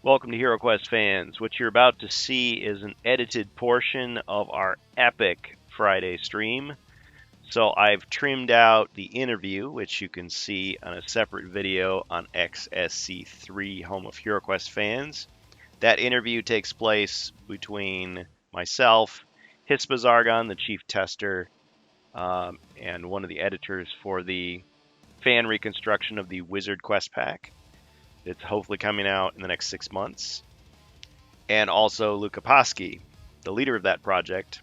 Welcome to HeroQuest fans. What you're about to see is an edited portion of our epic Friday stream. So I've trimmed out the interview, which you can see on a separate video on XSC3, home of HeroQuest fans. That interview takes place between myself, Hispa Zargon, the chief tester, and one of the editors for the fan reconstruction of the Wizard Quest Pack. It's hopefully coming out in the next 6 months. And also Luca Paschi, the leader of that project.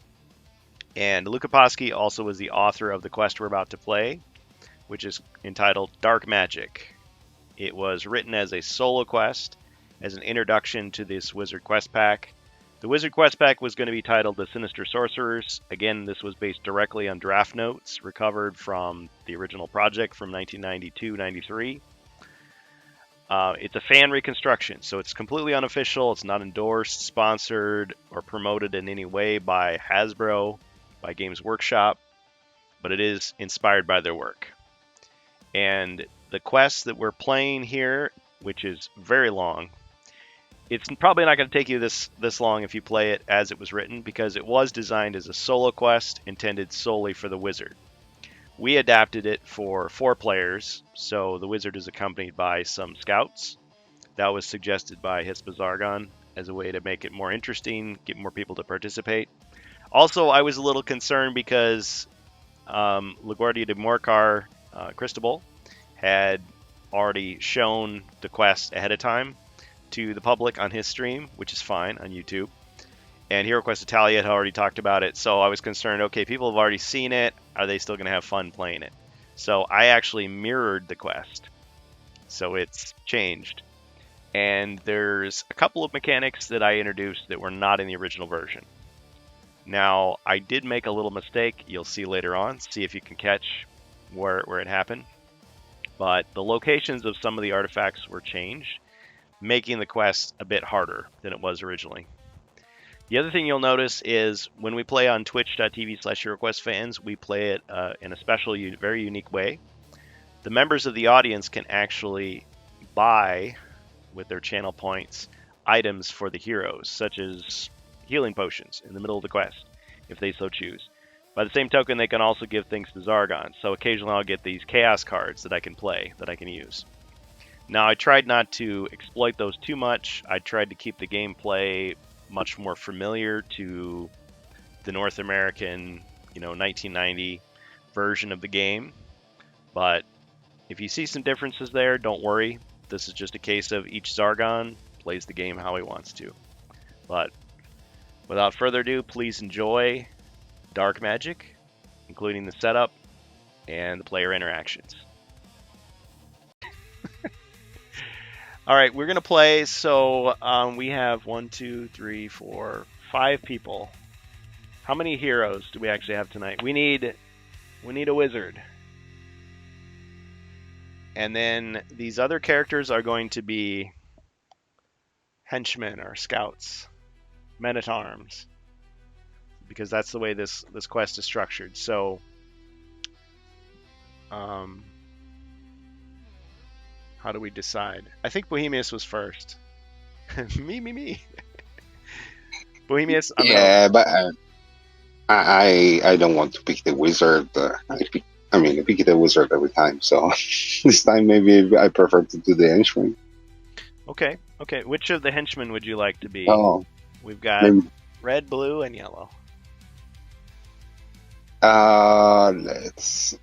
And Luca Paschi also was the author of the quest we're about to play, which is entitled Dark Magic. It was written as a solo quest, as an introduction to this Wizard Quest Pack. The Wizard Quest Pack was going to be titled The Sinister Sorcerers. Again, this was based directly on draft notes recovered from the original project from 1992-93. It's a fan reconstruction, so it's completely unofficial. It's not endorsed, sponsored, or promoted in any way by Hasbro, by Games Workshop, but it is inspired by their work. And the quest that we're playing here, which is very long, it's probably not going to take you this long if you play it as it was written, because it was designed as a solo quest intended solely for the wizard. We adapted it for 4 players, so the wizard is accompanied by some scouts. That was suggested by Hispa Zargon as a way to make it more interesting, get more people to participate. Also, I was a little concerned because LaGuardia de Morcar, Cristobal, had already shown the quest ahead of time to the public on his stream, which is fine on YouTube. And HeroQuest Italia had already talked about it, so I was concerned, okay, people have already seen it, are they still going to have fun playing it? So I actually mirrored the quest, so it's changed. And there's a couple of mechanics that I introduced that were not in the original version. Now, I did make a little mistake, you'll see later on, see if you can catch where it happened. But the locations of some of the artifacts were changed, making the quest a bit harder than it was originally. The other thing you'll notice is when we play on twitch.tv/HeroQuestFans, we play it in a special, very unique way. The members of the audience can actually buy, with their channel points, items for the heroes, such as healing potions in the middle of the quest, if they so choose. By the same token, they can also give things to Zargon, so occasionally I'll get these chaos cards that I can play, that I can use. Now, I tried not to exploit those too much. I tried to keep the gameplay much more familiar to the North American, 1990 version of the game. But if you see some differences there, don't worry. This is just a case of each Zargon plays the game how he wants to. But without further ado, please enjoy Dark Magic, including the setup and the player interactions. All right, we're going to play. So we have 1, 2, 3, 4, 5 people. How many heroes do we actually have tonight? We need a wizard. And then these other characters are going to be henchmen or scouts, men-at-arms, because that's the way this quest is structured. So how do we decide? I think Bohemius was first. me. Bohemius. But I don't want to pick the wizard. I pick the wizard every time. So this time maybe I prefer to do the henchman. Okay. Which of the henchmen would you like to be? Oh, we've got red, blue, and yellow. Let's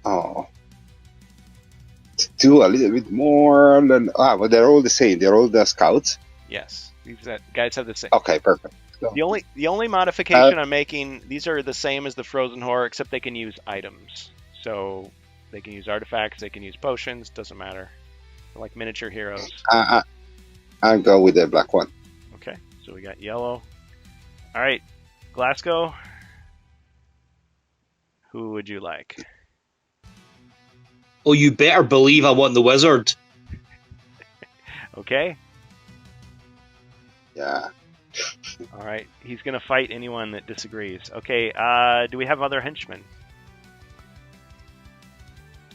do a little bit more. But they're all the same. They're all the scouts. Yes, these guys have the same. Okay, perfect. So, the only modification I'm making, these are the same as the Frozen Horror, except they can use items. So they can use artifacts, they can use potions, doesn't matter. They're like miniature heroes. I'll go with the black one. Okay, so we got yellow. All right, Glasgow, who would you like? Oh, you better believe I want the wizard. Okay. Yeah. All right, he's going to fight anyone that disagrees. Okay, do we have other henchmen?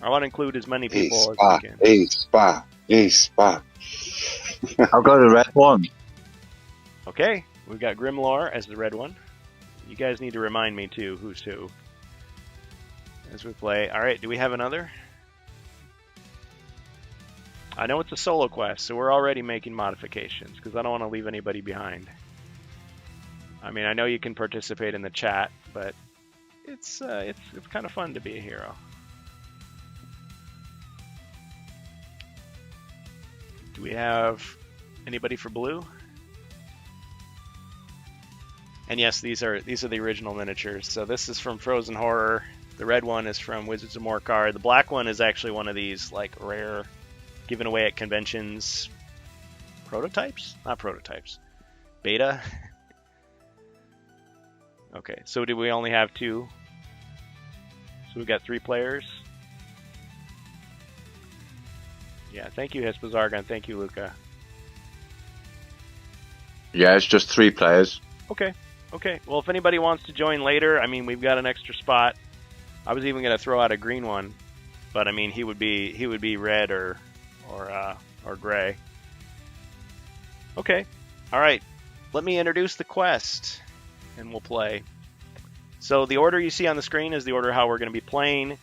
I want to include as many people as we can. Spa. I'll go the red one. Okay, we've got Grimlore as the red one. You guys need to remind me too who's who as we play. All right, do we have another? I know it's a solo quest, so we're already making modifications because I don't want to leave anybody behind. I mean, I know you can participate in the chat, but it's kind of fun to be a hero. Do we have anybody for blue? And yes, these are the original miniatures. So this is from Frozen Horror. The red one is from Wizards of Morkar. The black one is actually one of these like rare, given away at conventions. Prototypes? Not prototypes. Beta. Okay, so do we only have 2? So we've got 3 players. Yeah, thank you, Hespazargon. Thank you, Luca. Yeah, it's just 3 players. Okay. Okay. Well, if anybody wants to join later, I mean, we've got an extra spot. I was even going to throw out a green one, but I mean, he would be red or gray. Okay. All right. Let me introduce the quest, and we'll play. So the order you see on the screen is the order how we're going to be playing.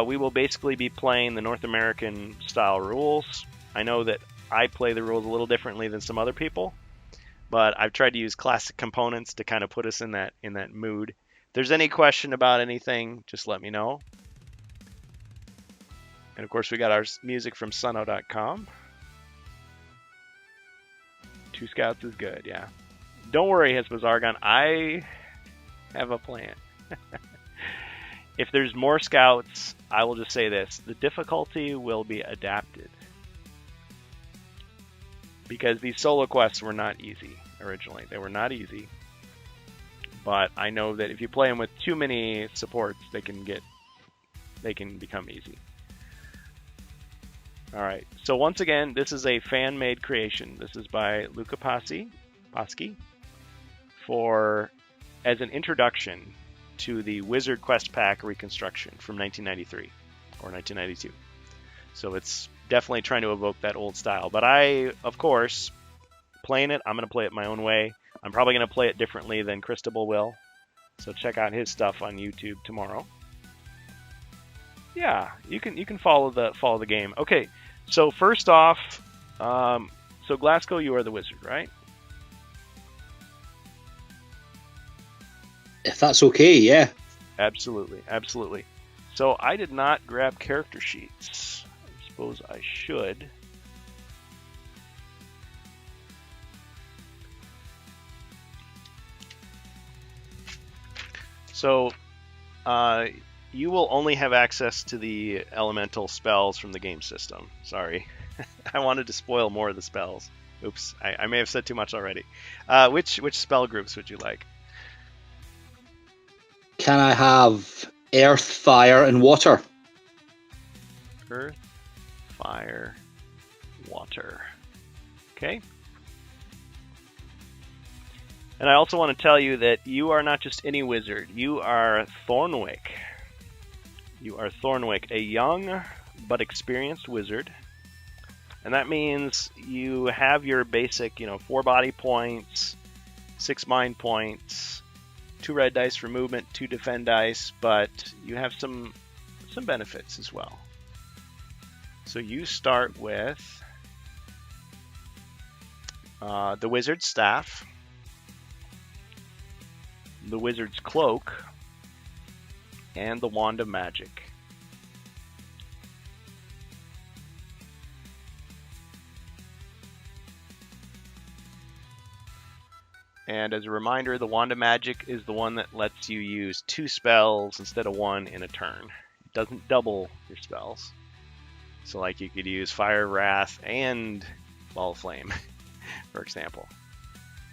We will basically be playing the North American style rules. I know that I play the rules a little differently than some other people, but I've tried to use classic components to kind of put us in that mood. If there's any question about anything, just let me know. And of course, we got our music from Suno.com. 2 scouts is good, yeah. Don't worry, Hespazargon, I have a plan. If there's more scouts, I will just say this. The difficulty will be adapted. Because these solo quests were not easy originally. They were not easy. But I know that if you play them with too many supports, they can become easy. Alright, so once again, this is a fan-made creation. This is by Luca Paschi as an introduction to the Wizard Quest Pack Reconstruction from 1993 or 1992. So it's definitely trying to evoke that old style. But I, of course, playing it, I'm going to play it my own way. I'm probably going to play it differently than Cristobal will. So check out his stuff on YouTube tomorrow. Yeah, you can follow the game. Okay, so first off, so Glasgow, you are the wizard, right? If that's okay, yeah. Absolutely, absolutely. So I did not grab character sheets. I suppose I should. So you will only have access to the elemental spells from the game system. Sorry. I wanted to spoil more of the spells. Oops, I may have said too much already. Which spell groups would you like? Can I have earth, fire, and water? Earth, fire, water. Okay. And I also want to tell you that you are not just any wizard. You are Thornwick. You are Thornwick, a young but experienced wizard. And that means you have your basic, 4 body points, 6 mind points, 2 red dice for movement, 2 defend dice, but you have some benefits as well. So you start with the wizard's staff, the wizard's cloak, and the wand of magic. And as a reminder, the Wand of Magic is the one that lets you use 2 spells instead of 1 in a turn. It doesn't double your spells. So like you could use Fire, Wrath, and Ball of Flame, for example,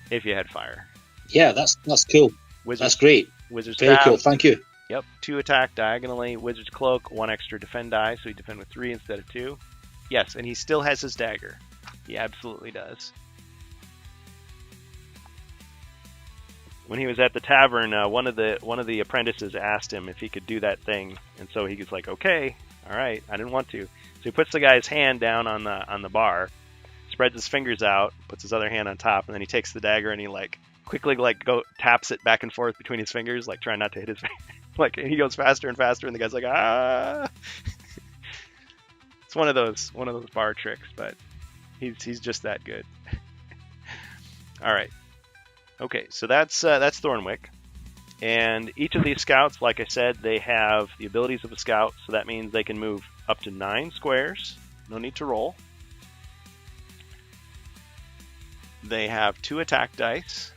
if you had fire. Yeah, that's cool. That's great. Wizard's Very Staff. cool, thank you. Yep, 2 attack diagonally. Wizard's Cloak, 1 extra defend die, so you defend with 3 instead of 2. Yes, and he still has his dagger. He absolutely does. When he was at the tavern, one of the apprentices asked him if he could do that thing, and so he was like, "Okay, all right, I didn't want to." So he puts the guy's hand down on the bar. spreads his fingers out, puts his other hand on top, and then he takes the dagger and he like quickly like taps it back and forth between his fingers, like trying not to hit his like, and he goes faster and faster, and the guy's like, ah. It's one of those bar tricks, but he's just that good. All right. Okay, so that's Thornwick. And each of these scouts, like I said, they have the abilities of a scout, so that means they can move up to 9 squares. No need to roll. They have 2 attack dice,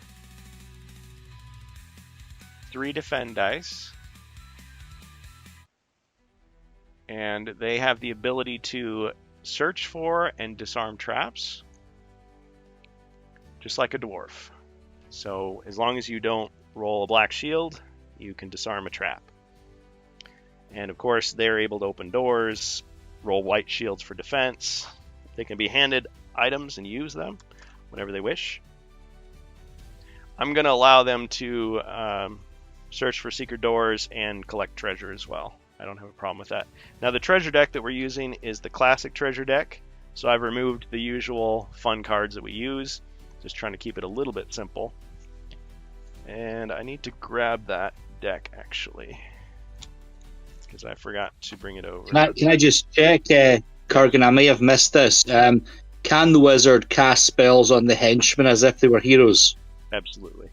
3 defend dice, and they have the ability to search for and disarm traps, just like a dwarf. So as long as you don't roll a black shield, you can disarm a trap. And of course, they're able to open doors, roll white shields for defense. They can be handed items and use them whenever they wish. I'm going to allow them to search for secret doors and collect treasure as well. I don't have a problem with that. Now, the treasure deck that we're using is the classic treasure deck. So I've removed the usual fun cards that we use, just trying to keep it a little bit simple. And I need to grab that deck, actually, because I forgot to bring it over. Can I just check, Kurgan, I may have missed this. Can the wizard cast spells on the henchmen as if they were heroes? Absolutely.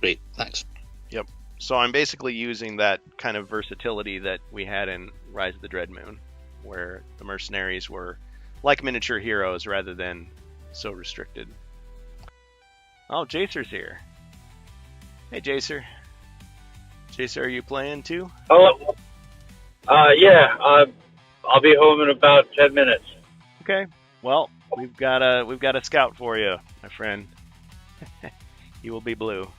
Great, thanks. Yep. So I'm basically using that kind of versatility that we had in Rise of the Dreadmoon, where the mercenaries were like miniature heroes rather than so restricted. Oh, Jacer's here. Hey, Jacer. Jacer, are you playing too? Oh, yeah. I'll be home in about 10 minutes. Okay. Well, we've got a scout for you, my friend. He will be blue.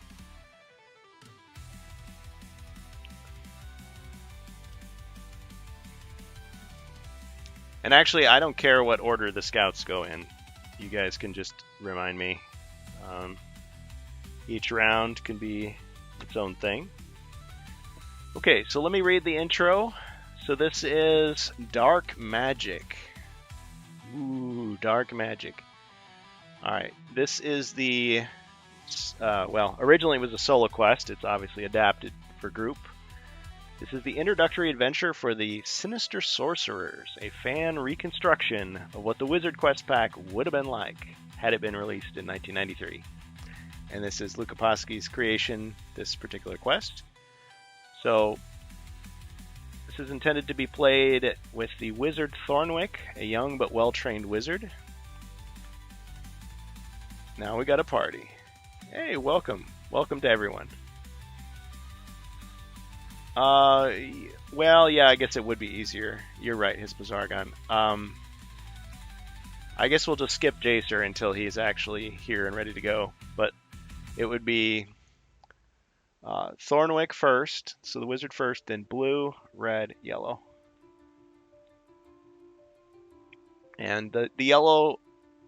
And actually, I don't care what order the scouts go in. You guys can just remind me. Each round can be its own thing. Okay, so let me read the intro. So this is Dark Magic. Ooh, Dark Magic. Alright, this is the... well, originally it was a solo quest. It's obviously adapted for group. This is the introductory adventure for the Sinister Sorcerers, a fan reconstruction of what the Wizard Quest pack would have been like had it been released in 1993. And this is Luca Posky's creation, this particular quest. So, this is intended to be played with the Wizard Thornwick, a young but well-trained wizard. Now we got a party. Hey, welcome. Welcome to everyone. Well, yeah, I guess it would be easier. You're right, Hisbazargon. I guess we'll just skip Jacer until he's actually here and ready to go. But it would be Thornwick first, so the wizard first, then blue, red, yellow. And the yellow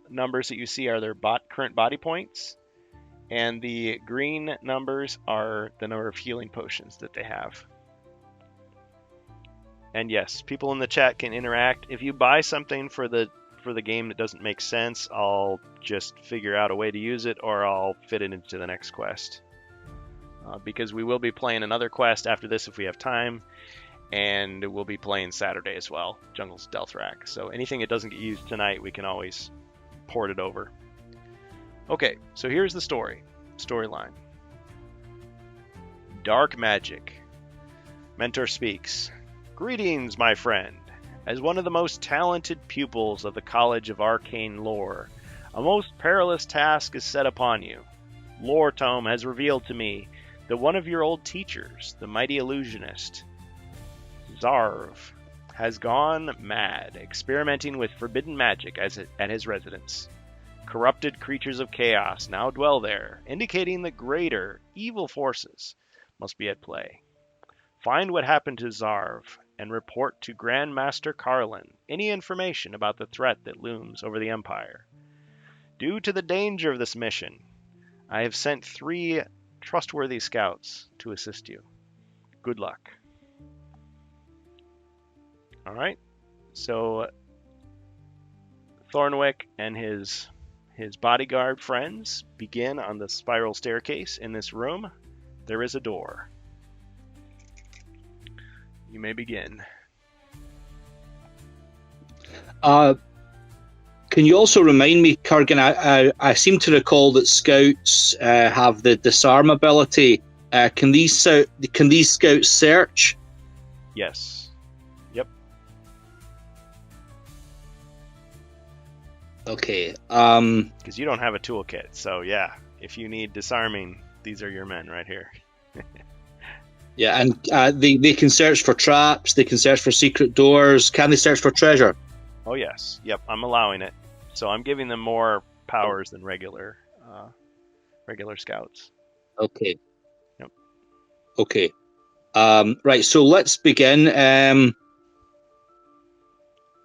numbers that you see are their current body points, and the green numbers are the number of healing potions that they have. And yes, people in the chat can interact. If you buy something for the game that doesn't make sense, I'll just figure out a way to use it, or I'll fit it into the next quest. Because we will be playing another quest after this if we have time, and we'll be playing Saturday as well, Jungle's Deathrack. So anything that doesn't get used tonight, we can always port it over. Okay, so here's the storyline. Dark Magic. Mentor speaks. Greetings, my friend. As one of the most talented pupils of the College of Arcane Lore, a most perilous task is set upon you. Lore Tome has revealed to me that one of your old teachers, the mighty illusionist, Zarv, has gone mad, experimenting with forbidden magic at his residence. Corrupted creatures of chaos now dwell there, indicating that greater, evil forces must be at play. Find what happened to Zarv, and report to Grand Master Carlin any information about the threat that looms over the Empire. Due to the danger of this mission, I have sent 3 trustworthy scouts to assist you. Good luck. Alright, so Thornwick and his bodyguard friends begin on the spiral staircase in this room. There is a door. You may begin. Can you also remind me, Kurgan? I seem to recall that scouts have the disarm ability. Can these scouts search? Yes. Yep. Okay. Because you don't have a toolkit, so yeah. If you need disarming, these are your men right here. Yeah, and they can search for traps. They can search for secret doors. Can they search for treasure? Oh yes. Yep. I'm allowing it. So I'm giving them more powers than regular scouts. Okay. Yep. Okay. Right. So let's begin.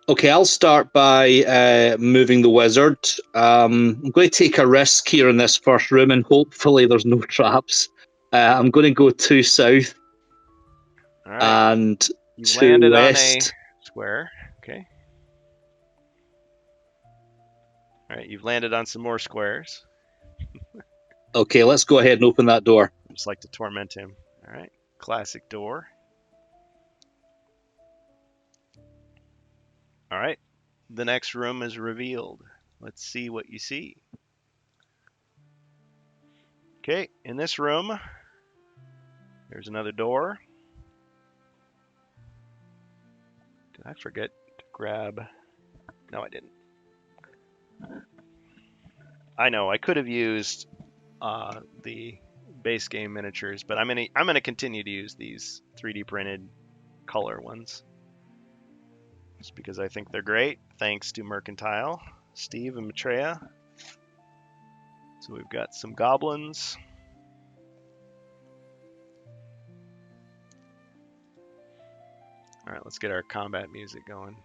Okay, I'll start by moving the wizard. I'm going to take a risk here in this first room, and hopefully there's no traps. I'm going to go 2 south All right. and You 2 landed west. on a square. Okay. All right. You've landed on some more squares. Okay, let's go ahead and open that door. I just like to torment him. All right. Classic door. All right. The next room is revealed. Let's see what you see. Okay. In this room, there's another door. Did I forget to grab? No, I didn't. I know I could have used the base game miniatures, but I'm gonna continue to use these 3D printed color ones, just because I think they're great. Thanks to Mercantile, Steve, and Maitreya. So we've got some goblins. All right, let's get our combat music going.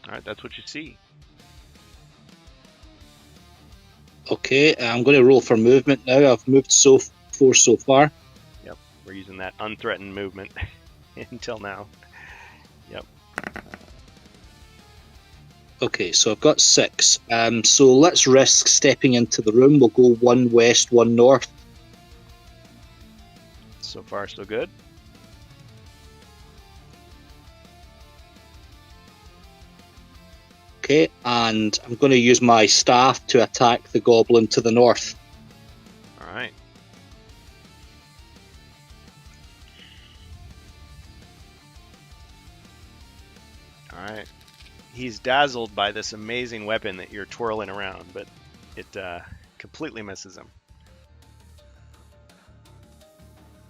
All right, that's what you see. Okay, I'm going to roll for movement now. I've moved 4 so far. Yep, we're using that unthreatened movement until now. Yep. Okay, so I've got 6. So let's risk stepping into the room. We'll go 1 west, 1 north. So far, so good. Okay, and I'm going to use my staff to attack the goblin to the north. All right. All right. He's dazzled by this amazing weapon that you're twirling around, but it completely misses him.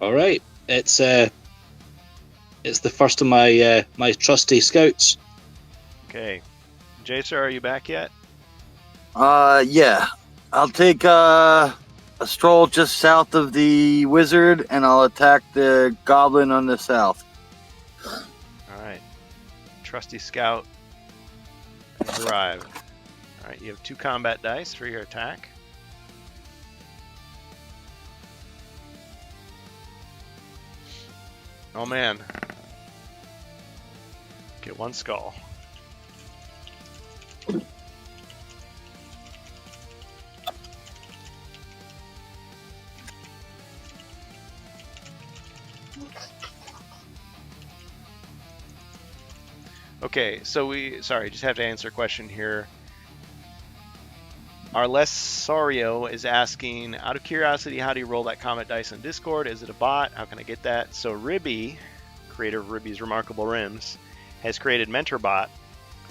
All right, it's the first of my my trusty scouts. Okay. Jacer, are you back yet? Yeah. I'll take a stroll just south of the wizard, and I'll attack the goblin on the south. All right. Trusty scout has arrived. All right, you have 2 combat dice for your attack. Oh man. Get 1 skull. Okay, so just have to answer a question here. Our Lesario is asking, out of curiosity, how do you roll that combat dice on Discord? Is it a bot? How can I get that? So Ribby, creator of Ribby's Remarkable Rims, has created MentorBot,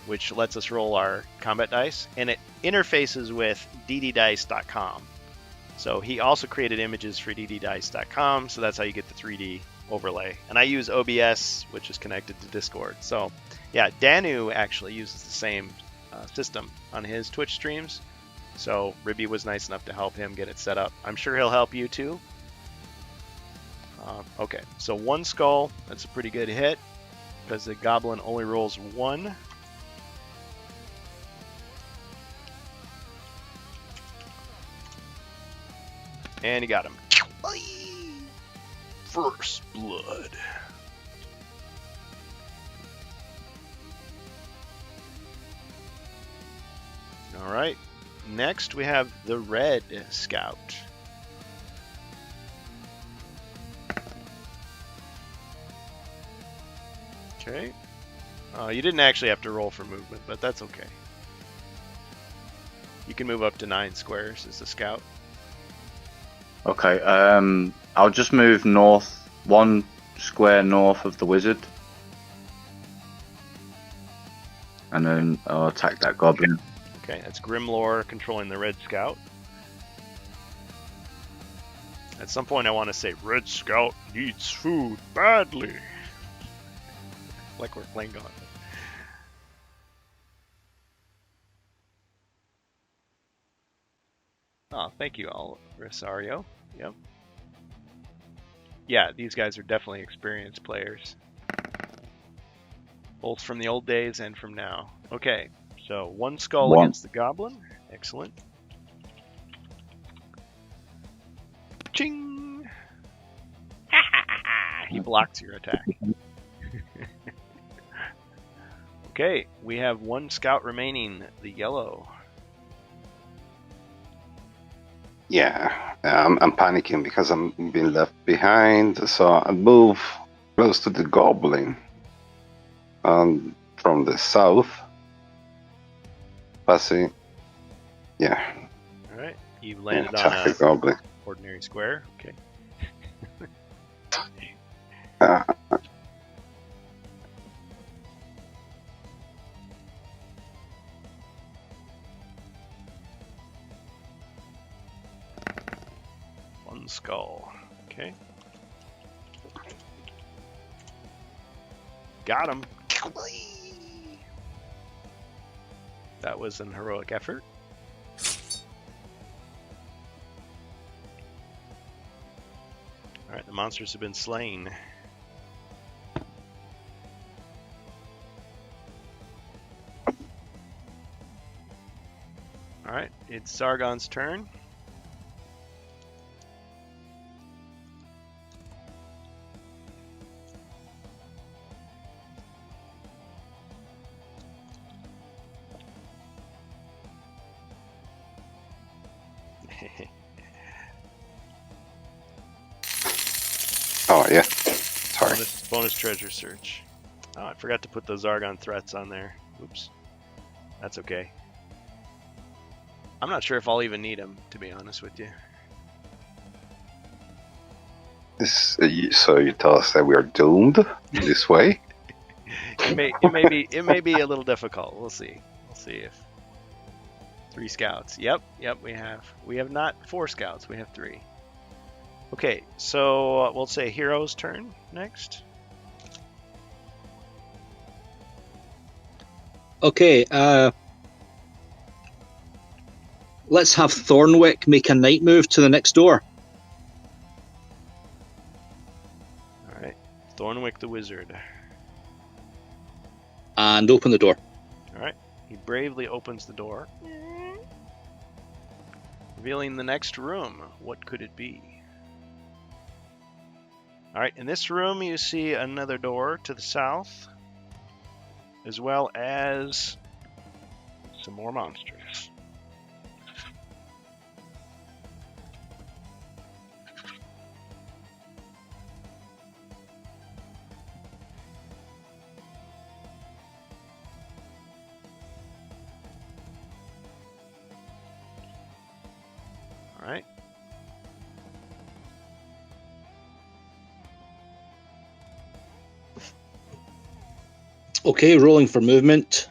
which lets us roll our combat dice, and it interfaces with dddice.com. So he also created images for dddice.com, so that's how you get the 3D overlay. And I use OBS, which is connected to Discord. So yeah, Danu actually uses the same system on his Twitch streams. So Ribby was nice enough to help him get it set up. I'm sure he'll help you too. Okay, so 1 skull, that's a pretty good hit, because the goblin only rolls 1. And you got him. First blood. All right. Next, we have the Red Scout. Okay. You didn't actually have to roll for movement, but that's okay. You can move up to 9 squares as a scout. Okay, I'll just move north, 1 square north of the wizard. And then I'll attack that goblin. Okay, that's Grimlore controlling the Red Scout. At some point I want to say, Red Scout needs food badly. Like we're playing Gauntlet. Oh, thank you all, Rosario. Yep. Yeah, these guys are definitely experienced players. Both from the old days and from now. Okay, so 1 skull against the goblin. Excellent. Ching! He blocks your attack. Okay, we have 1 scout remaining, the yellow. Yeah, I'm panicking because I'm being left behind. So I move close to the goblin from the south. Passing. Yeah. All right, you landed attack on the a goblin. ordinary square. Okay. Skull. Okay. Got him. That was an heroic effort. Alright, the monsters have been slain. Alright, it's Sargon's turn. Oh, yeah. Sorry. Bonus treasure search. Oh, I forgot to put those Zargon threats on there. Oops. That's okay. I'm not sure if I'll even need them, to be honest with you. So you tell us that we are doomed this way? It may be a little difficult. We'll see. We'll see if 3 scouts. Yep, we have. We have not 4 scouts. We have 3. Okay, so we'll say hero's turn next. Okay, let's have Thornwick make a night move to the next door. Alright, Thornwick the wizard. And open the door. Alright, he bravely opens the door, revealing the next room. What could it be? Alright, in this room you see another door to the south, as well as some more monsters. Alright. Okay, rolling for movement.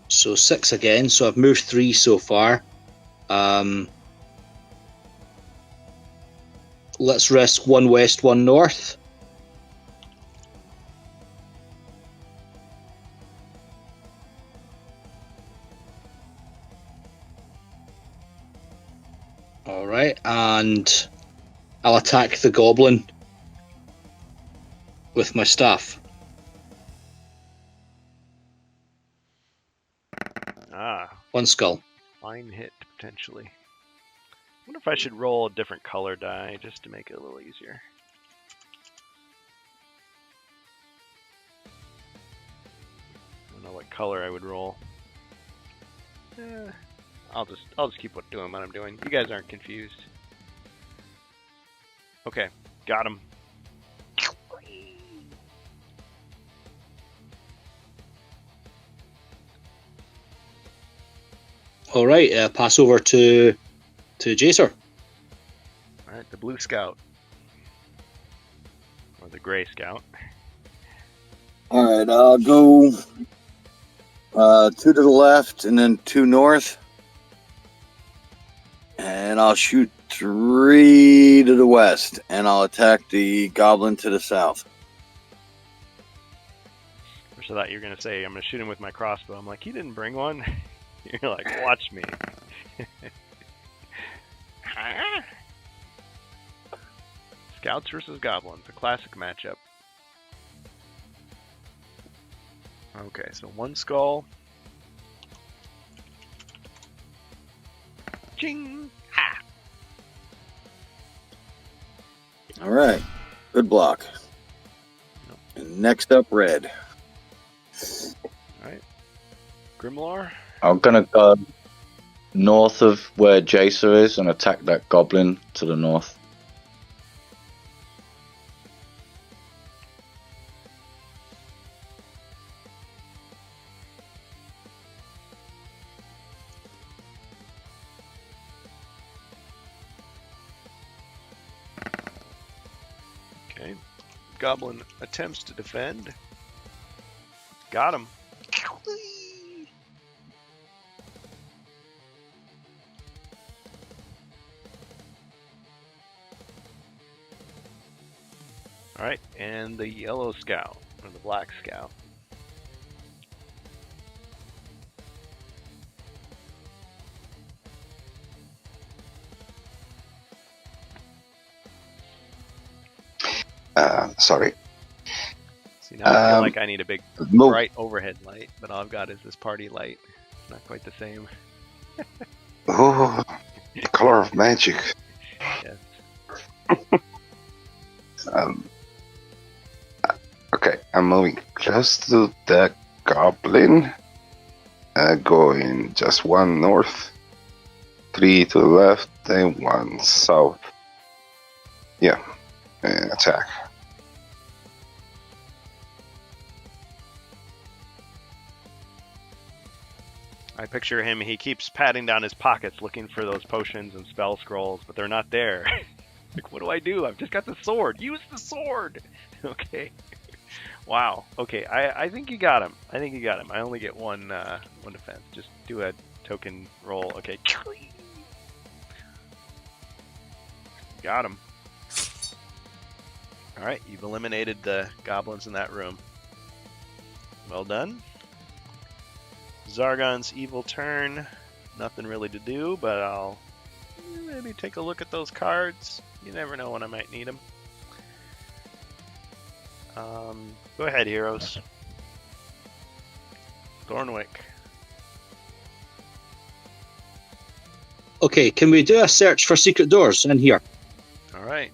So 6 again, so I've moved 3 so far. Let's risk 1 west, 1 north. Alright, and I'll attack the goblin with my staff. 1 skull. Fine hit, potentially. I wonder if I should roll a different color die just to make it a little easier. I don't know what color I would roll. I'll just keep doing what I'm doing. You guys aren't confused. Okay, got him. All right, pass over to Jacer. All right, the blue scout. Or the gray scout. All right, I'll go 2 to the left and then 2 north. And I'll shoot 3 to the west. And I'll attack the goblin to the south. Which I thought you were going to say, I'm going to shoot him with my crossbow. I'm like, you didn't bring one? You're like, watch me. Scouts versus goblins, a classic matchup. Okay, so 1 skull. Ching! Ha! All right, good block. Nope. And next up, red. Alright. Grimlar? I'm gonna go north of where Jacer is and attack that goblin to the north. Okay. Goblin attempts to defend. Got him. Alright, and the yellow scout, or the black scout. Sorry. See, now I feel like I need a big Move. bright overhead light, but all I've got is this party light. It's not quite the same. Oh, the color of magic. Yes. Okay, I'm moving close to the goblin. Going just 1 north, 3 to the left, and 1 south. Yeah, attack. I picture him, he keeps patting down his pockets looking for those potions and spell scrolls, but they're not there. Like, what do? I've just got the sword. Use the sword! Okay. Wow. Okay, I think you got him. I think you got him. I only get one defense. Just do a token roll. Okay. Got him. Alright, you've eliminated the goblins in that room. Well done. Zargon's evil turn. Nothing really to do, but I'll maybe take a look at those cards. You never know when I might need them. Go ahead, heroes. Thornwick. Okay, can we do a search for secret doors in here? Alright.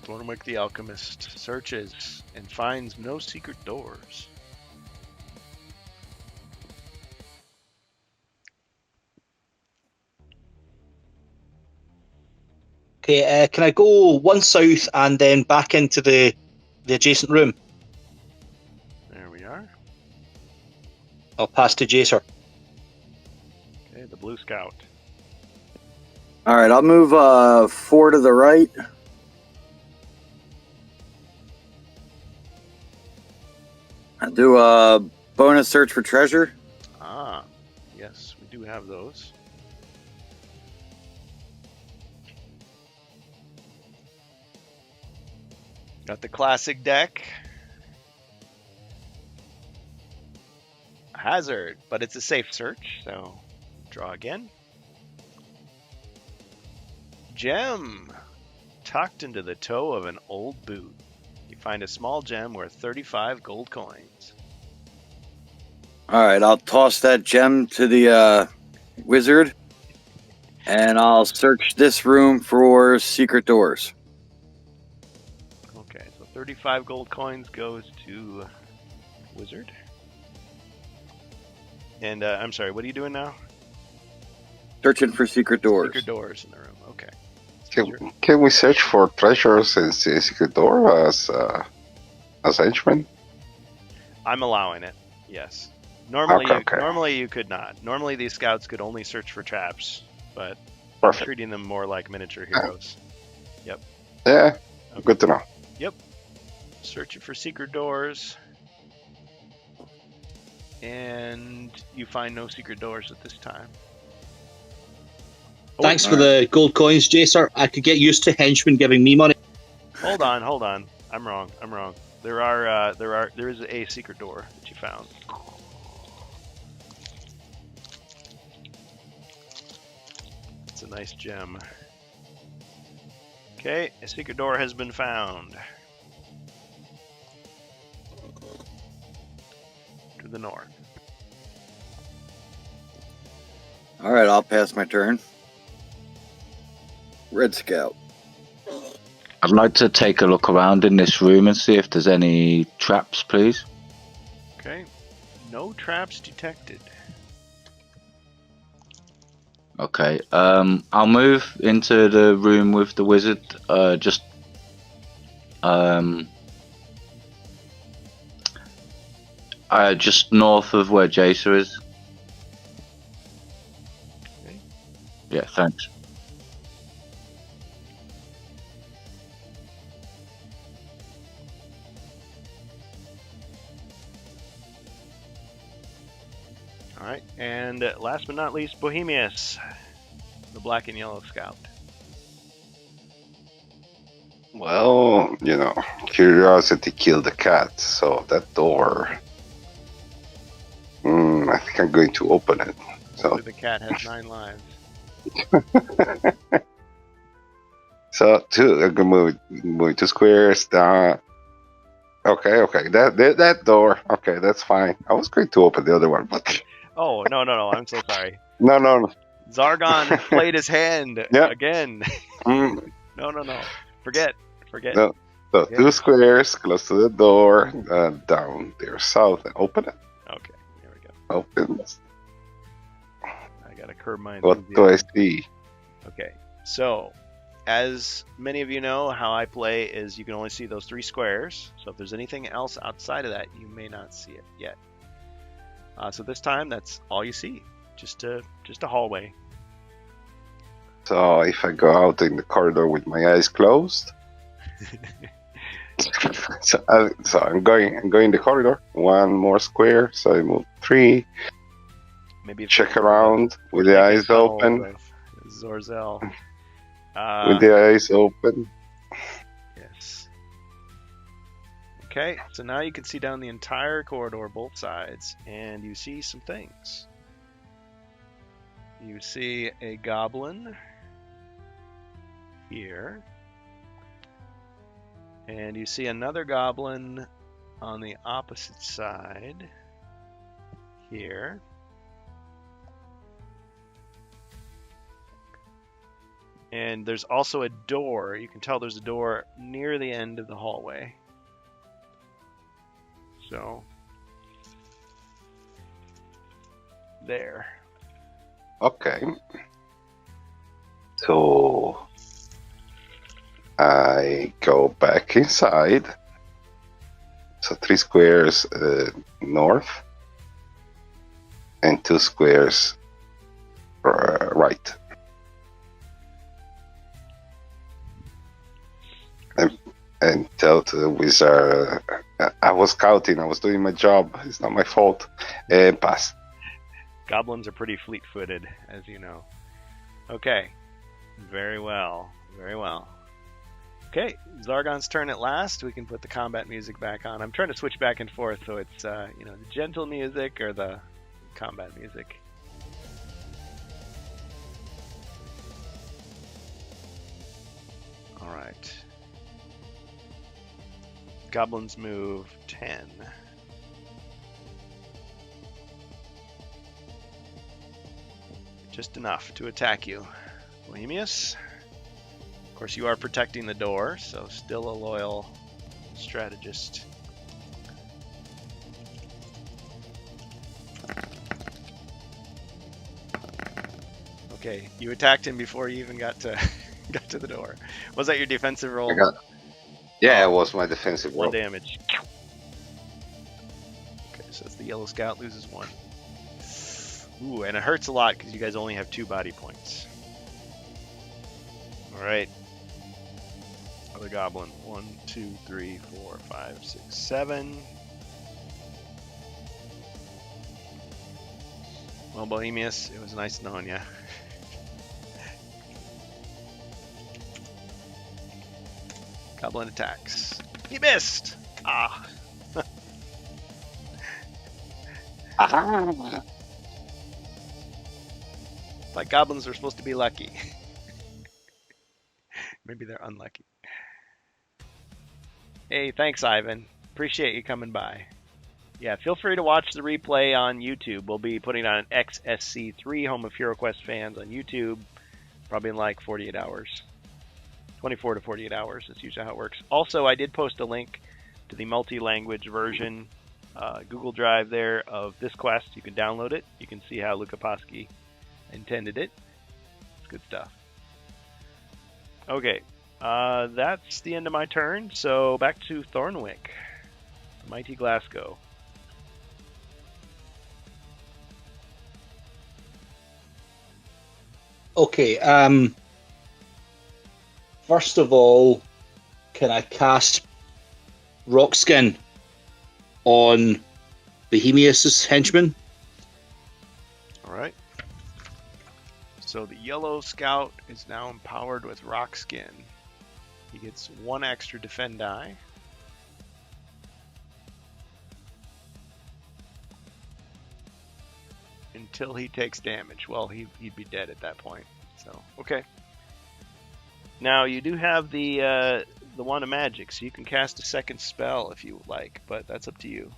Thornwick the Alchemist searches and finds no secret doors. Okay, can I go 1 south and then back into the adjacent room? There we are. I'll pass to Jacer. Okay, the Blue Scout. All right, I'll move 4 to the right. I'll do a bonus search for treasure. Ah, yes, we do have those. Got the classic deck. Hazard, but it's a safe search, so draw again. Gem. Tucked into the toe of an old boot. You find a small gem worth 35 gold coins. All right, I'll toss that gem to the wizard, and I'll search this room for secret doors. Okay, so 35 gold coins goes to wizard. And I'm sorry, what are you doing now? Searching for secret doors. Secret doors in the room. Okay. Can we search for treasures in secret door as henchmen? I'm allowing it. Yes. Normally, Okay. normally you could not. Normally these scouts could only search for traps, but I'm Perfect. treating them more like miniature heroes. Yeah, Okay. good to know. Searching for secret doors, and you find no secret doors at this time. Oh, Thanks for the gold coins, Jacer. I could get used to henchmen giving me money. Hold on. I'm wrong. There is a secret door that you found. It's a nice gem. Okay, a secret door has been found. To the north. All right, I'll pass my turn. Red Scout. I'd like to take a look around in this room and see if there's any traps, please. Okay, no traps detected. Okay, I'll move into the room with the wizard, just north of where Jacer is. Okay. Yeah, thanks. All right, and last but not least, Bohemius, the black and yellow scout. Well, curiosity killed the cat, so that door. I think I'm going to open it. So, Hopefully the cat has 9 lives. so I'm gonna move 2 squares down. Okay, that door. Okay, that's fine. I was going to open the other one, but Oh, no, I'm so sorry. no. Zargon played his hand Yeah. again. Mm, No. Forget. No. So 2 squares close to the door, down there south, and open it. Okay, here we go. Open. I gotta curb my What do I enthusiasm. see? Okay, so as many of you know, how I play is you can only see those 3 squares. So if there's anything else outside of that, you may not see it yet. So this time, that's all you see. Just a hallway. So if I go out in the corridor with my eyes closed, so I'm going the corridor. 1 more square, so I move 3. Maybe Check around with the eyes open. Zorzel. With the eyes open. Yes. Okay, so now you can see down the entire corridor, both sides, and you see some things. You see a goblin here, and you see another goblin on the opposite side here. And there's also a door. You can tell there's a door near the end of the hallway. So, there. Okay. So I go back inside. So 3 squares north and 2 squares right. And tell to the wizard, I was scouting, I was doing my job, it's not my fault. Pass. Goblins are pretty fleet-footed, as you know. Okay. Very well. Okay, Zargon's turn at last. We can put the combat music back on. I'm trying to switch back and forth, so it's the gentle music or the combat music. All right. Goblins move 10. just enough to attack you. Bohemius. Of course, you are protecting the door, so still a loyal strategist. Okay, you attacked him before you even got to the door. Was that your defensive roll? Yeah, it was my defensive roll. 1 damage. Okay, so it's the yellow scout loses 1. Ooh, and it hurts a lot because you guys only have 2 body points. All right. Other goblin. 1, 2, 3, 4, 5, 6, 7. Well, Bohemius, it was nice knowing you. Goblin attacks. He missed! Ah. Aha. Like goblins are supposed to be lucky. Maybe they're unlucky. Hey, thanks, Ivan. Appreciate you coming by. Yeah, feel free to watch the replay on YouTube. We'll be putting on XSC3 Home of HeroQuest fans on YouTube probably in like 48 hours. 24 to 48 hours is usually how it works. Also, I did post a link to the multi-language version Google Drive there of this quest. You can download it. You can see how Luca Paschi intended it. It's good stuff. Okay, that's the end of my turn. So back to Thornwick, Mighty Glasgow. Okay, first of all, can I cast Rockskin on Bohemius's henchman? All right. So the yellow scout is now empowered with rock skin. He gets 1 extra defend die. Until he takes damage. Well, he'd be dead at that point. So, okay. Now you do have the wand of magic, so you can cast a second spell if you like, but that's up to you.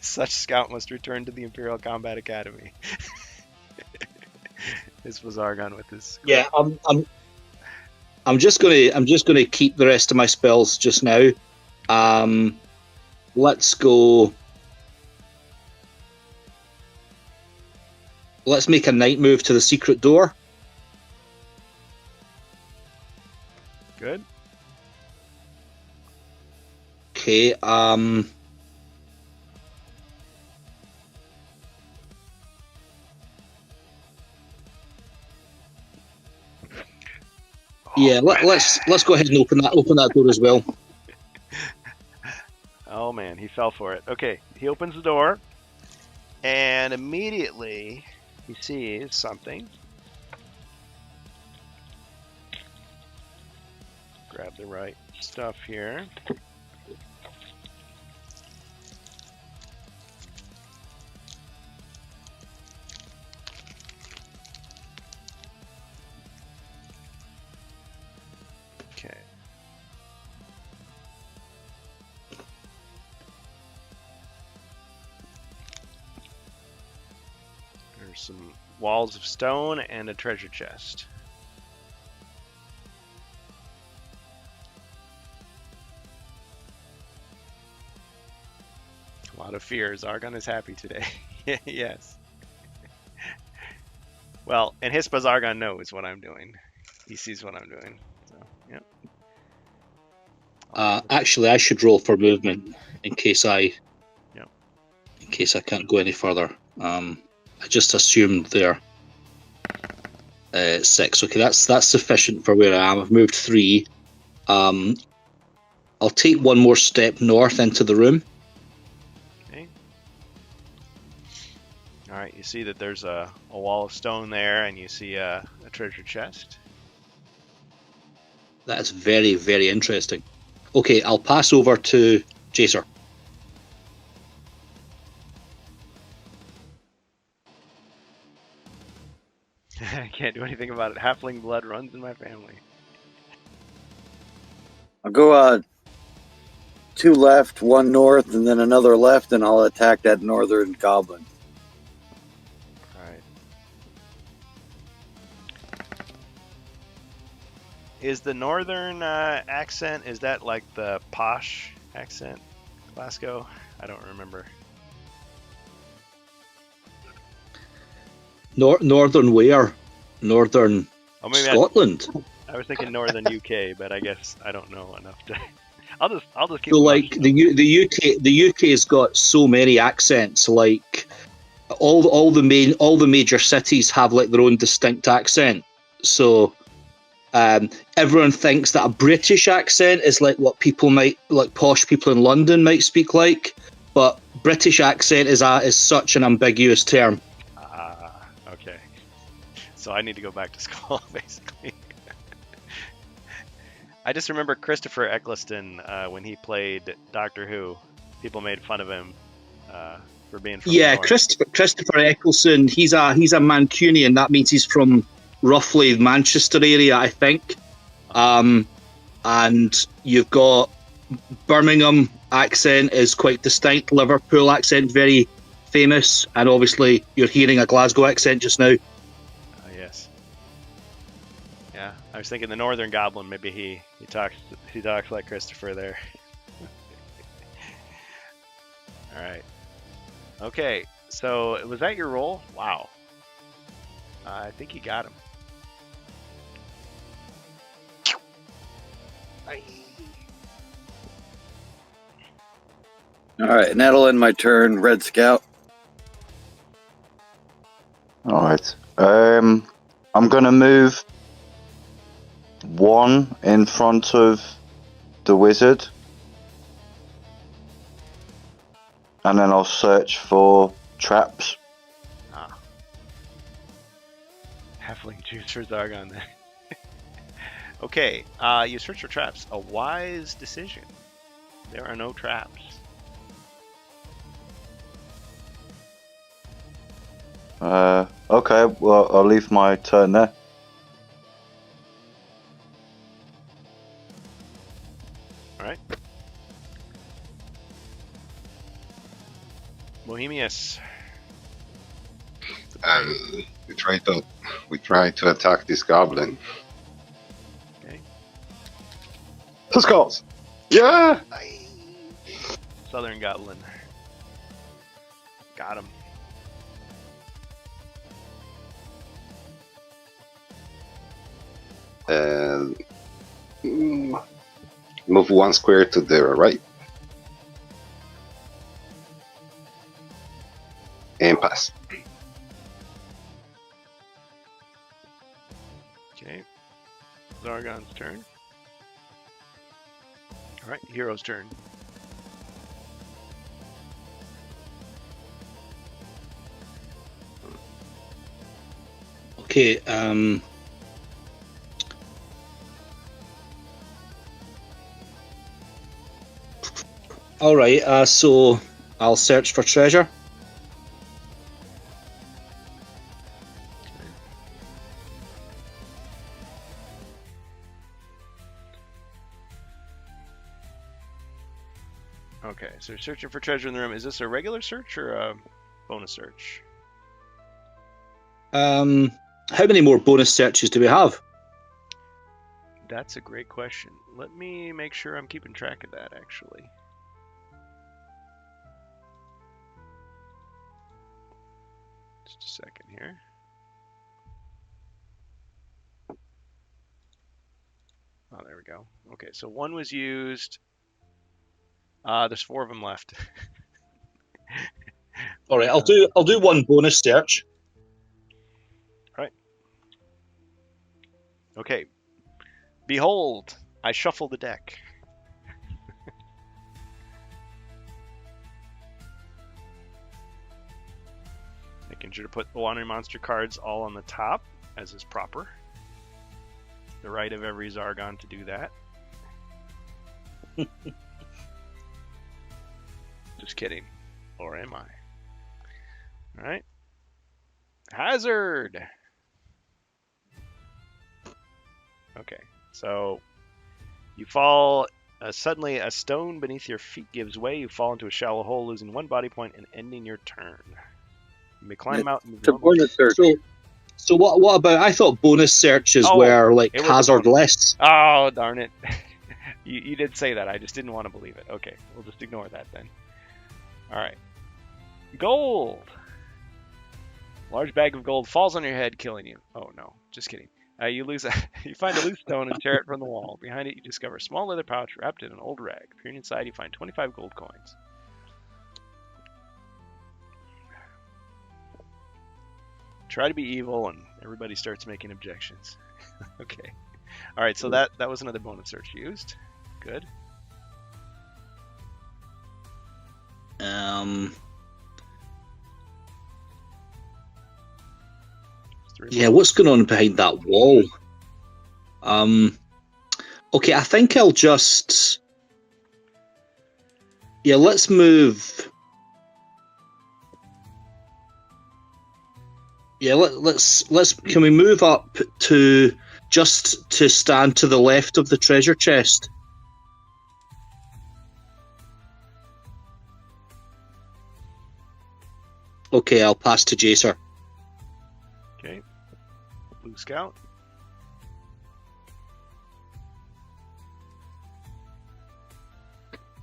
Such scout must return to the Imperial Combat Academy. This was Argon with his. Yeah, I'm just gonna keep the rest of my spells just now. Let's go. Let's make a night move to the secret door. Good. Okay. Yeah, let's go ahead and open that door as well. Oh man, he fell for it. Okay, he opens the door, and immediately he sees something. Grab the right stuff here. Okay. There's some walls of stone and a treasure chest. A lot of fears. Argon is happy today. Yes. Well, and Hispa's Argon knows what I'm doing. He sees what I'm doing. So, yep. Actually, I should roll for movement in case I Yep. in case I can't go any further. I just assumed they're 6. Okay, that's sufficient for where I am. I've moved 3. I'll take one more step north into the room. Okay. All right, you see that there's a wall of stone there, and you see a treasure chest. That's very, very interesting. Okay, I'll pass over to Jacer. I can't do anything about it. Halfling blood runs in my family. I'll go 2 left, 1 north, and then another left, and I'll attack that northern goblin. Is the northern accent, is that like the posh accent, Glasgow? I don't remember. Northern where? Northern Oh, maybe Scotland. I was thinking northern UK, but I guess I don't know enough to. I'll just keep. So like the UK's got so many accents. Like all the major cities have like their own distinct accent. So everyone thinks that a British accent is like what people might like posh people in London might speak like, but British accent is such an ambiguous term. Okay. So I need to go back to school, basically. I just remember Christopher Eccleston when he played Doctor Who. People made fun of him for being from the north. Christopher Eccleston. He's a Mancunian. That means he's from roughly Manchester area, I think. And you've got Birmingham accent is quite distinct. Liverpool accent very famous, and obviously you're hearing a Glasgow accent just now. Yes. Yeah, I was thinking the Northern Goblin. Maybe he talks like Christopher there. All right. Okay. So was that your roll? Wow. I think you got him. All right, and that'll end my turn, Red Scout. All right. I'm gonna move one in front of the wizard, and then I'll search for traps. Halfling juice for Zargon there. Okay, you search for traps. A wise decision. There are no traps. Okay, well, I'll leave my turn there. Alright. Bohemius. We try to attack this goblin. Okay. Let's go. Yeah. Southern Goblin. Got him. And move one square to the right. And pass. Okay. Zargon's turn. Alright, hero's turn. Okay, all right, so I'll search for treasure. Okay, so you're searching for treasure in the room. Is this a regular search or a bonus search? How many more bonus searches do we have? That's a great question. Let me make sure I'm keeping track of that, actually. Just a second here. Oh, there we go. Okay, so one was used. There's 4 of them left. All right, I'll do one bonus search. Right. Okay. Behold, I shuffle the deck. Making sure to put the Wandering Monster cards all on the top, as is proper. The right of every Zargon to do that. Just kidding. Or am I? Alright. Hazard! Okay, so you fall. Suddenly, a stone beneath your feet gives way. You fall into a shallow hole, losing 1 body point and ending your turn. You may climb out. And It's a bonus search. So what about? I thought bonus searches Oh, were like it was a hazardless. Oh, darn it. You did say that. I just didn't want to believe it. Okay, we'll just ignore that then. All right. Gold. Large bag of gold falls on your head, killing you. Oh no, just kidding. You find a loose stone and tear it from the wall. Behind it, you discover a small leather pouch wrapped in an old rag. Peering inside, you find 25 gold coins. Try to be evil, and everybody starts making objections. Okay. All right, so that was another bonus search used. Good. Yeah, what's going on behind that wall? Okay, I think I'll just. Yeah, let's move. Yeah, let's. Can we move up to just to stand to the left of the treasure chest? Okay, I'll pass to Jacer. Okay. Blue Scout.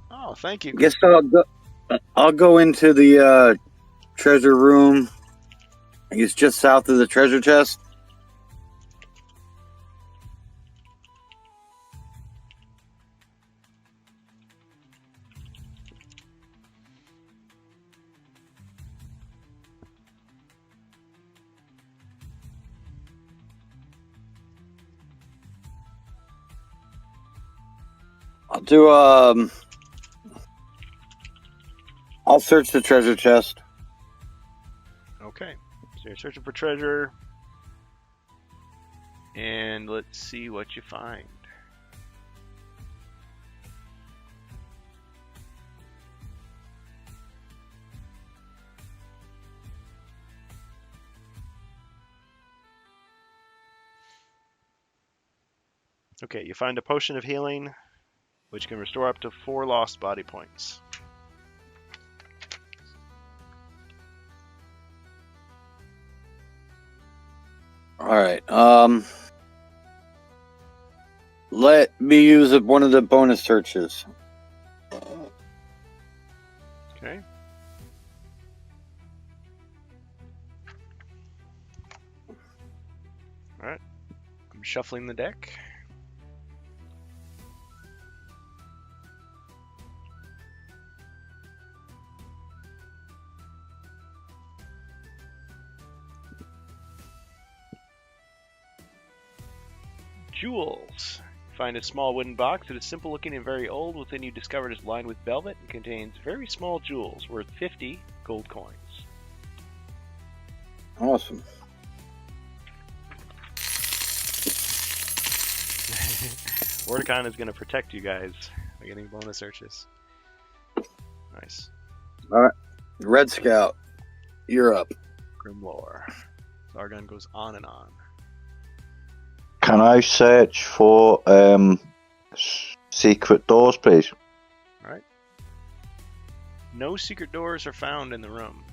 Oh, thank you. Guess I'll go into the treasure room. I guess just south of the treasure chest. I'll search the treasure chest. Okay. So you're searching for treasure. And let's see what you find. Okay, you find a potion of healing, which can restore up to 4 lost body points. All right. Let me use one of the bonus searches. Okay. All right. I'm shuffling the deck. Jewels. Find a small wooden box that is simple looking and very old. Within, you discover it is lined with velvet and contains very small jewels worth 50 gold coins. Awesome. Wordicon is going to protect you guys by getting bonus searches. Nice. All right. Red Scout, you're up. Grimlore. Zargon goes on and on. Can I search for secret doors, please? Alright. No secret doors are found in the room.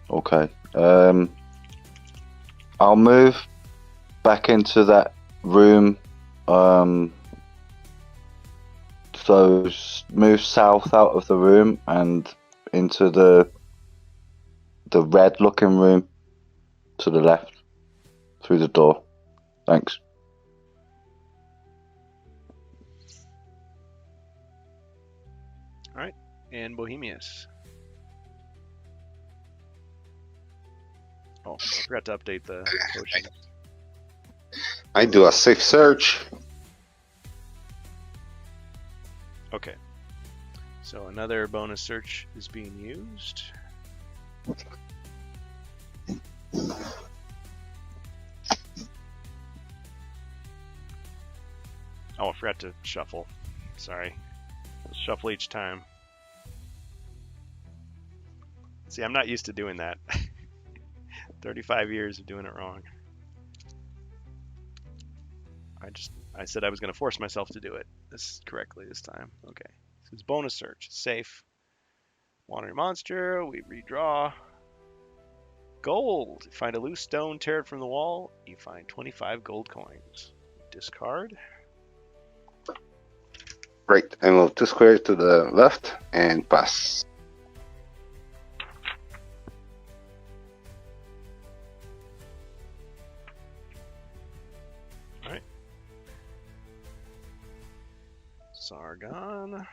Okay. I'll move back into that room. So move south out of the room and into the red-looking room to the left through the door. Thanks. Alright. And Bohemius. Oh, I forgot to update the potions. I do a safe search. Okay. So another bonus search is being used. Oh, I forgot to shuffle. Sorry. Let's shuffle each time. See, I'm not used to doing that. 35 years of doing it wrong. I said I was going to force myself to do it correctly this time. Okay. This is bonus search. Safe. Wandering monster. We redraw. Gold. Find a loose stone, tear it from the wall. You find 25 gold coins. Discard. Great. I move 2 squares to the left and pass. Sargon.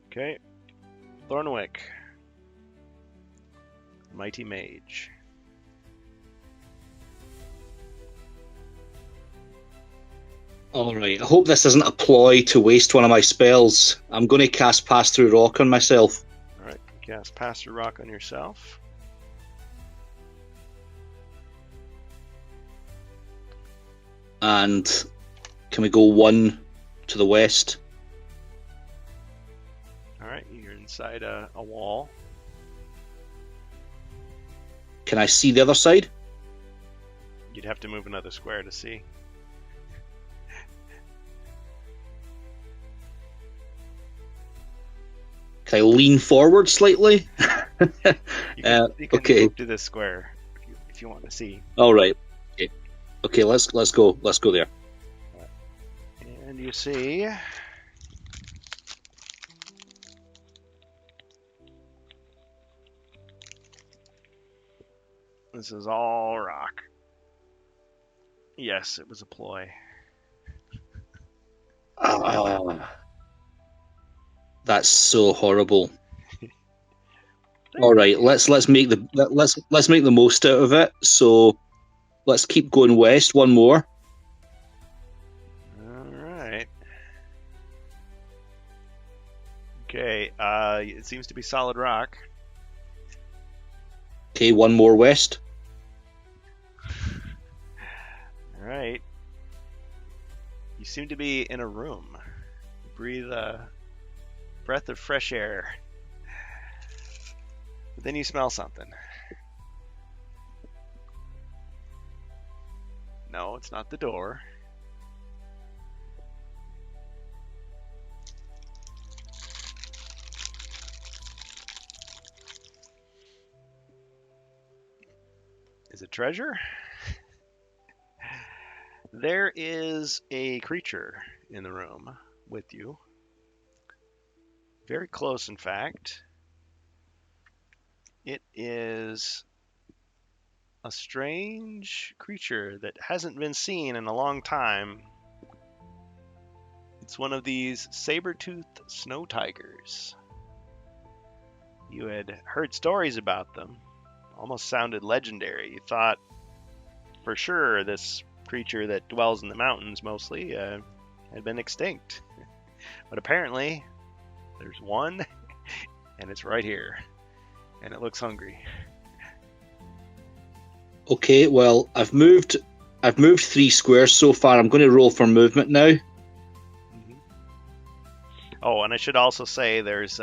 Okay. Thornwick. Mighty Mage. Alright, I hope this isn't a ploy to waste one of my spells. I'm going to cast Pass Through Rock on myself. Alright, cast Pass Through Rock on yourself. And can we go 1 to the west? Alright, you're inside a wall. Can I see the other side? You'd have to move another square to see. Can I lean forward slightly? You can okay. move to this square if you want to see. Alright. Okay, let's go. Let's go there. And you see this is all rock. Yes, it was a ploy. That's so horrible. All right, let's make the most out of it. So let's keep going west. One more. All right. Okay. It seems to be solid rock. Okay, one more west. All right. You seem to be in a room. Breathe a breath of fresh air. But then you smell something. No, it's not the door. Is it treasure? There is a creature in the room with you. Very close, in fact. It is a strange creature that hasn't been seen in a long time. It's one of these saber-toothed snow tigers. You had heard stories about them. Almost sounded legendary. You thought for sure this creature that dwells in the mountains mostly had been extinct. But apparently there's one, and it's right here. And it looks hungry. Okay, well, I've moved 3 squares so far. I'm going to roll for movement now. Mm-hmm. Oh, and I should also say there's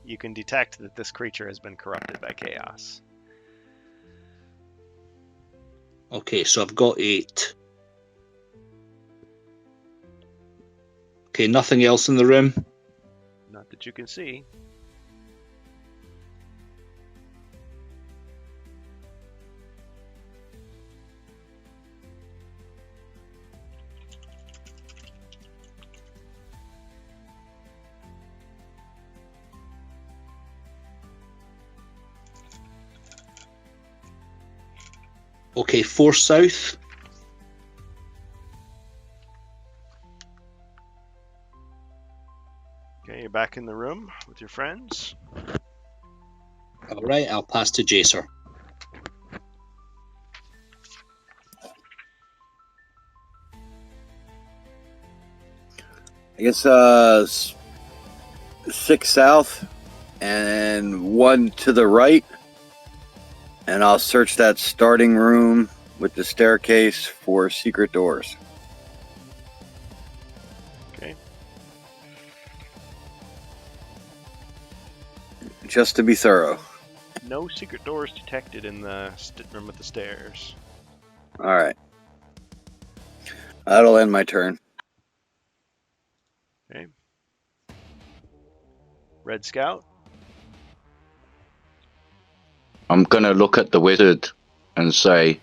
you can detect that this creature has been corrupted by chaos. Okay, so I've got 8. Okay, nothing else in the room. Not that you can see. Okay, 4 south. Okay, you're back in the room with your friends. All right, I'll pass to Jacer. I guess 6 south and 1 to the right. And I'll search that starting room with the staircase for secret doors. Okay. Just to be thorough. No secret doors detected in the room with the stairs. All right. That'll end my turn. Okay. Red Scout. I'm gonna look at the wizard and say,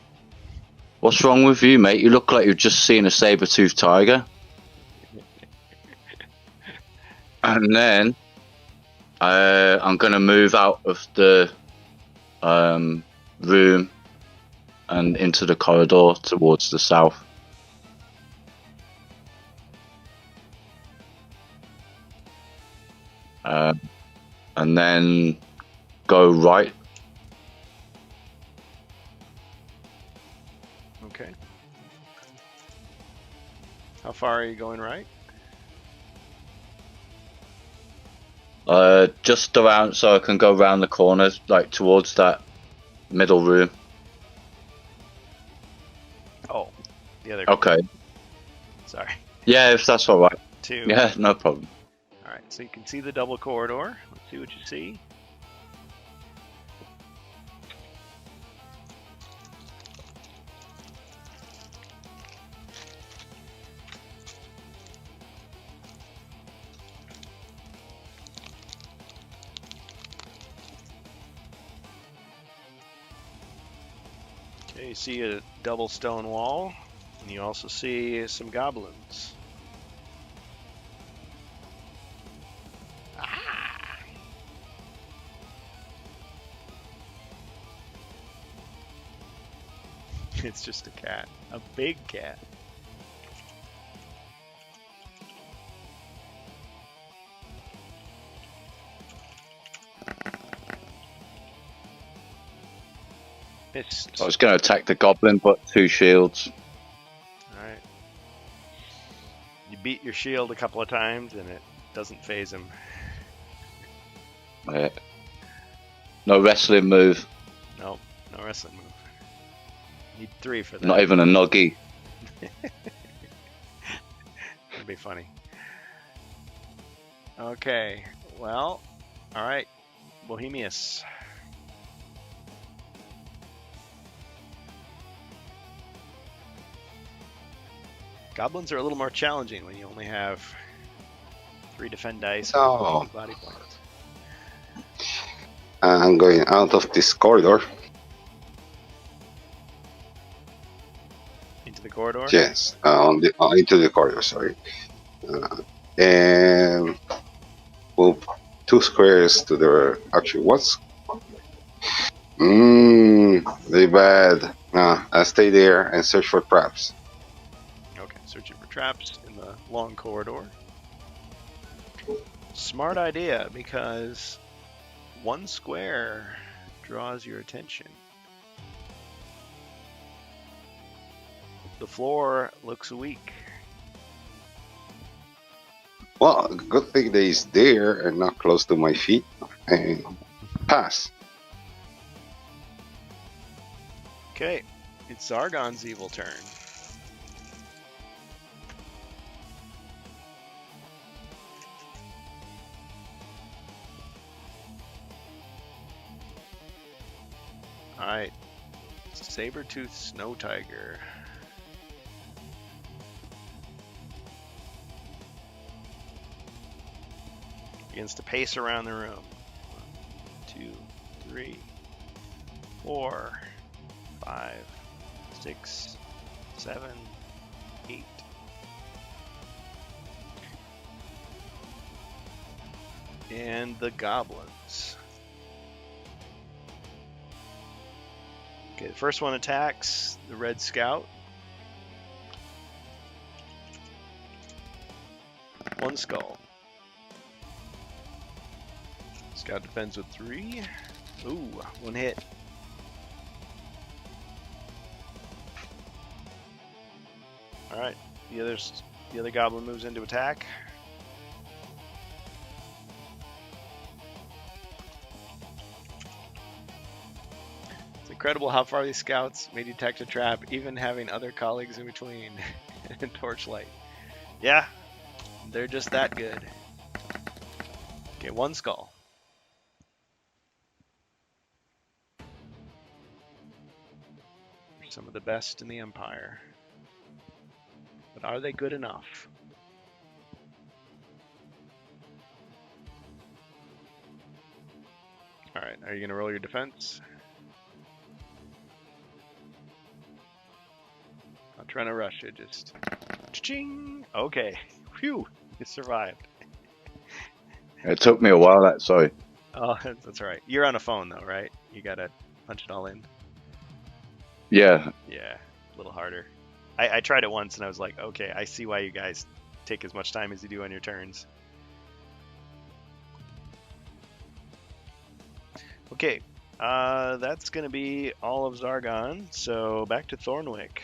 "What's wrong with you, mate? You look like you've just seen a saber-toothed tiger." And then I'm gonna move out of the room and into the corridor towards the south. And then go right. Okay. How far are you going right? Just around, so I can go around the corner, like towards that middle room. Oh, the other. Okay. Sorry. Yeah, if that's all right. 2. Yeah, no problem. All right. So you can see the double corridor. Let's see what you see. Okay, you see a double stone wall, and you also see some goblins. Ah! It's just a cat, a big cat. Missed. I was going to attack the goblin, but 2 shields. Alright. You beat your shield a couple of times and it doesn't phase him. Yeah. No wrestling move. Nope, no wrestling move. Need 3 for that. Not even a nuggy. That'd be funny. Okay, well, alright. Bohemius. Goblins are a little more challenging when you only have 3 defend dice So- and 2 body points. I'm going out of this corridor. Into the corridor? Yes, into the corridor. Sorry, and move 2 squares to the. Actually, what's? Very bad. I stay there and search for traps. Okay, searching for traps in the long corridor. Smart idea, because 1 square draws your attention. The floor looks weak. Well, good thing that he's there and not close to my feet. And pass. Okay, it's Zargon's evil turn. Alright, Saber-toothed Snow Tiger. Begins to pace around the room. 1, 2, 3, 4, 5, 6, 7, 8. And the goblins. Okay, the first one attacks the Red Scout. 1 skull. Scout defends with 3. Ooh, 1 hit. Alright, the other goblin moves into attack. It's incredible how far these scouts may detect a trap, even having other colleagues in between and torchlight. Yeah, they're just that good. Okay, 1 skull. They're some of the best in the Empire. But are they good enough? All right, are you gonna roll your defense? Not trying to rush it, just ching. Okay, phew, you survived. It took me a while. Sorry. Oh, that's all right. You're on a phone though, right? You gotta punch it all in. Yeah. Yeah, a little harder. I tried it once and I was like, okay, I see why you guys take as much time as you do on your turns. Okay, that's gonna be all of Zargon. So back to Thornwick.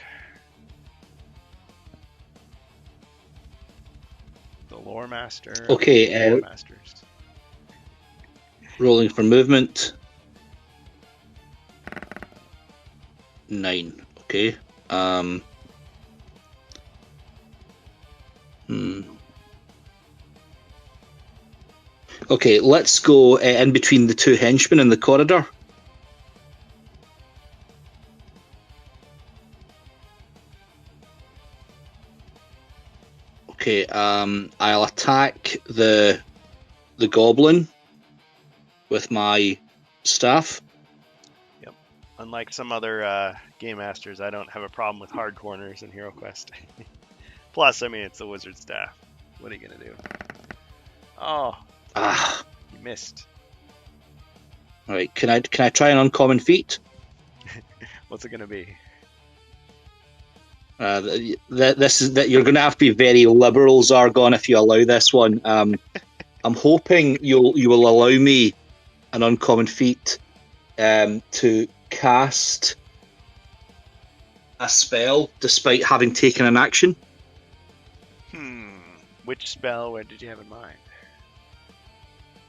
The Lore Master. Okay, Lore Masters. rolling for movement. 9. Okay. Okay, let's go in between the two henchmen in the corridor. Okay, I'll attack the goblin with my staff. Yep. Unlike some other game masters, I don't have a problem with hard corners in Hero Quest. Plus, I mean, it's the wizard staff. What are you gonna do? Oh, you missed. All right, can I try an uncommon feat? What's it gonna be? This is that you're going to have to be very liberal, Zargon, if you allow this one. I'm hoping you will allow me an uncommon feat to cast a spell despite having taken an action. Which spell? What did you have in mind?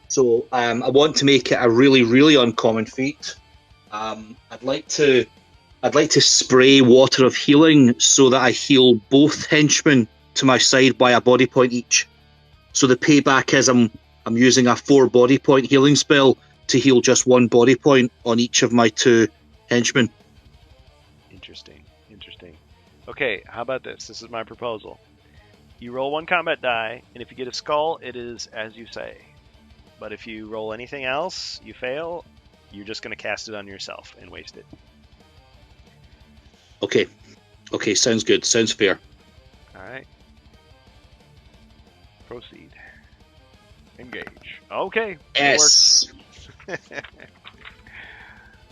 So I want to make it a really, really uncommon feat. I'd like to spray water of healing so that I heal both henchmen to my side by a body point each. So the payback is I'm using a 4 body point healing spell to heal just 1 body point on each of my 2 henchmen. Interesting. Okay, how about this? This is my proposal. You roll 1 combat die, and if you get a skull, it is as you say. But if you roll anything else, you fail, you're just going to cast it on yourself and waste it. Okay, sounds good. Sounds fair. All right. Proceed. Engage. Okay. Yes.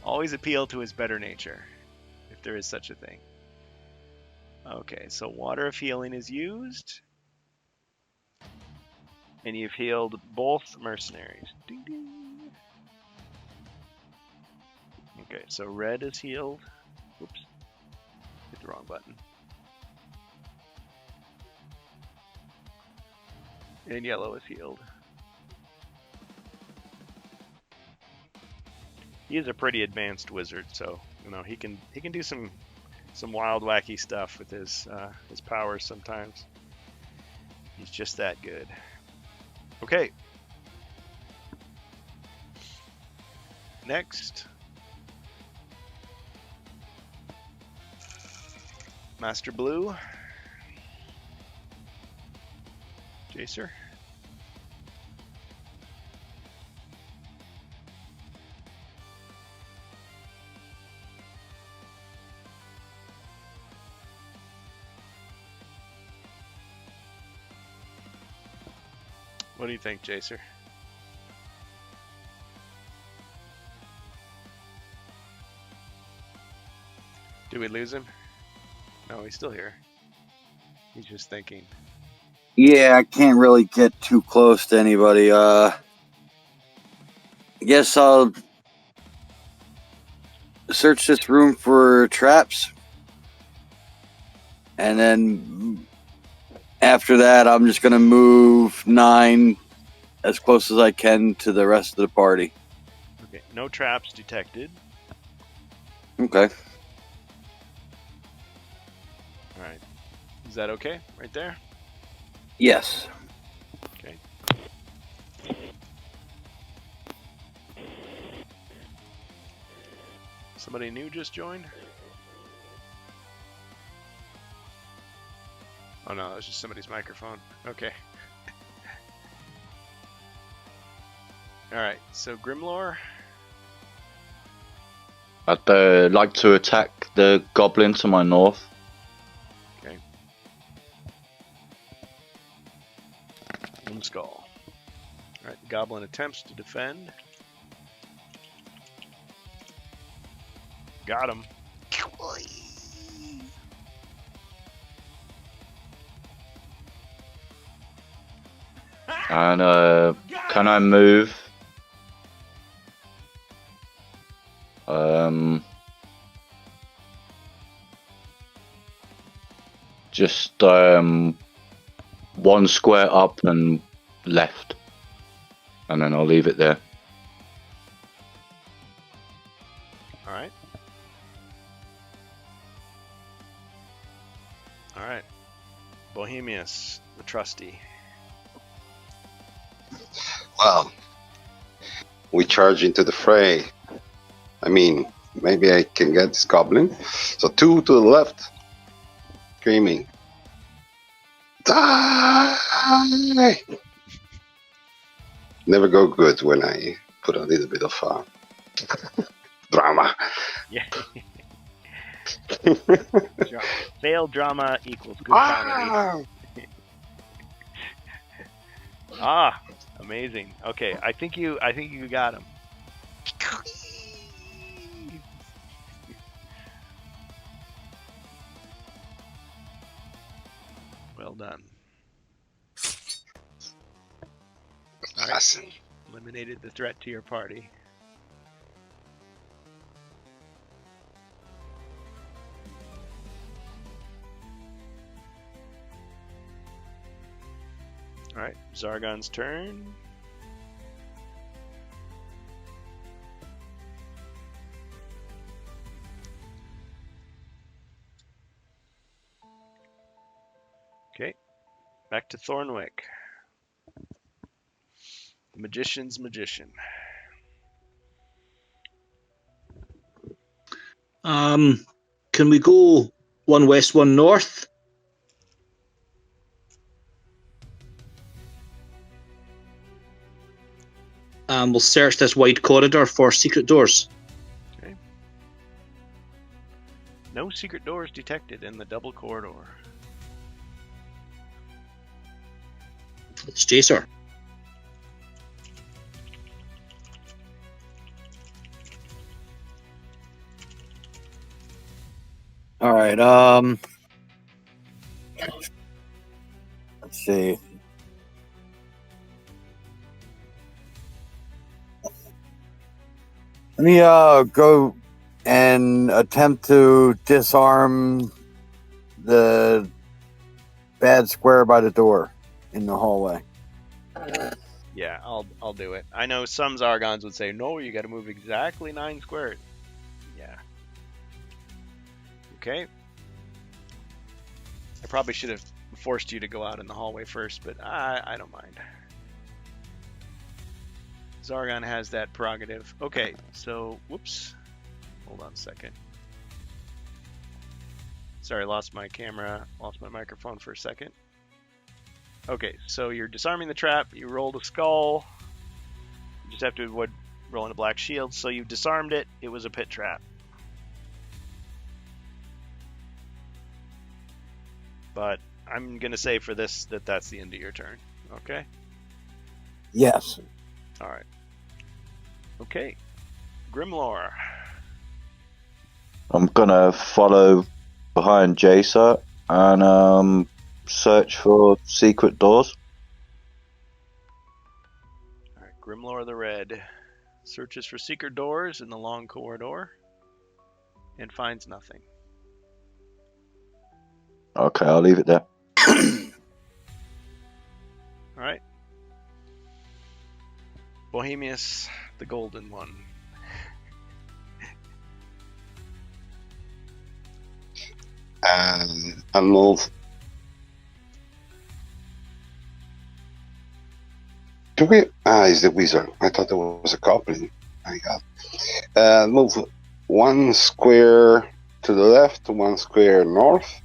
Always appeal to his better nature, if there is such a thing. Okay, so water of healing is used. And you've healed both mercenaries. Ding, ding. Okay, so red is healed. Oops. Hit the wrong button. And yellow is healed. He is a pretty advanced wizard, so he can do some wild, wacky stuff with his powers sometimes. He's just that good. Okay. Next. Master Blue. Jacer. What do you think, Jacer? Did we lose him? No, he's still here. He's just thinking. Yeah, I can't really get too close to anybody. I guess I'll search this room for traps. And then after that, I'm just going to move 9 as close as I can to the rest of the party. Okay, no traps detected. Okay. All right. Is that okay? Right there? Yes. Okay. Somebody new just joined? Oh no, that's just somebody's microphone. Okay. Alright, so Grimlore, I'd like to attack the goblin to my north. Okay. One skull. Alright, the goblin attempts to defend. Got him. And can I move? Just one square up and left, and then I'll leave it there. All right. All right. Bohemius, the trusty. Well, we charge into the fray. I mean, maybe I can get this goblin. So 2 to the left. Screaming. Die! Never go good when I put a little bit of drama. Yeah. Failed drama equals good comedy. Ah, amazing. Okay, I think you got him. Well done. All right. Awesome. Eliminated the threat to your party. All right, Zargon's turn. Okay, back to Thornwick. The magician's magician. Can we go one west, one north? We'll search this wide corridor for secret doors. Okay. No secret doors detected in the double corridor. Let's chase her. All right. Let's see. Let me go and attempt to disarm the bad square by the door in the hallway. Yeah, I'll do it. I know some Zargons would say, no, you got to move exactly 9 squares. Yeah. Okay. I probably should have forced you to go out in the hallway first, but I don't mind. Zargon has that prerogative. Okay, so, whoops. Hold on a second. Sorry, lost my camera, lost my microphone for a second. Okay, so you're disarming the trap. You rolled a skull. You just have to avoid rolling a black shield. So you disarmed it. It was a pit trap. But I'm going to say for this that that's the end of your turn. Okay? Yes. All right. Okay. Grimlore. I'm gonna follow behind Jason and search for secret doors. All right. Grimlore the Red searches for secret doors in the long corridor and finds nothing. Okay, I'll leave it there. All right. Bohemius, the golden one. I'll move. It's the wizard. I thought there was a goblin. My God. Move 1 square to the left, 1 square north,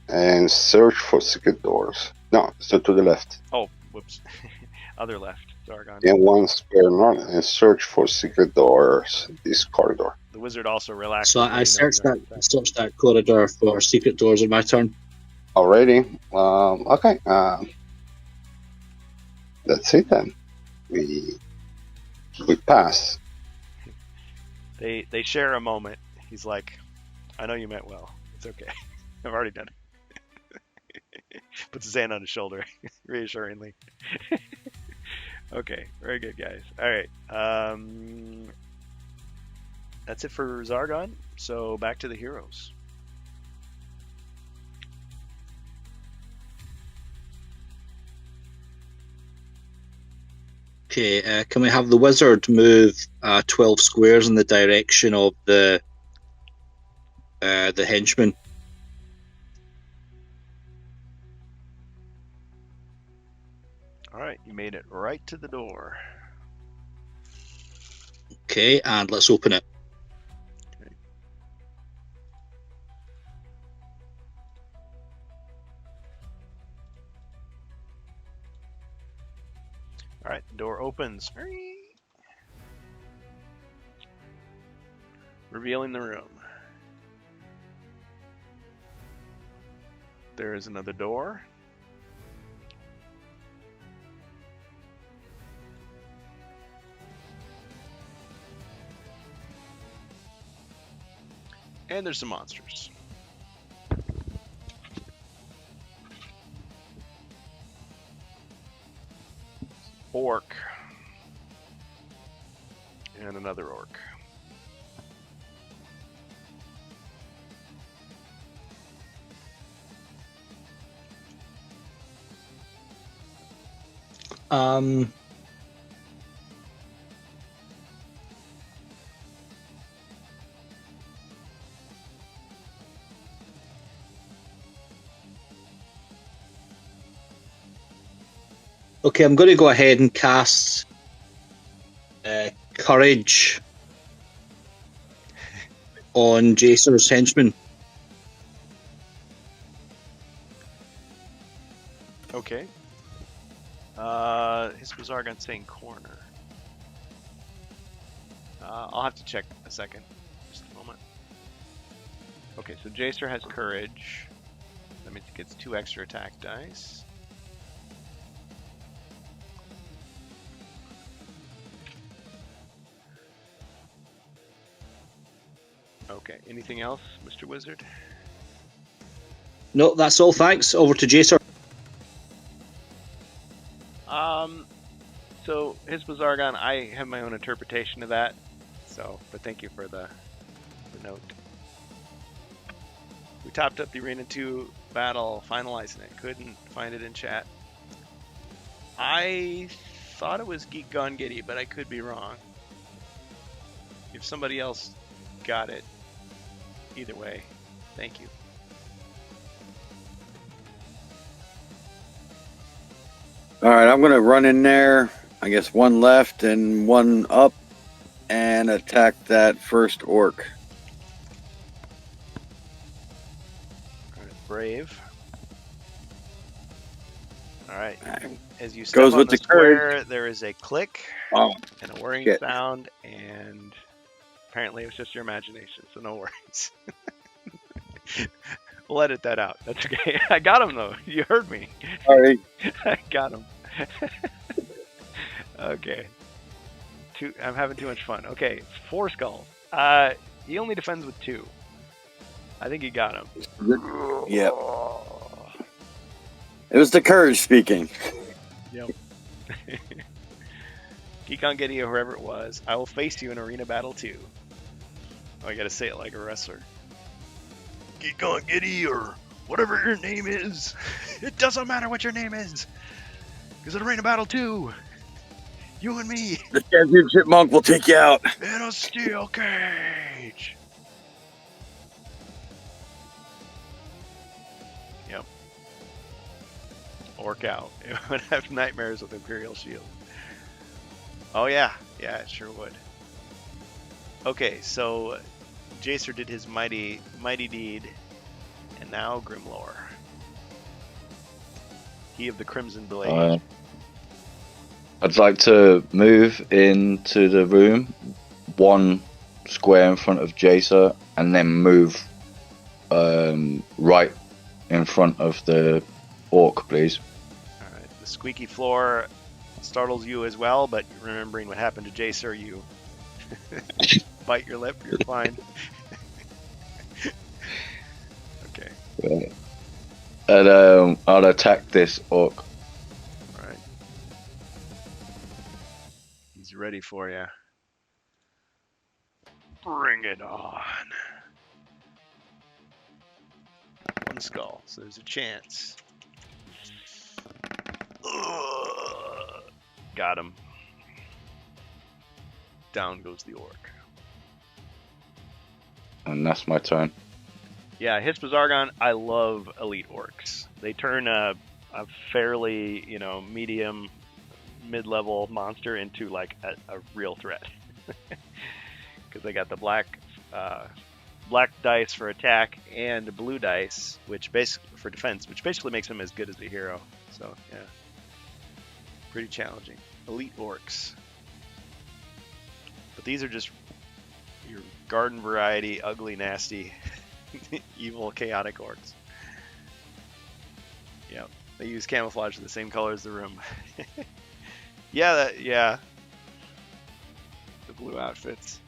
and search for secret doors. No, so to the left. Oh, whoops. Other left. Zargon. And 1 square north, and search for secret doors. This corridor. The wizard also relaxes. So when he I knows searched you're that under attack. searched that corridor for secret doors in my turn. Already. Okay. That's it then. We pass. They share a moment. He's like, I know you meant well. It's okay. I've already done it. Puts his hand on his shoulder, reassuringly. Okay, very good, guys. All right. That's it for Zargon. So back to the heroes. Okay, can we have the wizard move 12 squares in the direction of the henchman? All right, you made it right to the door. Okay, and let's open it. All right, the door opens. Revealing the room. There is another door. And there's some monsters. Orc. And another orc. Okay, I'm going to go ahead and cast Courage on Jacer's henchman. Okay. His Zargon saying corner. I'll have to check a second. Just a moment. Okay, so Jacer has courage. That means he gets 2 extra attack dice. Okay, anything else, Mr. Wizard? No, that's all, thanks. Over to Jacer. So his Zargon, I have my own interpretation of that. So, but thank you for the note. We topped up the Arena 2 battle, finalizing it. Couldn't find it in chat. I thought it was Geek Gone Giddy, but I could be wrong. If somebody else got it, either way, thank you. All right, I'm going to run in there. I guess one left and one up and attack that first orc. Alright, brave. Alright, as you step Goes on with the the courage. square, there is a click Oh, and a whirring shit. sound, and apparently it was just your imagination, so no worries. We'll edit that out. That's okay. I got him though. You heard me. Sorry. I got him. Okay. I'm having too much fun. Okay, 4 skulls. He only defends with 2. I think he got him. Yep. It was the courage speaking. Yep. Geek on Giddy or whoever it was, I will face you in Arena Battle 2. Oh, I gotta say it like a wrestler. Geek on Giddy or whatever your name is. It doesn't matter what your name is. Because in Arena Battle 2, you and me The championship monk will take you out. in a steel cage. Yep. Orc out. It would have nightmares with Imperial Shield. Oh yeah, yeah, it sure would. Okay, so Jacer did his mighty deed, and now Grimlore. He of the Crimson Blade. I'd like to move into the room, one square in front of Jacer, and then move right in front of the orc, please. All right. The squeaky floor startles you as well, but remembering what happened to Jacer, you bite your lip. You're fine. Okay. And I'll attack this orc. All right. He's ready for you. Bring it on. One skull, so there's a chance. Ugh. Got him. Down goes the orc. And that's my turn. Yeah, Hispazargon, I love elite orcs. They turn a fairly, medium, mid-level monster into like a real threat. Because they got the black dice for attack and blue dice, which basically for defense, which basically makes them as good as a hero. So yeah, pretty challenging. Elite orcs, but these are just your garden variety, ugly, nasty, evil, chaotic orcs. Yeah, they use camouflage the same color as the room. Yeah, the blue outfits.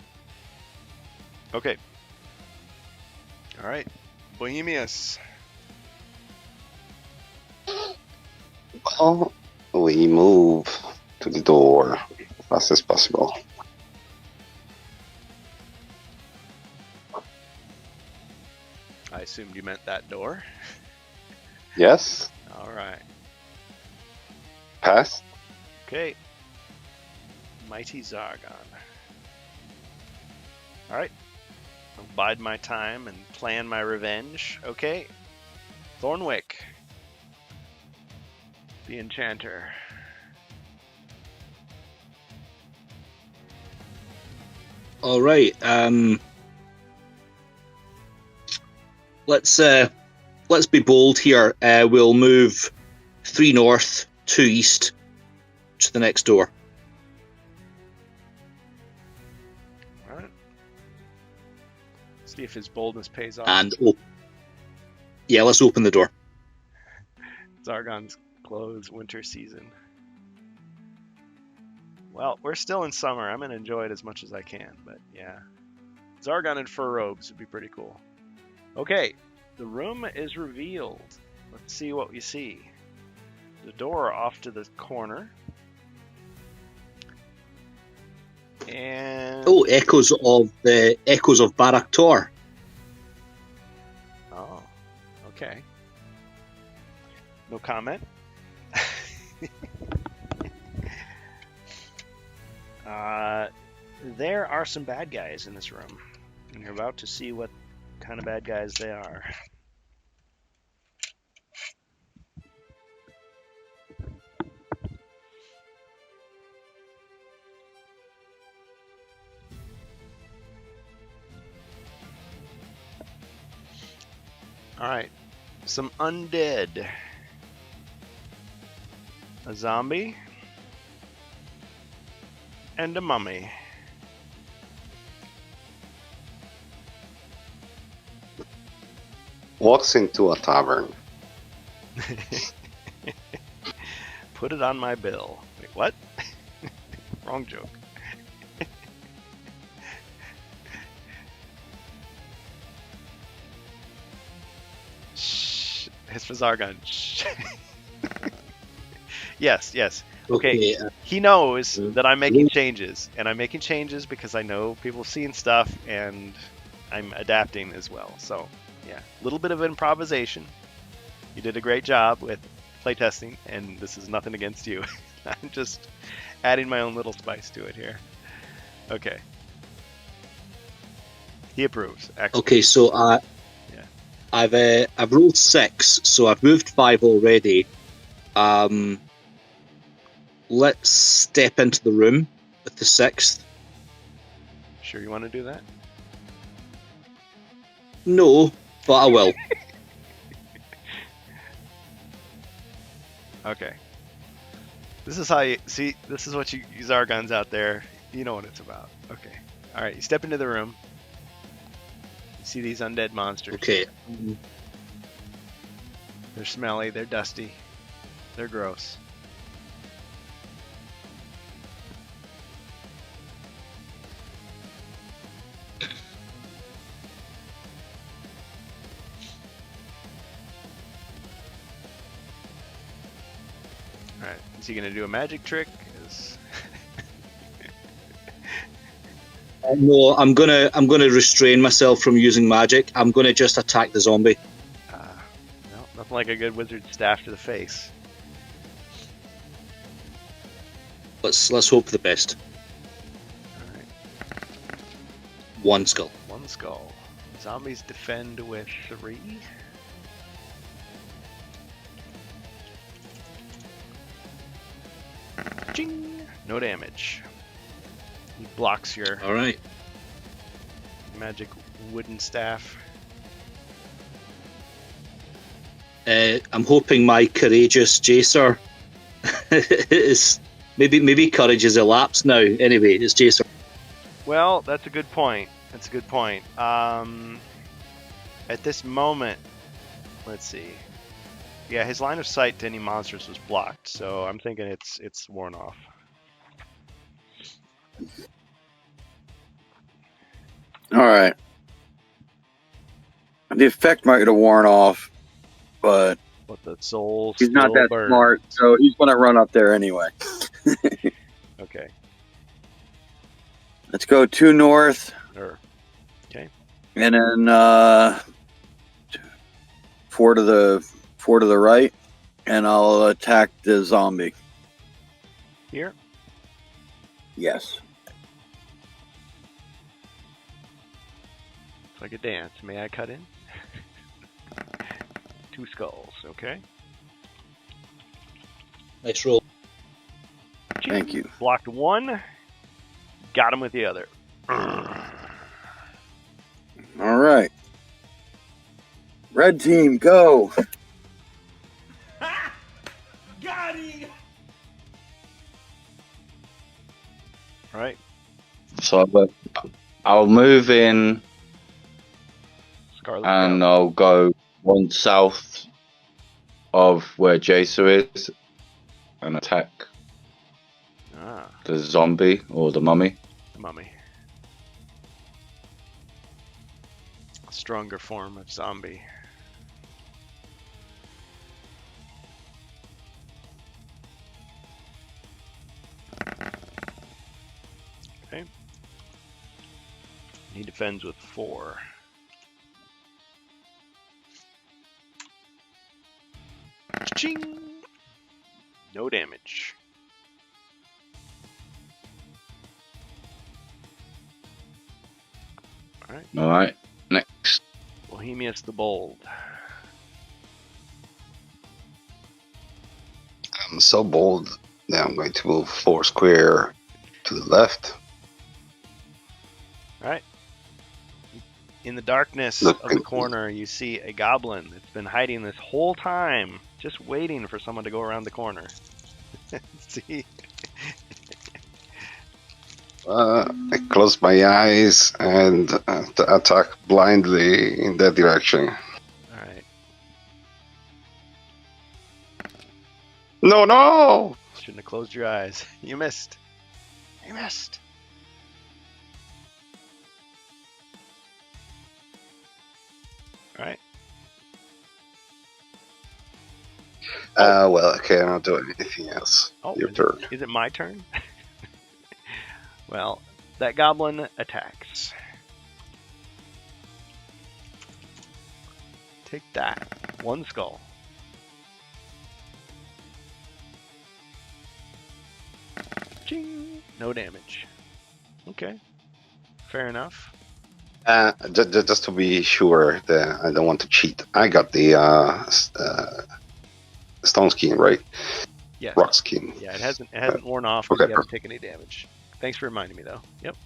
Okay. All right, Bohemius. Well, we move to the door as fast as possible. I assumed you meant that door. Yes, All right. pass. Okay. Mighty Zargon. All right. I'll bide my time and plan my revenge. Okay. Thornwick. The Enchanter. All right. Let's be bold here. We'll move 3 north, 2 east to the next door. All right. See if his boldness pays off. And let's open the door. Zargon's close winter season. Well, we're still in summer. I'm going to enjoy it as much as I can, but yeah. Zargon in fur robes would be pretty cool. Okay, the room is revealed. Let's see what we see. The door off to the corner. And echoes of Barak Tor. oh, okay. No comment. There are some bad guys in this room, and you're about to see what kind of bad guys they are. Alright, some undead. A zombie. And a mummy. Walks into a tavern. Put it on my bill. Wait, what? Wrong joke. Shh. Hispazargon. Shh. Yes. Okay. He knows that I'm making changes, and I'm making changes because I know people have seen stuff, and I'm adapting as well. So, yeah, a little bit of improvisation. You did a great job with playtesting, and this is nothing against you. I'm just adding my own little spice to it here. Okay. He approves. Excellent. Okay, so I've rolled 6, so I've moved 5 already. Let's step into the room with the 6th. Sure you want to do that? No, but I will. Okay. This is how you see. This is what you Zargons out there. You know what it's about. Okay. All right, you step into the room. You see these undead monsters. Okay. They're smelly. They're dusty. They're gross. All right, is he gonna do a magic trick? No, I'm gonna restrain myself from using magic. I'm gonna just attack the zombie. No, nothing like a good wizard staff to the face. Let's hope for the best. All right, One skull. one skull. Zombies defend with 3. Ching! No damage. He blocks your All right. magic wooden staff. I'm hoping my courageous Jacer is maybe courage is elapsed now. Anyway, it's Jacer. Well, that's a good point. That's a good point. At this moment, let's see. Yeah, his line of sight to any monsters was blocked, so I'm thinking it's worn off. All right. The effect might have worn off, but But the soul he's not still that burns. smart, so he's going to run up there anyway. Okay. Let's go 2 north, Or and then 4 to the right, and I'll attack the zombie. here. Yes. It's like a dance. May I cut in? 2 skulls. Okay. Nice roll. Thank you. Blocked 1. Got him with the other. All right. Red team, go. Got him. Right. So I'll move in Scarlet. and Belt. I'll go one south of where Jacer is and attack Ah, the zombie or the mummy. the mummy. A stronger form of zombie. Okay. He defends with 4. Ching! No damage. Alright. All right, next. Bohemius the Bold. I'm so bold that I'm going to move 4 square to the left. Alright. In the darkness Look, of the corner, you see a goblin that's been hiding this whole time, just waiting for someone to go around the corner. See? I close my eyes and attack blindly in that direction. Alright. No! Shouldn't have closed your eyes. You missed. You missed. Alright. Well, I cannot do anything else. Oh, Your is turn. Is it my turn? Well, that goblin attacks. Take that. 1 skull. Ching. No damage. Okay. Fair enough. Just to be sure that I don't want to cheat, I got the stone skin, right? Yes. Rock skin. Yeah, it hasn't worn off, but Okay, you haven't taken any damage. Thanks for reminding me, though. Yep.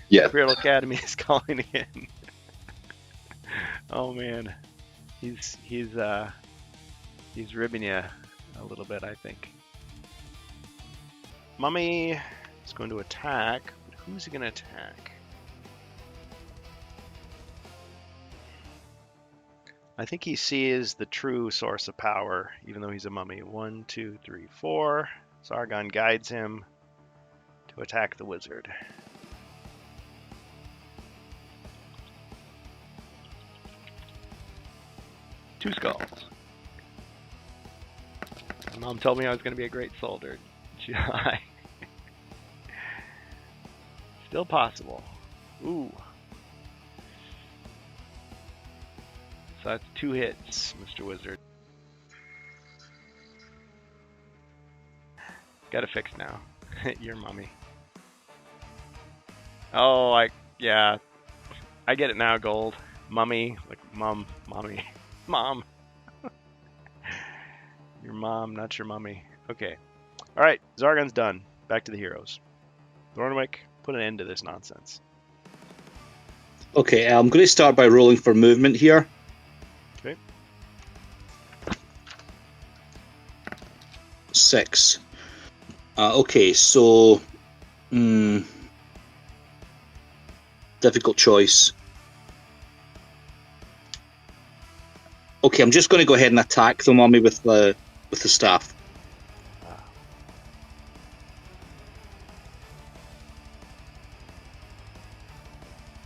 Yeah. Imperial Academy is calling again. Oh man, he's ribbing you a little bit, I think. Mummy is going to attack. But who's he going to attack? I think he sees the true source of power, even though he's a mummy. 1, 2, 3, 4. Zargon guides him to attack the wizard. Two skulls. My mom told me I was going to be a great soldier. She lied. Still possible. Ooh. So that's 2 hits, Mr. Wizard. Got it fixed now. Your mummy. Oh, yeah. I get it now, Gold. Mummy, like mum, mommy. Mom. Your mom, not your mummy. Okay. Alright, Zargon's done. Back to the heroes. Thornwick, put an end to this nonsense. Okay, I'm going to start by rolling for movement here. Okay. 6. Okay, so... difficult choice. Okay, I'm just going to go ahead and attack the mummy with the staff.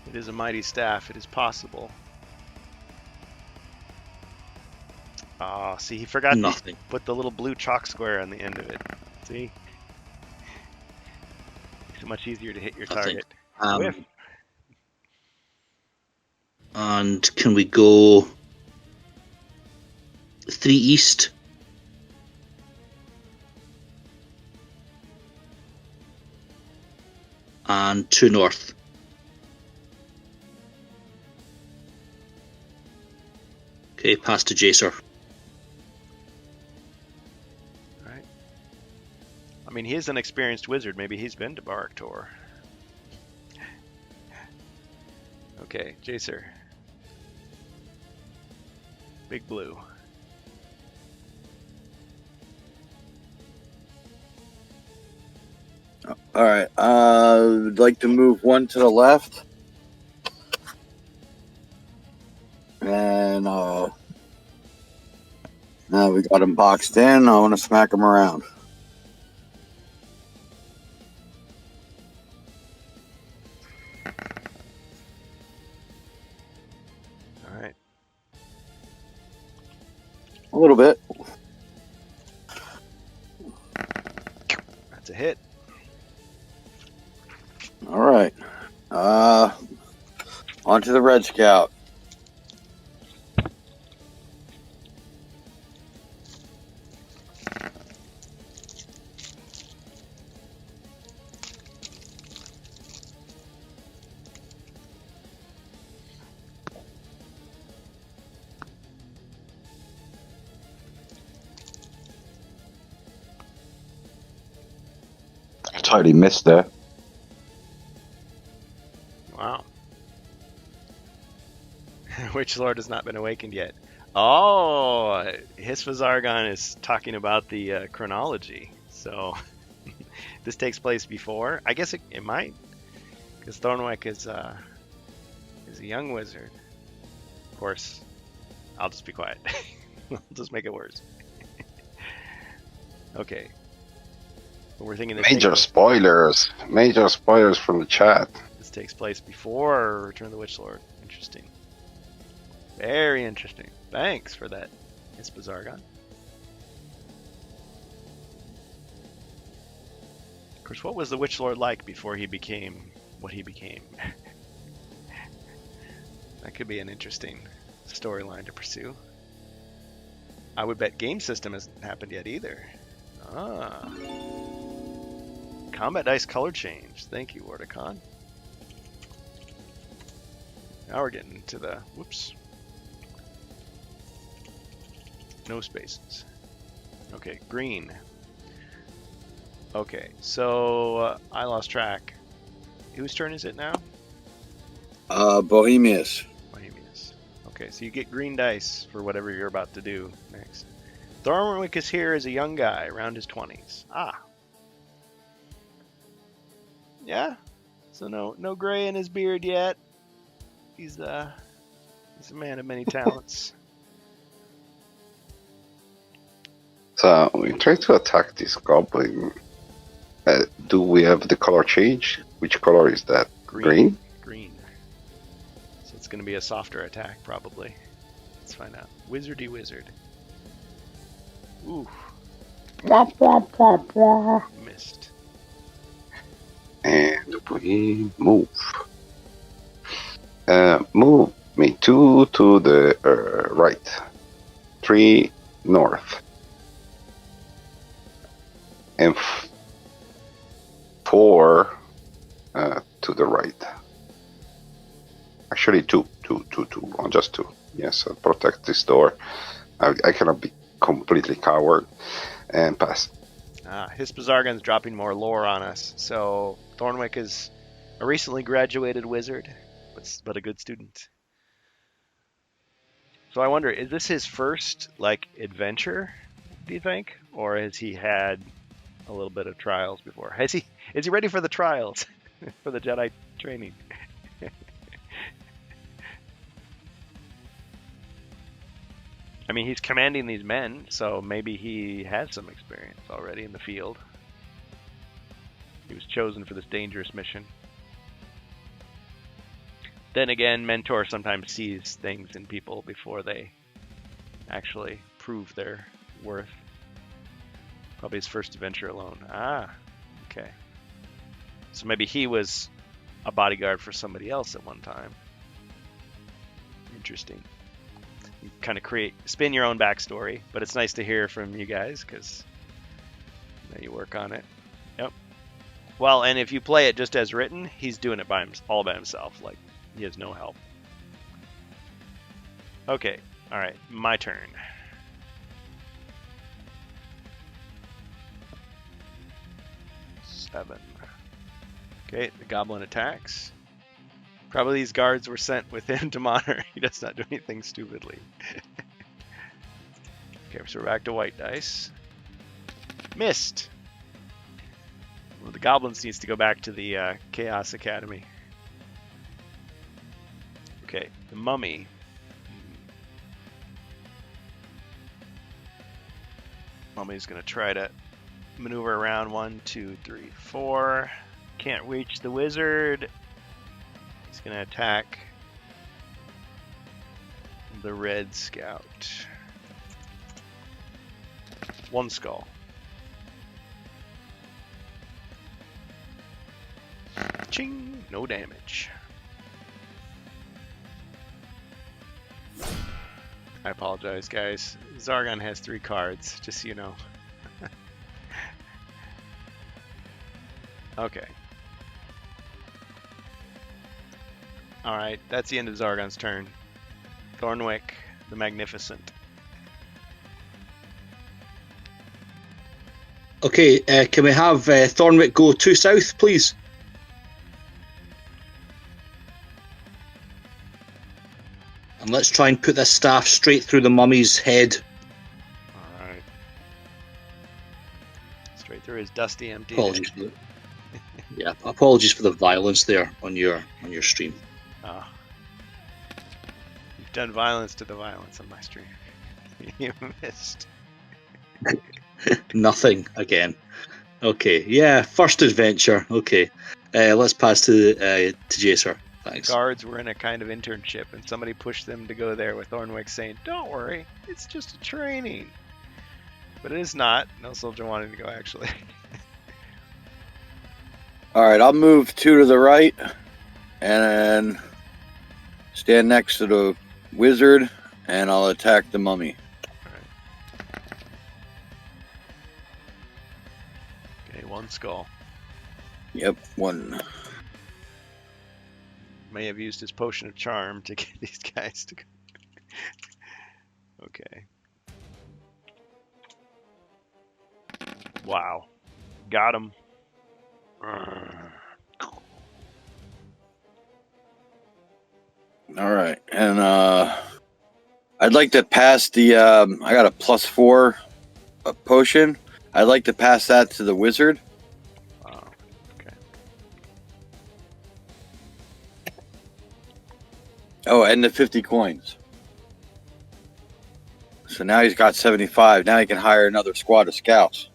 It is a mighty staff. It is possible. Ah, see, he forgot Nothing. to put the little blue chalk square on the end of it. See? Makes it much easier to hit your Nothing. target. Whiff. And can we go 3 east? And 2 north. Okay, pass to Jacer. Alright. I mean, he is an experienced wizard. Maybe he's been to Barak Tor. Okay, Jacer. Big blue. All right. Would like to move 1 to the left. And now we got him boxed in. I want to smack him around. All right. A little bit. That's a hit. All right. On to the Red Scout. I totally missed there. Wow. Witch Lord has not been awakened yet. Oh, Hisvazargon is talking about the chronology. So this takes place before. I guess it might, because Thornwick is a young wizard. Of course, I'll just be quiet. I'll just make it worse. Okay. We're thinking that Major spoilers from the chat. this takes place before Return of the Witch Lord. Interesting. Very interesting. Thanks for that, Hisvazargon. Of course, what was the Witch Lord like before he became what he became? That could be an interesting storyline to pursue. I would bet game system hasn't happened yet either. Ah. Combat dice color change. Thank you, Wardicon. Now we're getting into the... Whoops. No spaces. Okay, green. Okay, so I lost track. Whose turn is it now? Bohemius. Bohemius. Okay, so you get green dice for whatever you're about to do next. Thornwick is here as a young guy, around his 20s. Ah. Yeah. So no gray in his beard yet. He's a man of many talents. We try to attack this goblin. Do we have the color change? Which color is that? Green? Green. So it's going to be a softer attack, probably. Let's find out. Wizardy wizard. Ooh. Wah, wah, wah, wah. Missed. And we move. Move me 2 to the right. 3 north. And 4 to the right. Actually, two. Oh, just 2. Yes, I'll protect this door. I cannot be completely coward and pass. Hispazargon's dropping more lore on us. So Thornwick is a recently graduated wizard, but a good student. So I wonder, is this his first adventure? Do you think, or has he had a little bit of trials before? Is he ready for the trials for the Jedi training? I mean, he's commanding these men, so maybe he has some experience already in the field. He was chosen for this dangerous mission. Then again, Mentor sometimes sees things in people before they actually prove their worth. Probably his first adventure alone. Okay. So maybe he was a bodyguard for somebody else at one time. Interesting. You kind of spin your own backstory, but it's nice to hear from you guys because you work on it. Yep. Well, and if you play it just as written, he's doing it all by himself. He has no help. Okay. All right. My turn. Seven. Okay. The goblin attacks. Probably these guards were sent with him to monitor. He does not do anything stupidly. Okay, so we're back to white dice. Missed. Well, the goblins needs to go back to the Chaos Academy. Okay, the mummy. Mummy's gonna try to maneuver around 1, 2, 3, 4. Can't reach the wizard. He's going to attack the Red Scout. 1 skull. Ching! No damage. I apologize, guys. Zargon has 3 cards, just so you know. Okay. Alright, that's the end of Zargon's turn. Thornwick, the Magnificent. Okay, can we have Thornwick go 2 south, please? And let's try and put this staff straight through the mummy's head. Alright. Straight through his dusty, empty Apologies head. Yeah, apologies for the violence there on your stream. You've done violence to the violence on my stream. You missed. Nothing again. Okay, yeah, first adventure. Okay, let's pass to Jacer. Thanks. Guards were in a kind of internship, and somebody pushed them to go there with Thornwick saying, "Don't worry, it's just a training." But it is not. No soldier wanted to go, actually. Alright, I'll move 2 to the right and stand next to the wizard, and I'll attack the mummy. Okay, 1 skull. Yep, 1. May have used his potion of charm to get these guys to go. Okay. Wow. Got him. Alright, and I'd like to pass the, I got a +4 potion. I'd like to pass that to the wizard. Okay. Oh, and the 50 coins. So now he's got 75. Now he can hire another squad of scouts.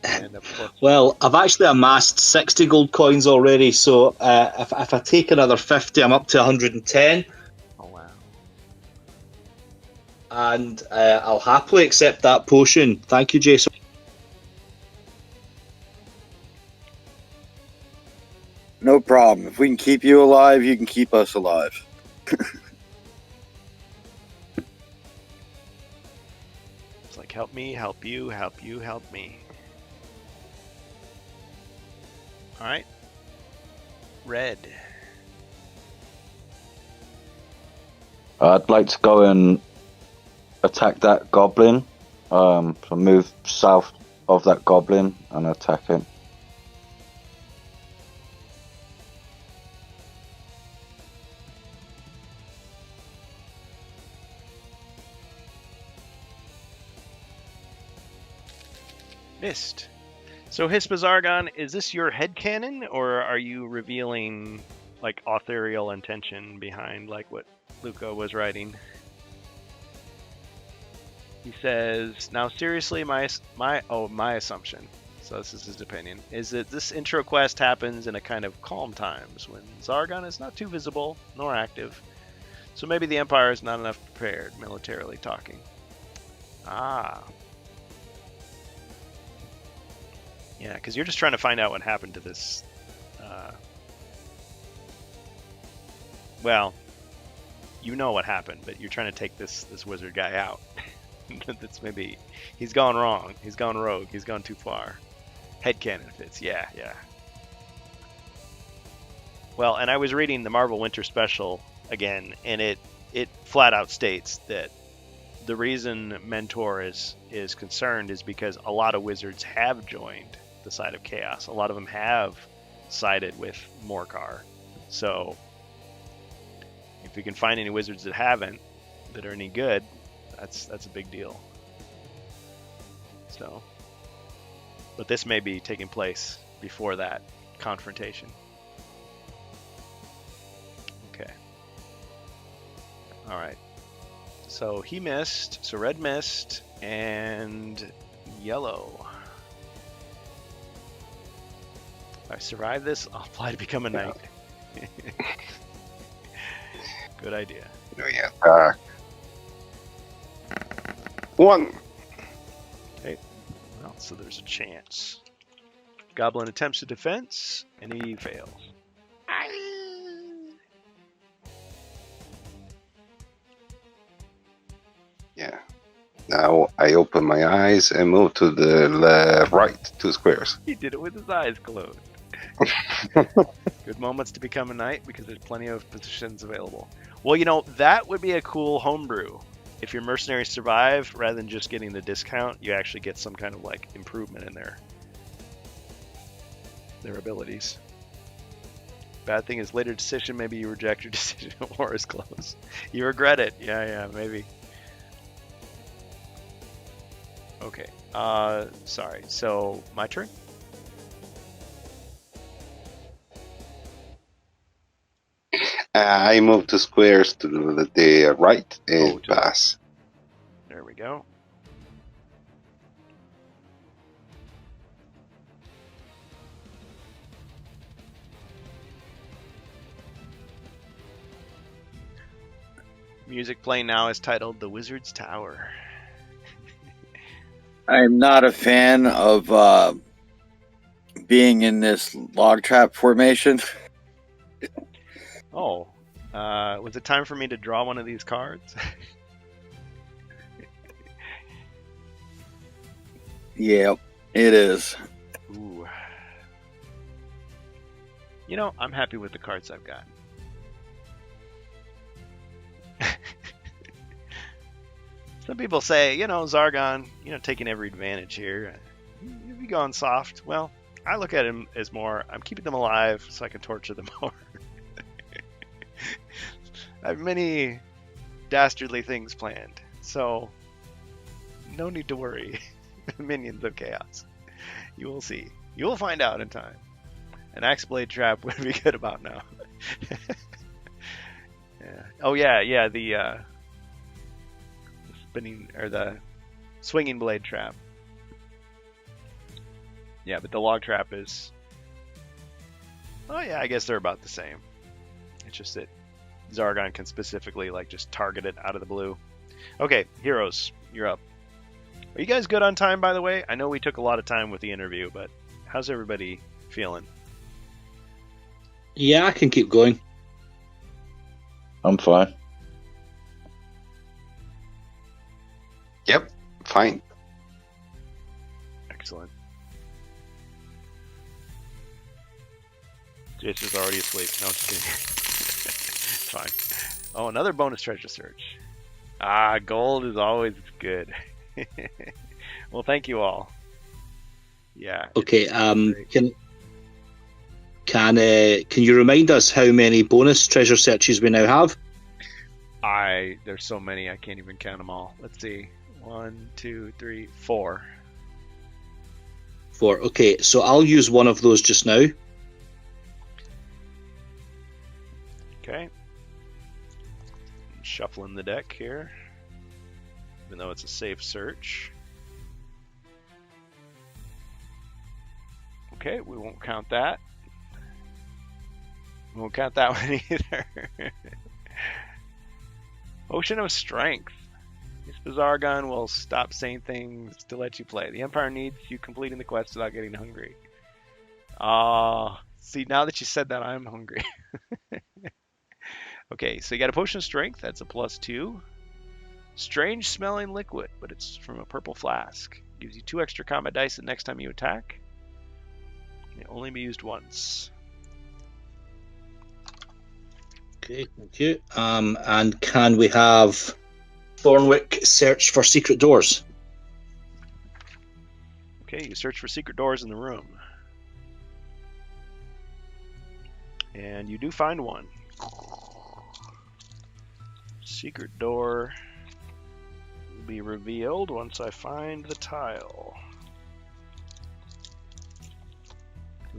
And of course, Well, I've actually amassed 60 gold coins already, so if I take another 50, I'm up to 110, oh wow. and I'll happily accept that potion. Thank you, Jason. No problem. If we can keep you alive, you can keep us alive. It's like help me, help you, help you, help me. All right. Red. I'd like to go and attack that goblin. So move south of that goblin and attack it. Missed. So Hispazargon, is this your headcanon, or are you revealing like authorial intention behind like what Luca was writing? He says, now seriously, my assumption, so this is his opinion, is that this intro quest happens in a kind of calm times when Zargon is not too visible nor active. So maybe the Empire is not enough prepared, militarily talking. Ah. Yeah, because you're just trying to find out what happened to this. Well, you know what happened, but you're trying to take this wizard guy out. That's maybe he's gone wrong. He's gone rogue. He's gone too far. Headcanon fits. Yeah. Well, and I was reading the Marvel Winter Special again, and it flat out states that the reason Mentor is concerned is because a lot of wizards have joined the side of Chaos. A lot of them have sided with Morcar. So if we can find any wizards that haven't, that are any good, that's a big deal. So, but this may be taking place before that confrontation. Okay. All right. So he missed. So red missed and yellow. If I survive this, I'll apply to become a knight. Good idea. Yeah. 1. Okay. Well, so there's a chance. Goblin attempts to defense, and he fails. Yeah. Now I open my eyes and move to the right 2 squares. He did it with his eyes closed. Good moments to become a knight because there's plenty of positions available. Well, you know, that would be a cool homebrew. If your mercenaries survive, rather than just getting the discount, you actually get some kind of like improvement in their abilities. Bad thing is later decision, maybe you reject your decision. War is close. You regret it. Yeah, maybe. Okay. Sorry. So my turn. I move 2 squares to the right and pass. There we go. Music playing now is titled The Wizard's Tower. I'm not a fan of being in this log trap formation. Oh, was it time for me to draw one of these cards? Yep, it is. Ooh. You know, I'm happy with the cards I've got. Some people say, you know, Zargon, taking every advantage here. You'll be going soft. Well, I look at him as more, I'm keeping them alive so I can torture them more. I have many dastardly things planned, so no need to worry. Minions of Chaos. You will see. You will find out in time. An axe blade trap would be good about now. Yeah. Oh yeah. spinning or the swinging blade trap. Yeah, but the log trap is. Oh yeah, I guess they're about the same. It's just that Zargon can specifically like just target it out of the blue. Okay, heroes, you're up. Are you guys good on time, by the way? I know we took a lot of time with the interview, but how's everybody feeling? Yeah, I can keep going. I'm fine. Yep, fine. Excellent. Jason's already asleep. No, just kidding. It's fine. Oh, another bonus treasure search. Ah, gold is always good. Well, thank you all. Yeah. Okay. Great. Can you remind us how many bonus treasure searches we now have? There's so many I can't even count them all. Let's see. 1, 2, 3, 4. 4. Okay, so I'll use one of those just now. Okay. Shuffling the deck here, even though it's a safe search. Okay, we won't count that. We won't count that one either. Ocean of Strength. This Zargon will stop saying things to let you play. The Empire needs you completing the quest without getting hungry. See, now that you said that, I'm hungry. Okay, so you got a Potion of Strength. That's a +2. Strange smelling liquid, but it's from a purple flask. Gives you 2 extra combat dice the next time you attack. It only be used once. Okay, thank you. And can we have Thornwick search for secret doors? Okay, you search for secret doors in the room. And you do find one. Secret door will be revealed once I find the tile.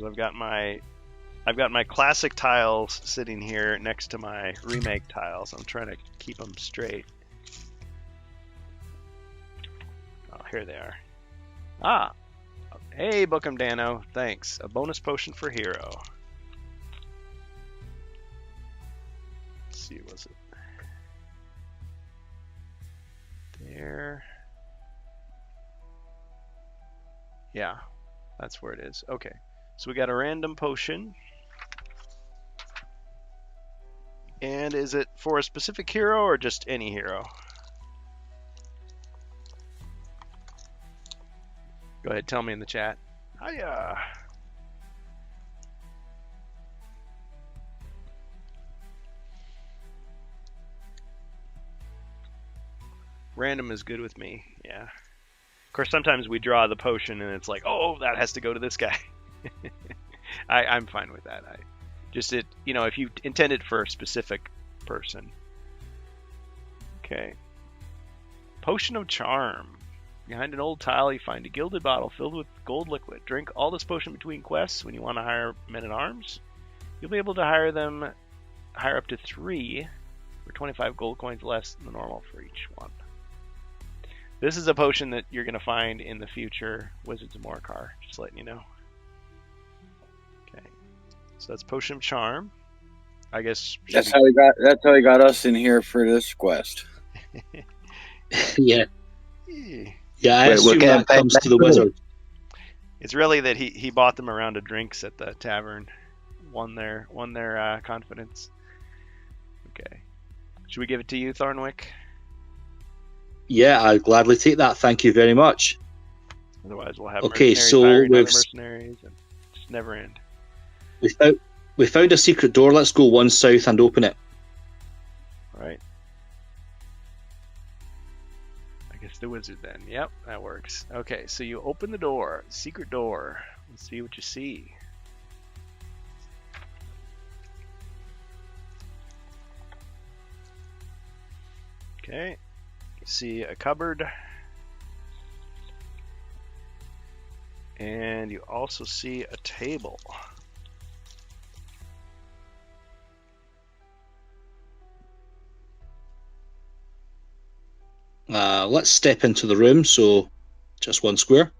I've got my classic tiles sitting here next to my remake tiles. I'm trying to keep them straight. Oh, here they are. Ah, hey, Bookham Dano, thanks. A bonus potion for hero. Let's see, was it there? Yeah, that's where it is. Okay. So we got a random potion. And is it for a specific hero or just any hero? Go ahead, tell me in the chat. Hiya! Random is good with me, yeah. Of course, sometimes we draw the potion and it's like, oh, that has to go to this guy. I'm fine with that. If you intend it for a specific person. Okay. Potion of Charm. Behind an old tile, you find a gilded bottle filled with gold liquid. Drink all this potion between quests when you want to hire men-at-arms. You'll be able to hire up to 3 for 25 gold coins less than the normal for each one. This is a potion that you're going to find in the future Wizards of Morcar, just letting you know. Okay, so that's Potion of Charm. I guess that's how he got us in here for this quest. Yeah. Yeah, I assume that comes to the wizard. It's really that he bought them a round of drinks at the tavern, won their confidence. Okay, should we give it to you, Thornwick? Yeah, I'll gladly take that. Thank you very much. Otherwise, we'll have mercenaries and just never end. We found a secret door. Let's go one south and open it. All right. I guess the wizard then. Yep, that works. Okay, so you open the door, secret door. Let's see what you see. Okay. See a cupboard, and you also see a table. Let's step into the room, so just one square.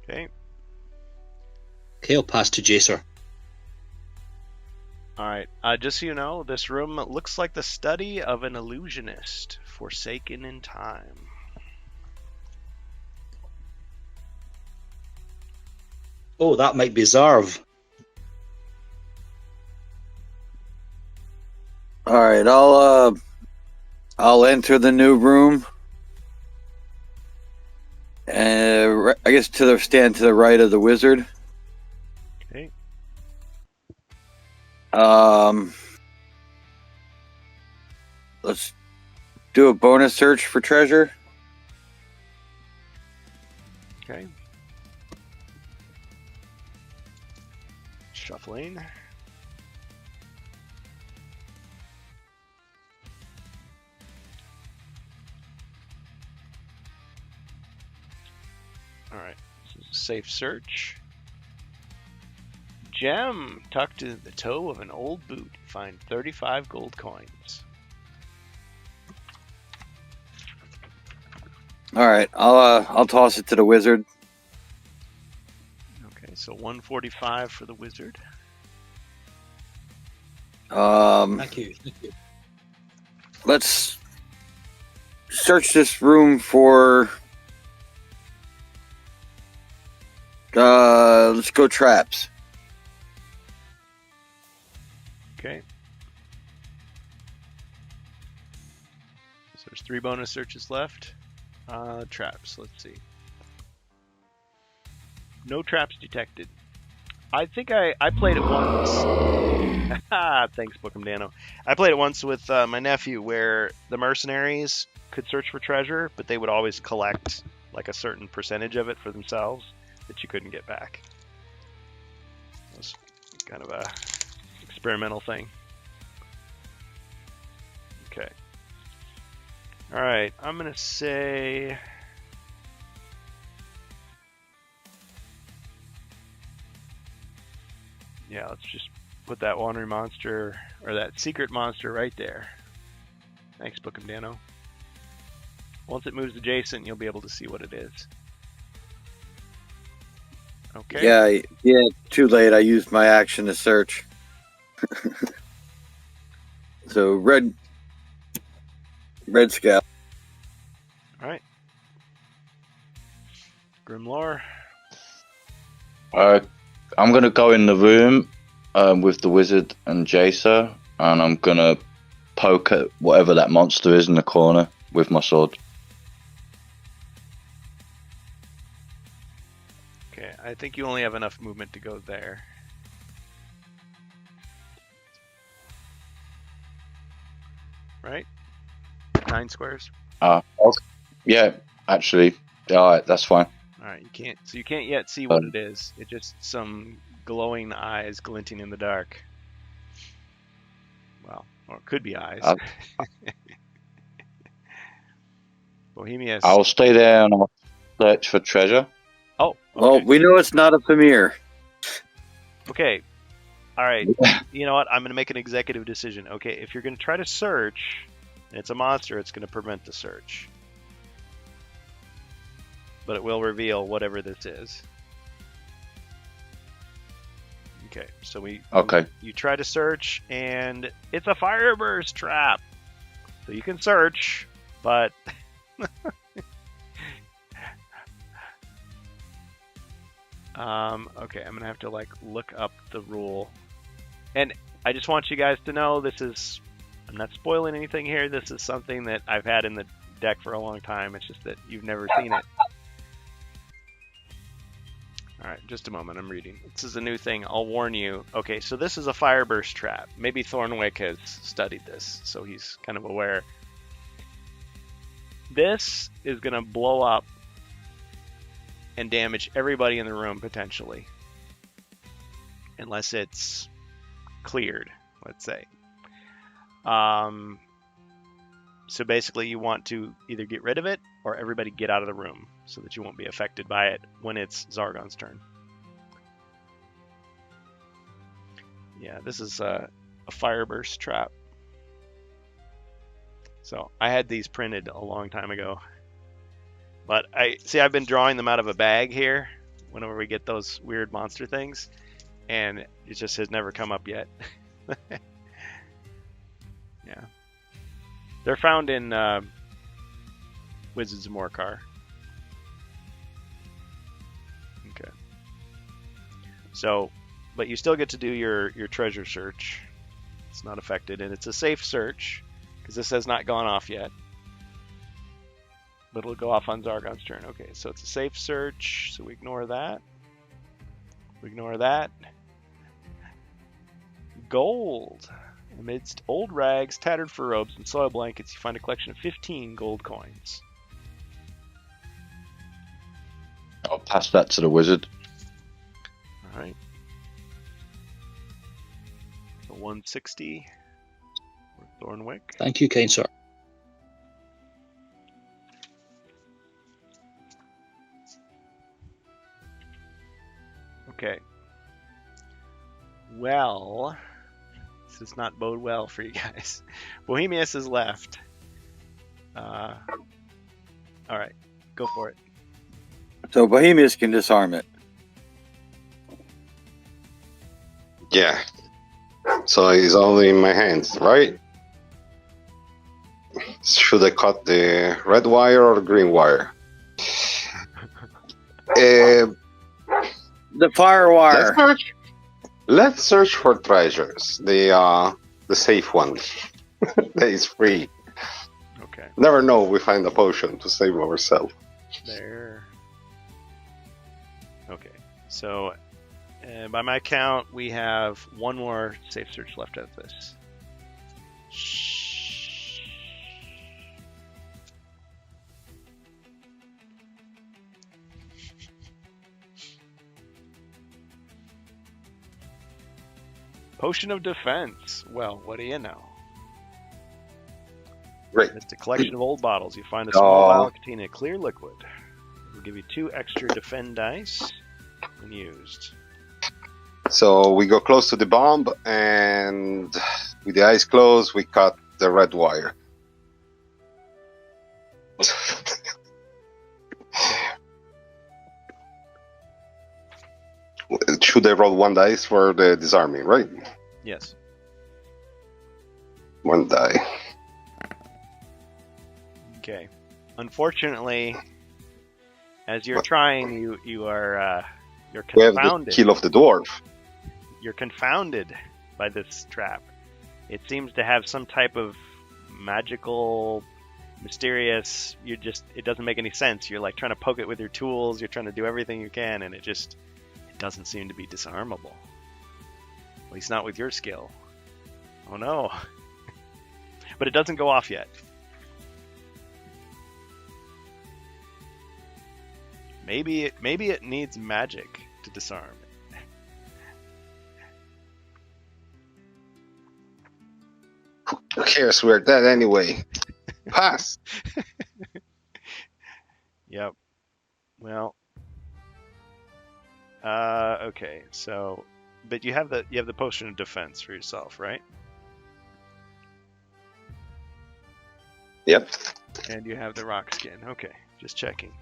Okay. Okay, I'll pass to Jacer. All right. Just so you know, this room looks like the study of an illusionist, forsaken in time. Oh, that might be Zarv. All right, I'll enter the new room. I guess stand to the right of the wizard. Okay. Let's do a bonus search for treasure. Okay. Shuffling. All right. This is a safe search. Gem tucked in the toe of an old boot. Find 35 gold coins. All right, I'll toss it to the wizard. Okay, so 145 for the wizard. Thank you. Let's search this room for. Let's go traps. Okay. So there's 3 bonus searches left. Traps, let's see. No traps detected. I think I played it once. Thanks, Bookham Dano. I played it once with my nephew where the mercenaries could search for treasure, but they would always collect like a certain percentage of it for themselves that you couldn't get back. It was kind of a experimental thing. Okay. All right, I'm gonna say. Yeah, let's just put that wandering monster or that secret monster right there. Thanks, Bookham Dano. Once it moves adjacent, you'll be able to see what it is. Okay. Yeah. Too late. I used my action to search. So red scout. All right. Grimlore. I'm gonna go in the room with the wizard and Jacer, and I'm gonna poke at whatever that monster is in the corner with my sword. Okay, I think you only have enough movement to go there. Right? 9 squares. Yeah, actually, all right, that's fine. All right, you can't yet see what it is. It's just some glowing eyes glinting in the dark. Well, or it could be eyes. Bohemius. I'll stay there and I'll search for treasure. Oh, okay. Well, we know it's not a Pamir. Okay. All right. You know what? I'm going to make an executive decision. Okay, if you're going to try to search, and it's a monster, it's going to prevent the search. But it will reveal whatever this is. Okay, so you try to search, and it's a fireburst trap. So you can search, but okay, I'm gonna have to look up the rule. And I just want you guys to know I'm not spoiling anything here. This is something that I've had in the deck for a long time. It's just that you've never seen it. Alright, just a moment, I'm reading. This is a new thing, I'll warn you. Okay, so this is a fireburst trap. Maybe Thornwick has studied this, so he's kind of aware. This is going to blow up and damage everybody in the room, potentially. Unless it's cleared, let's say. So basically you want to either get rid of it or everybody get out of the room so that you won't be affected by it when it's Zargon's turn. Yeah, this is a fireburst trap. So I had these printed a long time ago. But I've been drawing them out of a bag here whenever we get those weird monster things, and it just has never come up yet. Yeah. They're found in Wizards of Morcar. Okay. So, but you still get to do your treasure search. It's not affected, and it's a safe search because this has not gone off yet. But it'll go off on Zargon's turn. Okay, so it's a safe search, so we ignore that. We ignore that. Gold. Amidst old rags, tattered fur robes, and soil blankets, you find a collection of 15 gold coins. I'll pass that to the wizard. All right. So 160 for Thornwick. Thank you, kind sir. Okay. Well, this does not bode well for you guys. Bohemius is left. All right, go for it. So Bohemius can disarm it. Yeah. So it's only in my hands, right? Should I cut the red wire or the green wire? The fire wire. Let's search for treasures. The safe one. That is free. Okay. Never know. We find a potion to save ourselves. There. Okay. So, by my count, we have one more safe search left out of this. Potion of Defense. Well, what do you know? Great. It's a collection of old bottles. You find a small vial containing a clear liquid. It will give you 2 extra defend dice when used. So we go close to the bomb, and with the eyes closed, we cut the red wire. Should I roll 1 dice for the disarming, right? Yes. 1 die. Okay. Unfortunately, as you're trying, you're We have the confounded. kill of the dwarf. You're confounded by this trap. It seems to have some type of magical, mysterious. It doesn't make any sense. You're like trying to poke it with your tools. You're trying to do everything you can, and it doesn't seem to be disarmable. At least not with your skill. Oh no. But it doesn't go off yet. Maybe it needs magic to disarm it. Who cares? We're dead anyway. Pass. Yep. Well. Okay. So, but you have the potion of defense for yourself, right? Yep. And you have the rock skin. Okay. Just checking.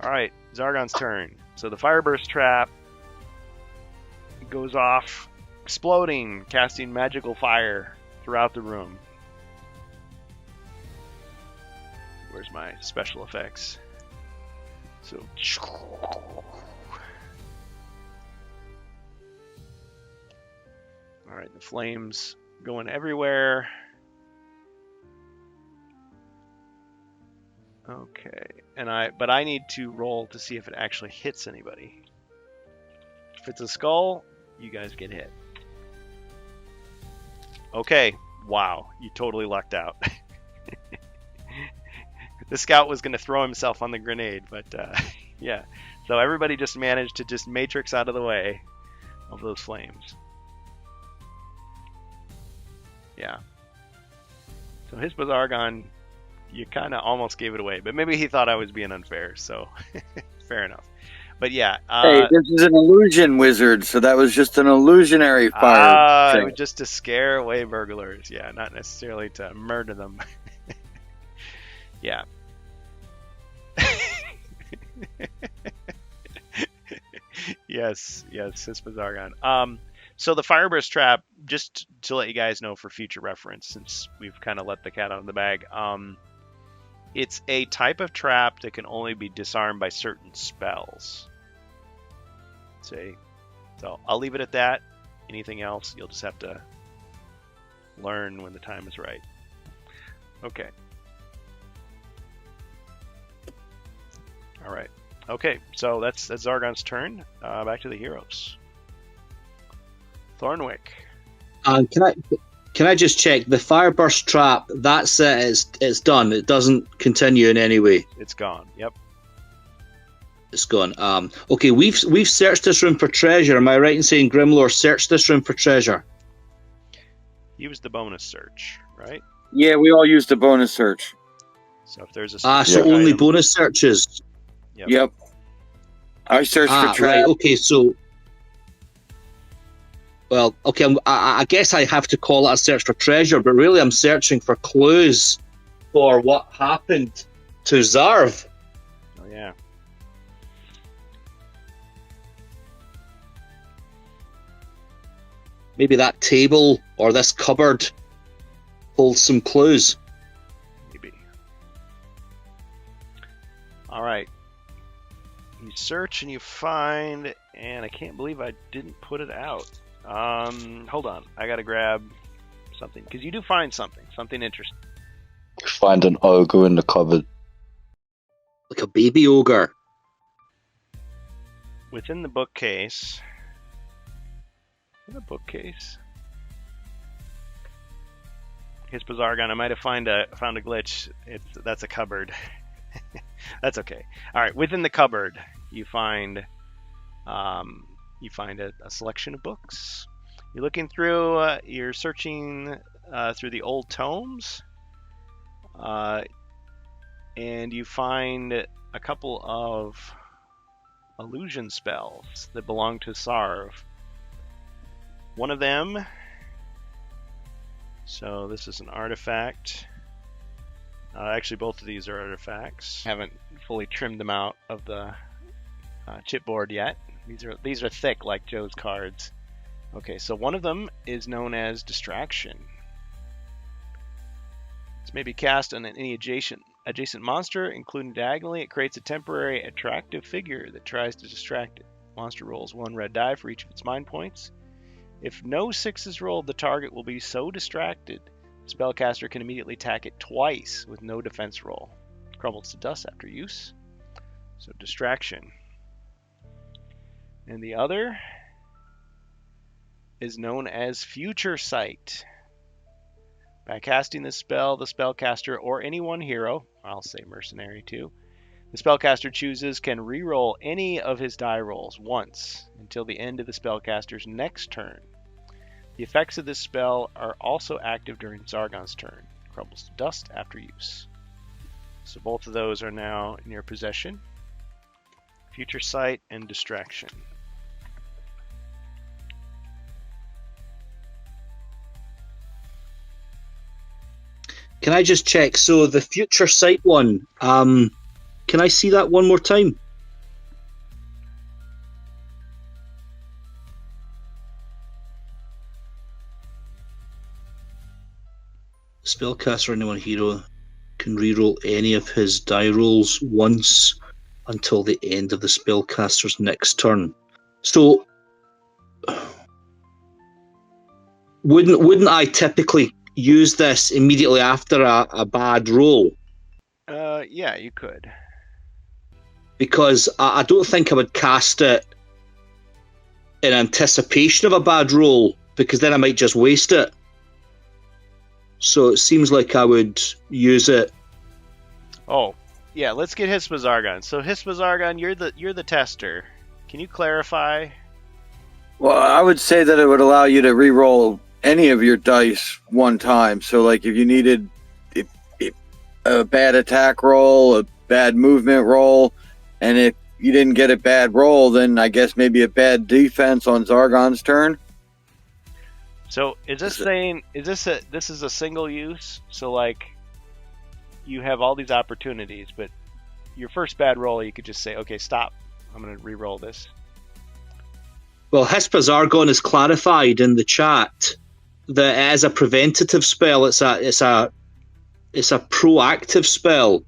All right. Zargon's turn. So the fireburst trap goes off, exploding, casting magical fire throughout the room. Where's my special effects? So, all right, the flames going everywhere. Okay, but I need to roll to see if it actually hits anybody. If it's a skull, you guys get hit. Okay, wow, you totally lucked out. The scout was going to throw himself on the grenade, but yeah. So everybody just managed to just matrix out of the way of those flames. Yeah. So Hispa Zargon, you kind of almost gave it away, but maybe he thought I was being unfair, so fair enough. But yeah. Hey, this is an illusion wizard, so that was just an illusionary fire. It was just to scare away burglars. Yeah, not necessarily to murder them. Yeah. Yes, Hispazargon. So the Fireburst trap, just to let you guys know for future reference, since we've kind of let the cat out of the bag, it's a type of trap that can only be disarmed by certain spells. See? So I'll leave it at that. Anything else, you'll just have to learn when the time is right. Okay. All right. Okay, so that's Zargon's turn. Back to the heroes. Thornwick. Can I just check the Fireburst trap? That's it. It's done. It doesn't continue in any way. It's gone. Yep. It's gone. Okay, we've searched this room for treasure. Am I right in saying Grimlore searched this room for treasure? Use the bonus search, right? Yeah, we all used a bonus search. So if there's a so only bonus searches. Yep. I searched for traps. Right, okay, so well, okay, I guess I have to call it a search for treasure, but really I'm searching for clues for what happened to Zarv. Oh yeah. Maybe that table or this cupboard holds some clues. Maybe. All right. You search and you find, and I can't believe I didn't put it out. Hold on. I gotta grab something, because you do find something interesting. You find an ogre in the cupboard. Like a baby ogre. Within the bookcase. In a bookcase. Hispazargon, I might have found a glitch. That's a cupboard. That's okay. All right, within the cupboard, you find a selection of books. You're looking through. You're searching through the old tomes, and you find a couple of illusion spells that belong to Sarv. One of them. So this is an artifact. Actually, both of these are artifacts. Haven't fully trimmed them out of the chipboard yet. These are thick, like Joe's cards. Okay, so one of them is known as Distraction. This may be cast on any adjacent monster, including diagonally. It creates a temporary attractive figure that tries to distract it. Monster rolls 1 red die for each of its mind points. If no 6 is rolled, the target will be so distracted the spellcaster can immediately attack it twice with no defense roll. It crumbles to dust after use. So Distraction. And the other is known as Future Sight. By casting this spell, the spellcaster or any one hero, I'll say mercenary too, the spellcaster chooses can reroll any of his die rolls once until the end of the spellcaster's next turn. The effects of this spell are also active during Zargon's turn. It crumbles to dust after use. So both of those are now in your possession. Future Sight and Distraction. Can I just check? So the Future Sight one, can I see that one more time? Spellcaster or any one hero can reroll any of his die rolls once until the end of the spellcaster's next turn. So, wouldn't I typically use this immediately after a bad roll? Yeah, you could. Because I don't think I would cast it in anticipation of a bad roll, because then I might just waste it. So it seems like I would use it. Oh, yeah, let's get Hispazargon. So Hispazargon, you're the tester. Can you clarify? Well, I would say that it would allow you to re-roll any of your dice one time. So, like, if you needed a bad attack roll, a bad movement roll, and you didn't get a bad roll, then I guess maybe a bad defense on Zargon's turn. So is this saying this is a single use? So like you have all these opportunities, but your first bad roll you could just say, okay, stop. I'm going to re-roll this. Well, Hispa Zargon is clarified in the chat that as a preventative spell, it's a proactive spell.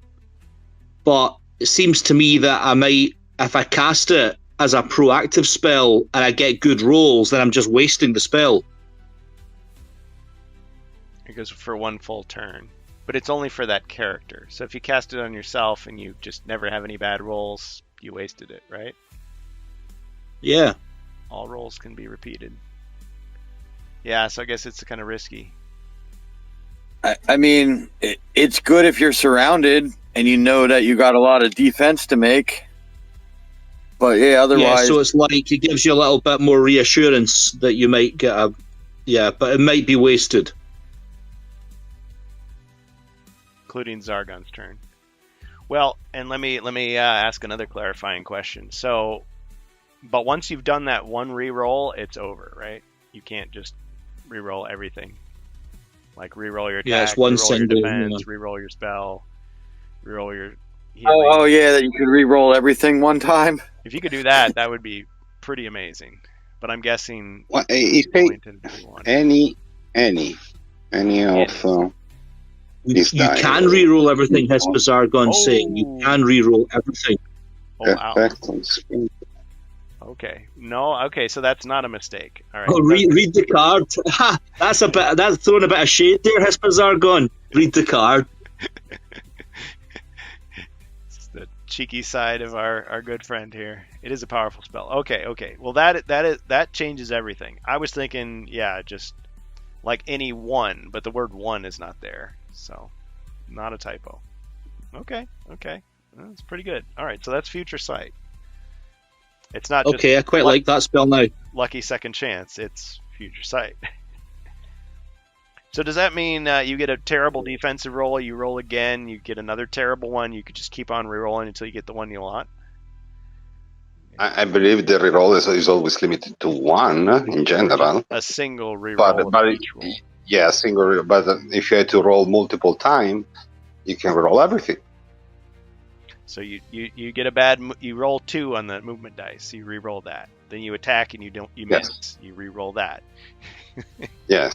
But it seems to me that I might, if I cast it as a proactive spell and I get good rolls, then I'm just wasting the spell. It goes for one full turn, but it's only for that character. So if you cast it on yourself and you just never have any bad rolls, you wasted it, right? Yeah. All rolls can be repeated. Yeah, so I guess it's kind of risky. I mean, it's good if you're surrounded and you know that you got a lot of defense to make. But yeah, otherwise... Yeah, so it's like it gives you a little bit more reassurance that you might get a... Yeah, but it might be wasted. Including Zargon's turn. Well, and let me ask another clarifying question. So, but once you've done that one re-roll, it's over, right? You can't just re-roll everything. Like re-roll your attack, yeah, it's one re-roll your single, defense, re-roll your spell, re-roll your healing. Oh yeah, that you could re-roll everything one time. If you could do that, that would be pretty amazing. But I'm guessing Well, it's going to be one. any of You can re-roll everything, Hispa Zargon's saying. You can re-roll everything. Oh, wow. effect on screen. Okay. No. Okay. So that's not a mistake. All right. Oh, read the card. Ha! That's throwing a bit of shade there, Hispa Zargon. Read the card. It's the cheeky side of our good friend here. It is a powerful spell. Okay. Okay. Well, that changes everything. I was thinking, yeah, just like any one, but the word one is not there, so not a typo. Okay. Okay. That's pretty good. All right. So that's Future Sight. It's not just Okay, I quite like that spell now. Lucky Second Chance. It's Future Sight. So does that mean you get a terrible defensive roll, you roll again, you get another terrible one, you could just keep on re-rolling until you get the one you want? I believe the reroll is always limited to one in general. A single re-roll But of each roll. yeah, single. But if you had to roll multiple times, you can roll everything. So you get a bad, you roll 2 on the movement dice, you re-roll that. Then you attack and you Yes. miss, you re-roll that. Yes.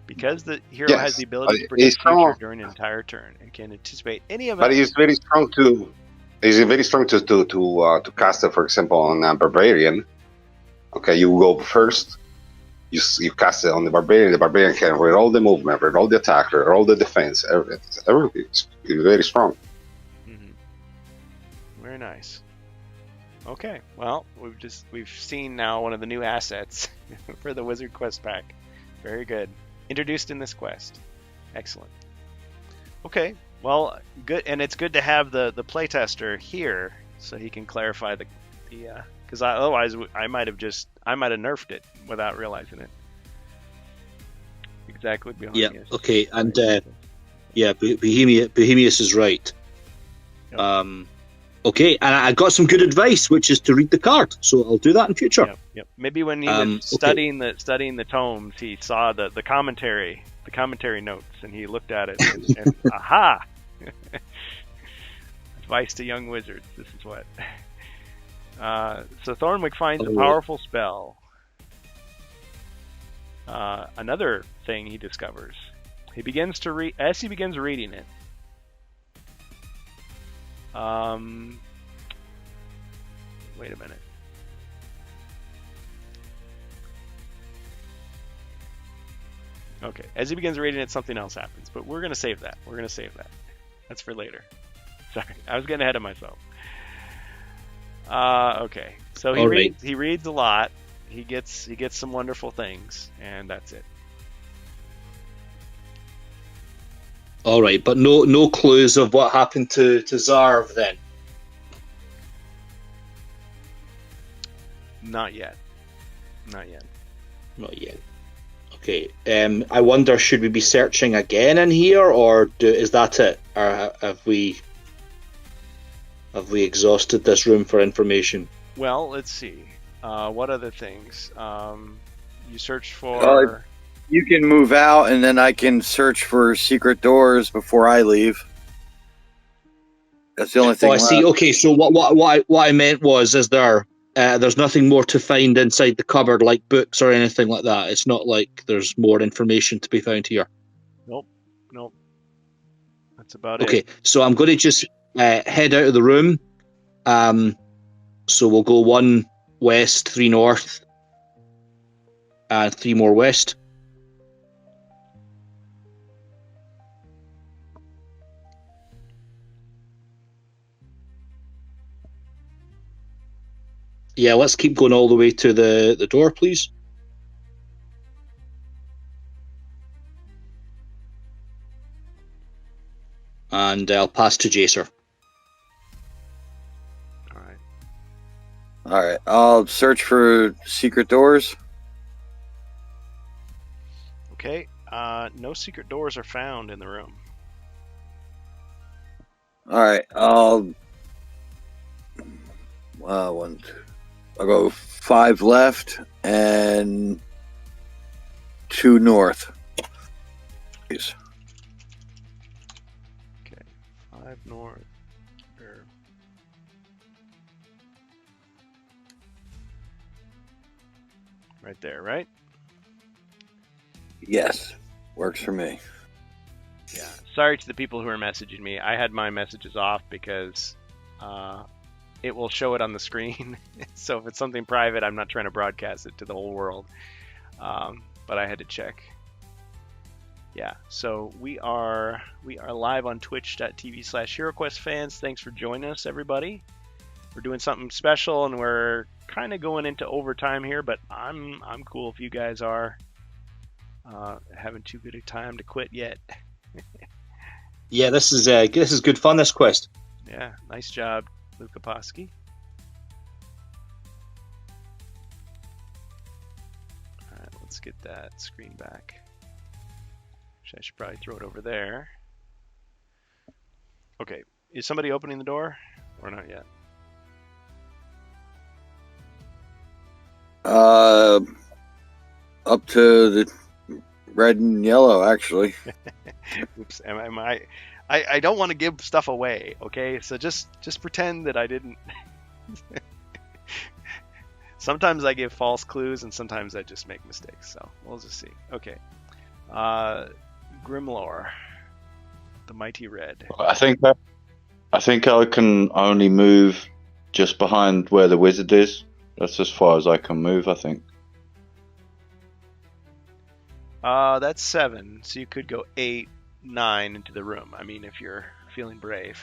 Because the hero Yes, has the ability to but predict it's the future not- during an entire turn and can anticipate any event. But he's very strong to. He's very strong to cast it, for example, on a barbarian. Okay, you go first. You cast it on the barbarian. The barbarian can reroll the movement, reroll the attack, reroll the defense. Everything is very strong. Mhm. Very nice. Okay, well, we've seen now one of the new assets for the Wizard Quest pack. Very good. Introduced in this quest. Excellent. Okay, well, good, and it's good to have the playtester here so he can clarify the because otherwise I might have nerfed it without realizing it. Exactly behind Yeah, me. okay, and yeah, Bohemius is right. Yep. Okay, and I got some good advice, which is to read the card, so I'll do that in future. Yep. Maybe when he Okay. was studying the tomes, he saw the commentary notes, and he looked at it and aha! Advice to young wizards. This is what. So Thornwick finds a powerful spell. Another thing he discovers. He begins to read as he begins reading it. Wait a minute. Okay, as he begins reading it, something else happens, but we're gonna save that. That's for later. Sorry, I was getting ahead of myself. Okay, so he All right. reads a lot. He gets some wonderful things, and that's it. All right, but no clues of what happened to Zarv then. Not yet. Not yet. Okay. I wonder, should we be searching again in here, or is that it? Or have we? Have we exhausted this room for information? Well, let's see. What other things? You searched for. You can move out, and then I can search for secret doors before I leave. That's the only thing. Oh, I see. left. Okay, so what I meant was, is there's nothing more to find inside the cupboard, like books or anything like that. It's not like there's more information to be found here. Nope. That's about Okay, it. so I'm going to just head out of the room. So we'll go 1 west, 3 north, and 3 more west. Yeah, let's keep going all the way to the door, please. And I'll pass to Jacer. All right. All right, I'll search for secret doors. Okay. No secret doors are found in the room. All right, I'll I'll go 5 left and 2 north. Please. Okay. 5 north. Right there, right? Yes, works for me. Yeah. Sorry to the people who are messaging me. I had my messages off because it will show it on the screen. So if it's something private, I'm not trying to broadcast it to the whole world. But I had to check. Yeah. So we are live on twitch.tv/HeroQuest fans. Thanks for joining us, everybody. We're doing something special, and we're kind of going into overtime here, but I'm cool if you guys are. Having too good a time to quit yet. Yeah, this is good fun, this quest. Yeah, nice job, Luka Posky. Alright, let's get that screen back. I should probably throw it over there. Okay, is somebody opening the door? Or not yet? Up to the red and yellow, actually. Oops, I don't want to give stuff away, okay? So just pretend that I didn't. Sometimes I give false clues, and sometimes I just make mistakes. So we'll just see. Okay, Grimlore, the Mighty Red. I think I can only move just behind where the wizard is. That's as far as I can move, I think. That's 7, so you could go 8, 9 into the room. I mean, if you're feeling brave.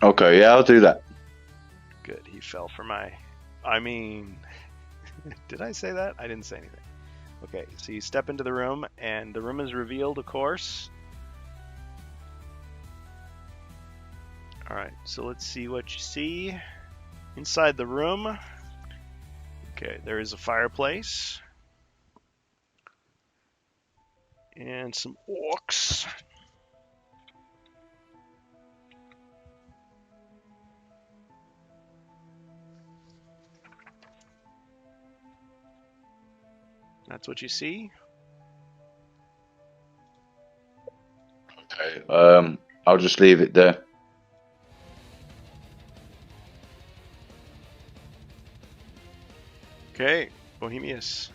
Okay, yeah, I'll do that. Good, he fell for my... I mean... Did I say that? I didn't say anything. Okay, so you step into the room, and the room is revealed, of course. Alright, so let's see what you see. Inside the room, okay, there is a fireplace. And some orcs. That's what you see. Okay, I'll just leave it there. Okay, Bohemius.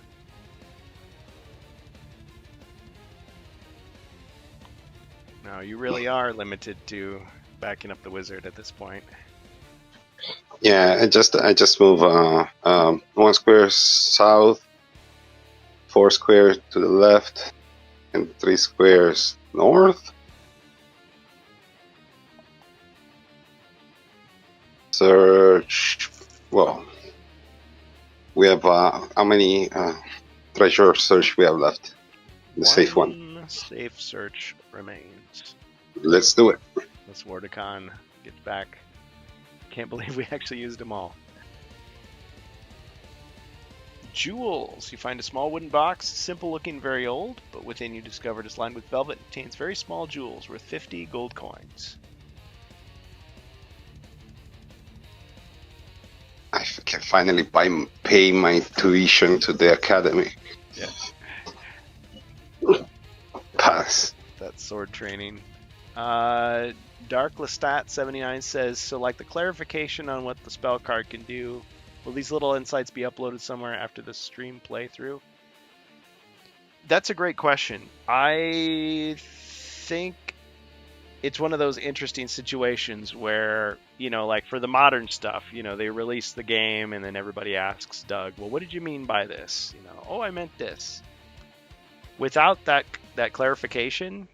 No, you really are limited to backing up the wizard at this point. Yeah, I just move 1 square south, 4 squares to the left, and 3 squares north. Search. Well, we have how many treasure search we have left? The safe one. Safe search remains. Let's do it. Let's Wardicon get back. Can't believe we actually used them all. Jewels. You find a small wooden box, simple looking, very old, but within you discover it's lined with velvet and contains very small jewels worth 50 gold coins. finally pay my tuition to the academy. Yeah. Pass. That's sword training. Dark Lestat 79 says, so like the clarification on what the spell card can do, will these little insights be uploaded somewhere after the stream playthrough? That's a great question. I think it's one of those interesting situations where, you know, like for the modern stuff, you know, they release the game and then everybody asks Doug, well, what did you mean by this? You know, oh, I meant this. Without that clarification,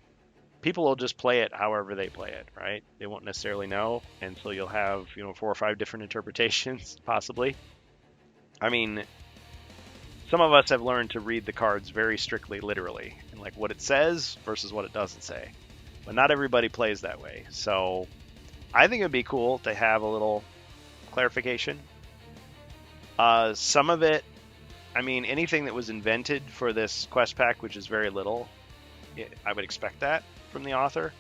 people will just play it however they play it, right? They won't necessarily know, and so you'll have, you know, 4 or 5 different interpretations, possibly. I mean, some of us have learned to read the cards very strictly literally, and like what it says versus what it doesn't say. But not everybody plays that way. So I think it'd be cool to have a little clarification. Some of it, I mean, anything that was invented for this quest pack, which is very little, I would expect that from the author.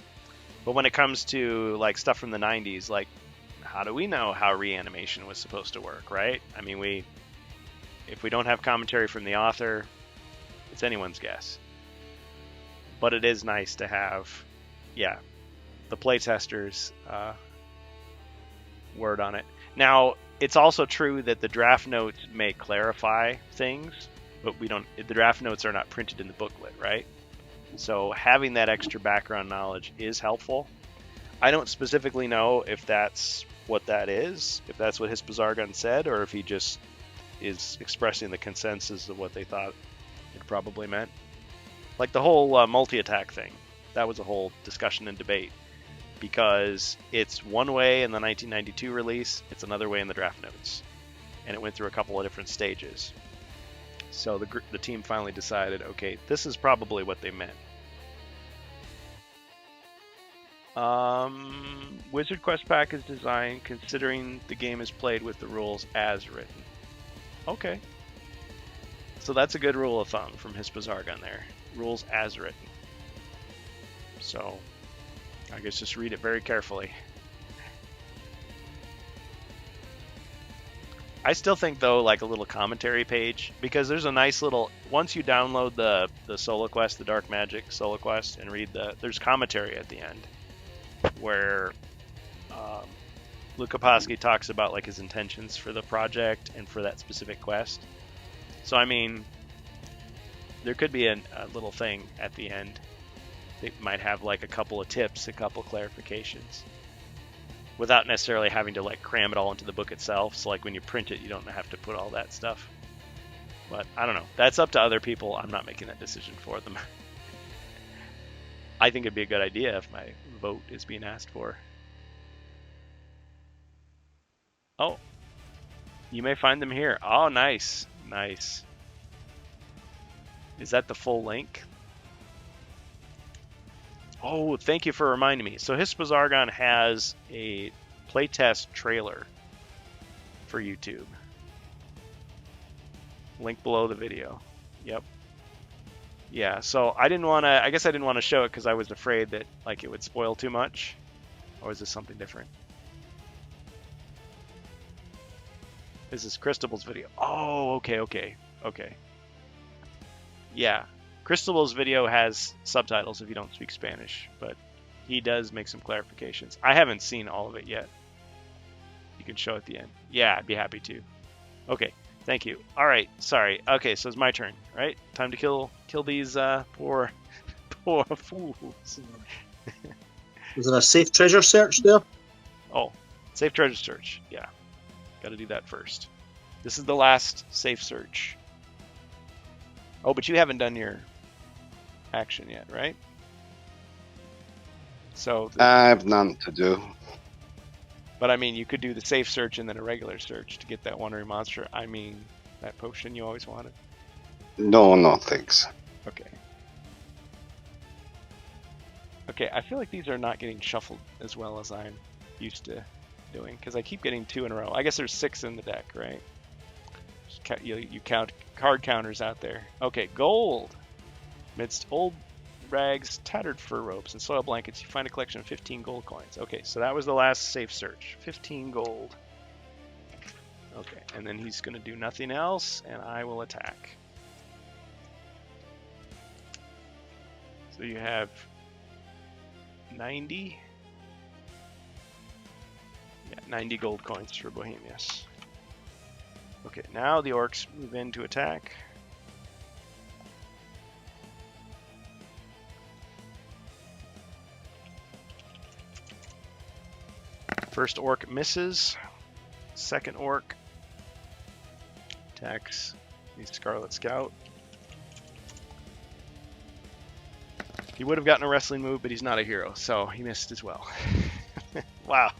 But when it comes to like stuff from the 90s, like how do we know how reanimation was supposed to work, right? I mean, if we don't have commentary from the author, it's anyone's guess. But it is nice to have, yeah, the playtesters' word on it. Now, it's also true that the draft notes may clarify things, but the draft notes are not printed in the booklet, right? So having that extra background knowledge is helpful. I don't specifically know if that's what that is, if that's what Hispazargon said, or if he just is expressing the consensus of what they thought it probably meant. Like the whole multi-attack thing, that was a whole discussion and debate, because it's one way in the 1992 release, it's another way in the draft notes, and it went through a couple of different stages. So the team finally decided, okay, this is probably what they meant. Wizard Quest Pack is designed considering the game is played with the rules as written. Okay. So that's a good rule of thumb from Hispazargon there. Rules as written. So I guess just read it very carefully. I still think, though, like a little commentary page, because there's a nice little, once you download the solo quest, the Dark Magic solo quest, and read there's commentary at the end where Luke Koposki talks about like his intentions for the project and for that specific quest. So I mean, there could be a little thing at the end. They might have like a couple of tips, a couple of clarifications, without necessarily having to like cram it all into the book itself. So like when you print it, you don't have to put all that stuff. But I don't know. That's up to other people. I'm not making that decision for them. I think it'd be a good idea if my vote is being asked for. Oh, you may find them here. Oh, nice. Nice. Is that the full link? Oh, thank you for reminding me. So Hispazargon has a playtest trailer for YouTube. Link below the video. Yep. Yeah, so I didn't want to, I guess I didn't want to show it because I was afraid that like it would spoil too much. Or is this something different? This is Christabel's video. Oh, okay. Yeah, Christabel's video has subtitles if you don't speak Spanish, but he does make some clarifications. I haven't seen all of it yet. You can show at the end. Yeah, I'd be happy to. Okay, thank you. All right, sorry. Okay, so it's my turn, right? Time to kill these poor fools. Was there a safe treasure search there? Oh, safe treasure search. Yeah, got to do that first. This is the last safe search. Oh, but you haven't done your action yet, right? So I have none to do. But I mean, you could do the safe search and then a regular search to get that wandering monster. I mean, that potion you always wanted. No, thanks. Okay. Okay, I feel like these are not getting shuffled as well as I'm used to doing, because I keep getting 2 in a row. I guess there's 6 in the deck, right? You count card counters out there. Okay, gold. Amidst old rags, tattered fur ropes, and soil blankets, you find a collection of 15 gold coins. Okay, so that was the last safe search. 15 gold. Okay, and then he's going to do nothing else, and I will attack. So you have 90. Yeah, 90 gold coins for Bohemius. Okay, now the orcs move in to attack. First orc misses. Second orc attacks the Scarlet Scout. He would have gotten a wrestling move, but he's not a hero, so he missed as well. Wow.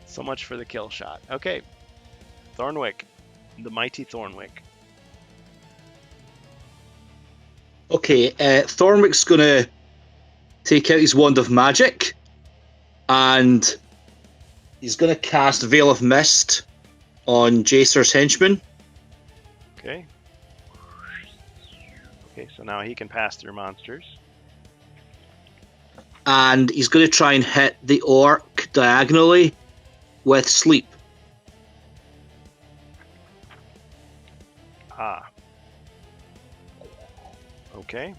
So much for the kill shot. Okay. Thornwick. The mighty Thornwick. Okay, Thornwick's going to take out his Wand of Magic, and he's going to cast Veil of Mist on Jacer's henchman. Okay. Okay, so now he can pass through monsters. And he's going to try and hit the orc diagonally with Sleep. Ah. Okay.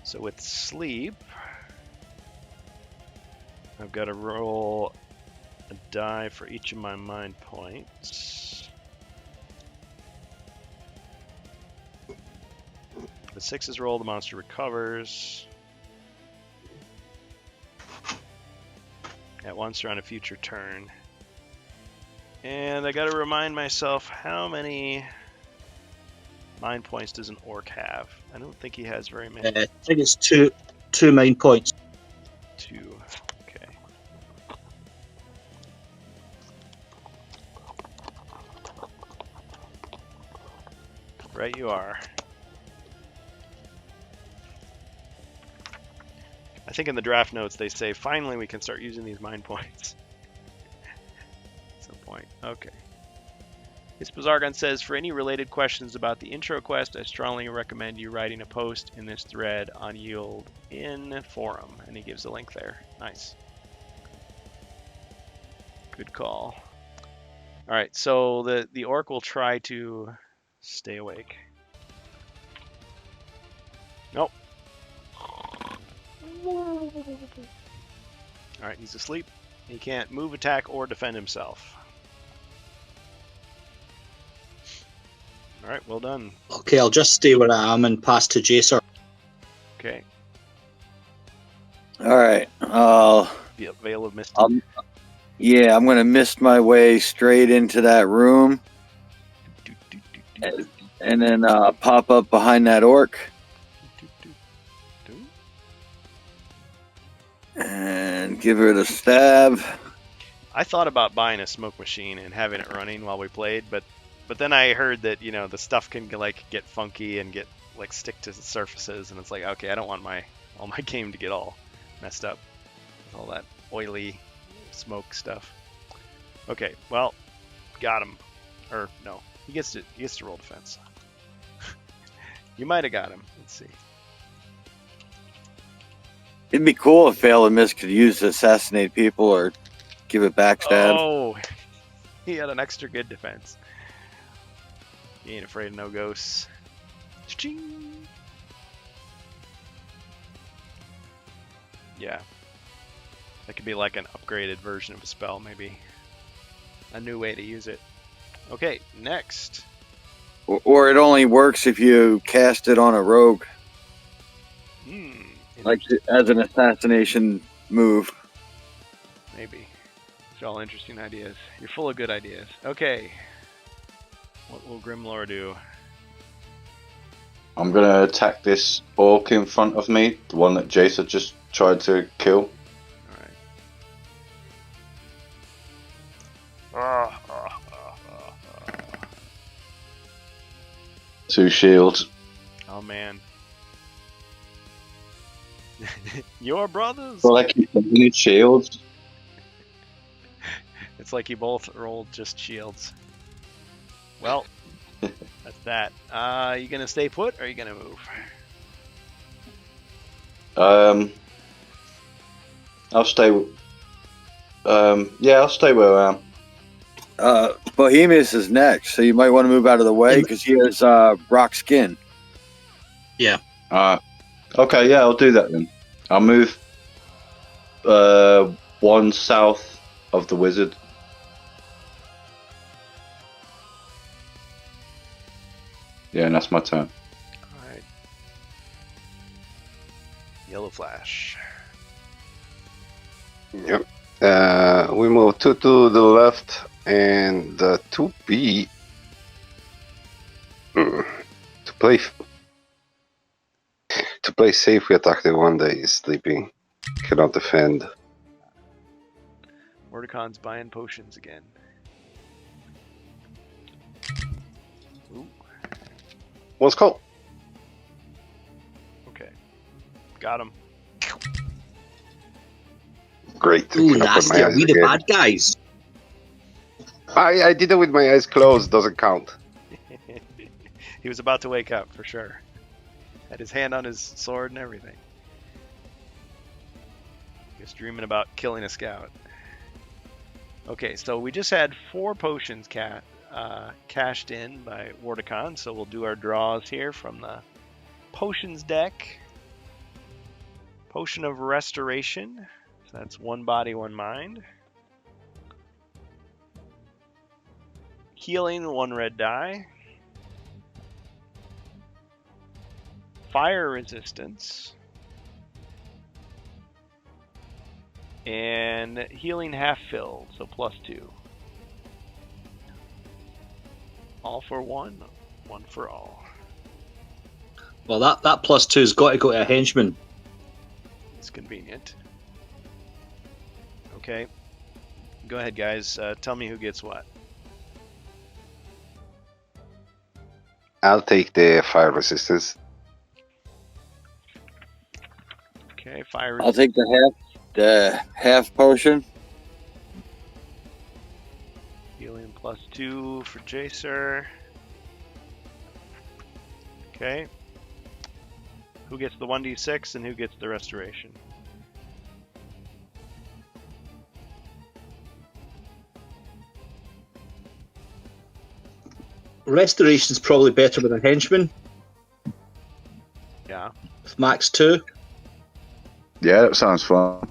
So with Sleep, I've got to roll a die for each of my mind points. The 6 is rolled, the monster recovers. At once or on a future turn. And I gotta remind myself, how many mind points does an orc have? I don't think he has very many. I think it's two mind points. 2. Okay. Right you are. I think in the draft notes they say, finally we can start using these mind points. At some point. Okay. Hispazargon says, for any related questions about the intro quest, I strongly recommend you writing a post in this thread on Yield in forum. And he gives a link there. Nice. Good call. Alright, so the orc will try to stay awake. Nope. Alright, he's asleep. He can't move, attack, or defend himself. Alright, well done. Okay, I'll just stay where I am and pass to Jacer. Okay. All right. The Veil of Mist. Yeah, I'm gonna mist my way straight into that room, and then pop up behind that orc and give her the stab. I thought about buying a smoke machine and having it running while we played, but then I heard that, you know, the stuff can like get funky and get like stick to the surfaces, and it's like, okay, I don't want all my game to get all messed up with all that oily smoke stuff. Okay, well, got him. Or no, he gets to roll defense. You might have got him. Let's see. It'd be cool if Veil of Mist could use to assassinate people or give a backstab. Oh, he had an extra good defense. He ain't afraid of no ghosts. Ching. Yeah. That could be like an upgraded version of a spell, maybe. A new way to use it. Okay, next. Or it only works if you cast it on a rogue, like as an assassination move. Maybe. It's all interesting ideas. You're full of good ideas. Okay. What will Grimlore do? I'm gonna attack this orc in front of me, the one that Jason just tried to kill. Alright. 2 shields. Oh man. Your brothers! Well, I keep thinking it's shields. It's like you both rolled just shields. Well, that's that. You gonna stay put, or are you gonna move? I'll stay. Yeah, I'll stay where I am. Bohemius is next, so you might want to move out of the way because he has rock skin. Okay, yeah, I'll do that then. I'll move one south of the wizard. Yeah, and that's my turn. All right. Yellow flash. Yep. We move 2 to the left and 2B to play safe. We attack the one that is sleeping. Cannot defend. Mordecai's buying potions again. Ooh, What's called? okay. Got him. Great. Ooh, Can I put nasty. my Are eyes we the again? bad guys? I did it with my eyes closed. Doesn't count. He was about to wake up for sure. Had his hand on his sword and everything. He was dreaming about killing a scout. Okay, so we just had 4 potions cashed in by Wardicon, so we'll do our draws here from the potions deck. Potion of Restoration. So that's 1 body, 1 mind. Healing, 1 red die. Fire resistance. And healing half filled, so +2. All for 1, 1 for all. Well, that +2's got to go to a henchman. It's convenient. Okay. Go ahead, guys. Tell me who gets what. I'll take the fire resistance. Okay, fire I'll take the half potion. healing +2 for Jacer. Okay. Who gets the 1d6 and who gets the restoration? Restoration's probably better with a henchman. Yeah. With max 2. Yeah, that sounds fun.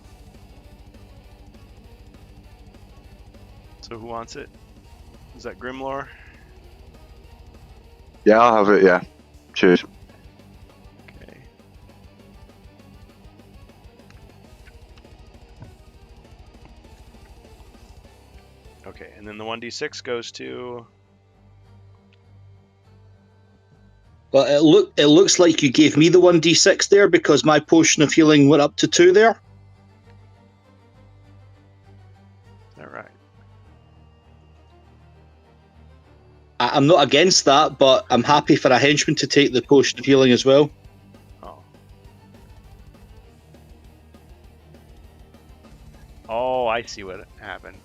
So who wants it? Is that Grimlore? Yeah, I'll have it, yeah. Cheers. Okay. Okay, and then the 1d6 goes to... Well, it looks like you gave me the 1d6 there because my potion of healing went up to 2 there. All right. I'm not against that, but I'm happy for a henchman to take the potion of healing as well. Oh. Oh, I see what happened.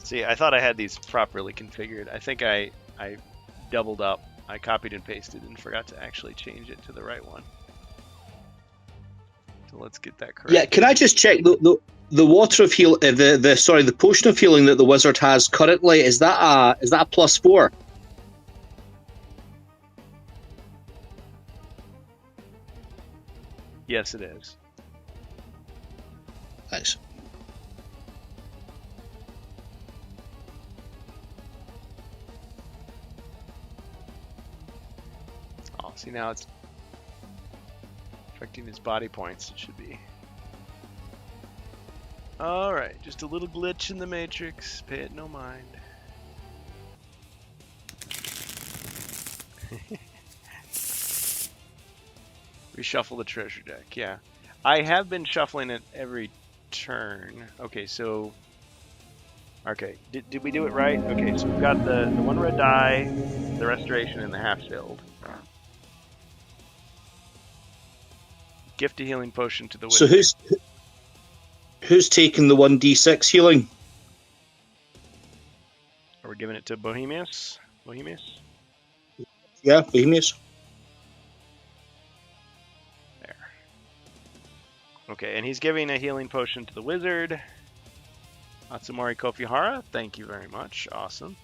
See, I thought I had these properly configured. I think I doubled up. I copied and pasted and forgot to actually change it to the right one. So let's get that correct. Yeah, can I just check the water of heal the potion of healing that the wizard has currently, is that a +4? Yes, it is. Thanks. Oh, see, now it's affecting his body points. It should be. All right, just a little glitch in the matrix. Pay it no mind. Reshuffle the treasure deck. Yeah, I have been shuffling it every turn. Okay, so. Okay, did we do it right? Okay, so we've got the 1 red die, the restoration, and the half filled. Gift a healing potion to the wizard. So who's taking the 1d6 healing? Are we giving it to Bohemius? Bohemius? Yeah, Bohemius. There. Okay, and he's giving a healing potion to the wizard. Atsumori Kofihara, thank you very much. Awesome.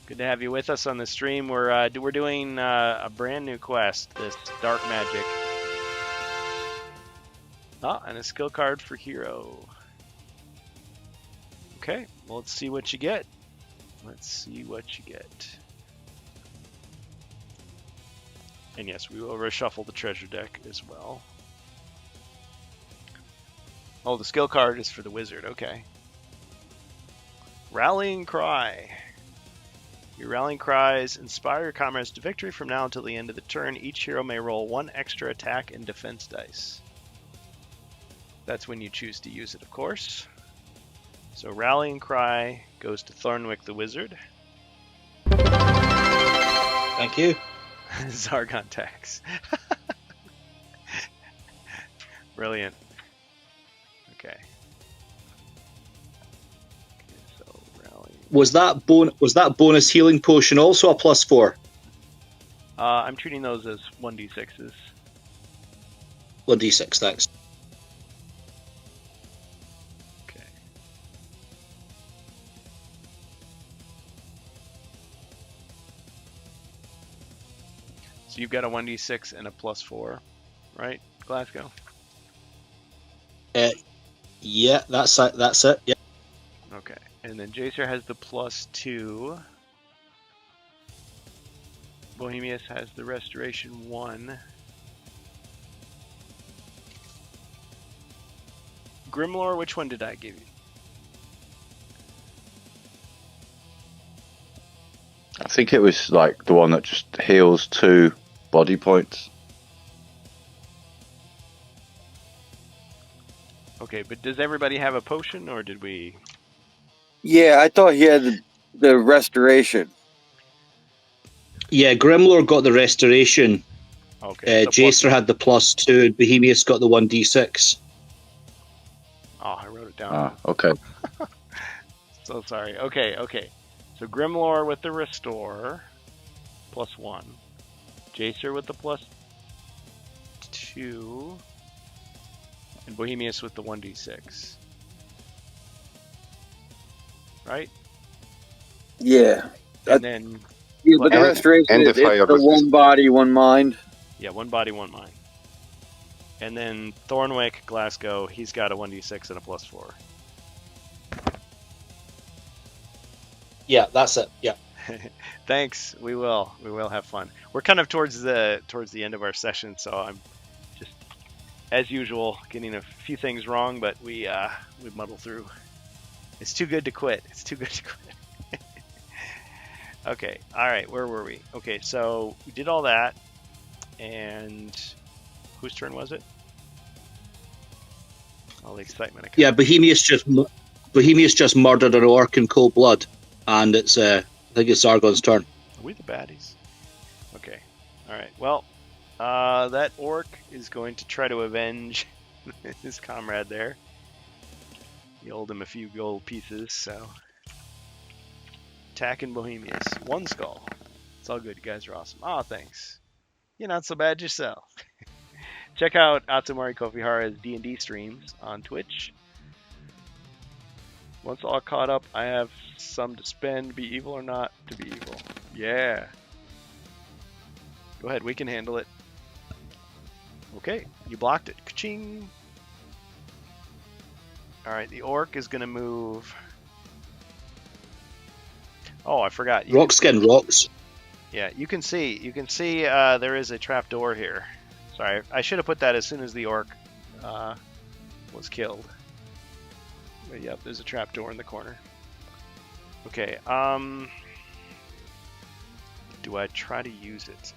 Good to have you with us on the stream. We're doing a brand new quest, this Dark Magic. Ah, and a skill card for Hero. Okay, well, let's see what you get. Let's see what you get. And yes, we will reshuffle the treasure deck as well. Oh, the skill card is for the wizard. Okay. Rallying Cry. Your rallying cries inspire your comrades to victory from now until the end of the turn. Each hero may roll 1 extra attack and defense dice. That's when you choose to use it, of course. So Rallying Cry goes to Thornwick the Wizard. Thank you. Zargon tax. Brilliant. Okay. So Rallying. Was that bonus healing potion also a +4? I'm treating those as 1d6s. 1d6, thanks. Okay. So you've got a 1d6 and a +4, right, Glasgow? Yeah, that's it. Yeah. Okay. And then Jacer has the +2. Bohemius has the Restoration 1. Grimlore, which one did I give you? I think it was like the one that just heals 2 body points. Okay, but does everybody have a potion, or did we... Yeah, I thought he had the restoration. Yeah, Grimlore got the restoration. Okay. so Jacer had the +2, and Bohemius got the 1d6. Oh, I wrote it down. Ah, okay. So sorry. Okay. So Grimlore with the Restore, +1. Jacer with the +2. And Bohemius with the 1d6. Right? Yeah. And then, Yeah, but the And- restoration and the is it's fire the resist- one body, one mind. yeah, 1 body, 1 mind. And then Thornwick, Glasgow, he's got a 1d6 and a +4. Yeah, that's it. Yeah. Thanks. We will have fun. We're kind of towards the end of our session, so I'm just, as usual, getting a few things wrong, but we muddle through. It's too good to quit. Okay. All right. Where were we? Okay. So we did all that, and whose turn was it? All the excitement. Yeah, Bohemius just murdered an orc in cold blood, and it's I think it's Zargon's turn. Are we the baddies? Okay. All right. Well, that orc is going to try to avenge his comrade there. He owed him a few gold pieces, so... Attacking Bohemius. 1 skull. It's all good. You guys are awesome. Oh, thanks. You're not so bad yourself. Check out Atsumori Kofihara's D&D streams on Twitch. Once all caught up, I have some to spend. Be evil or not to be evil. Yeah. Go ahead, we can handle it. Okay, you blocked it. Ka-ching! Alright, the orc is going to move. Oh, I forgot. Rockskin rocks. Yeah, you can see there is a trap door here. Sorry, I should have put that as soon as the orc was killed. But yep, there's a trap door in the corner. Okay, do I try to use it?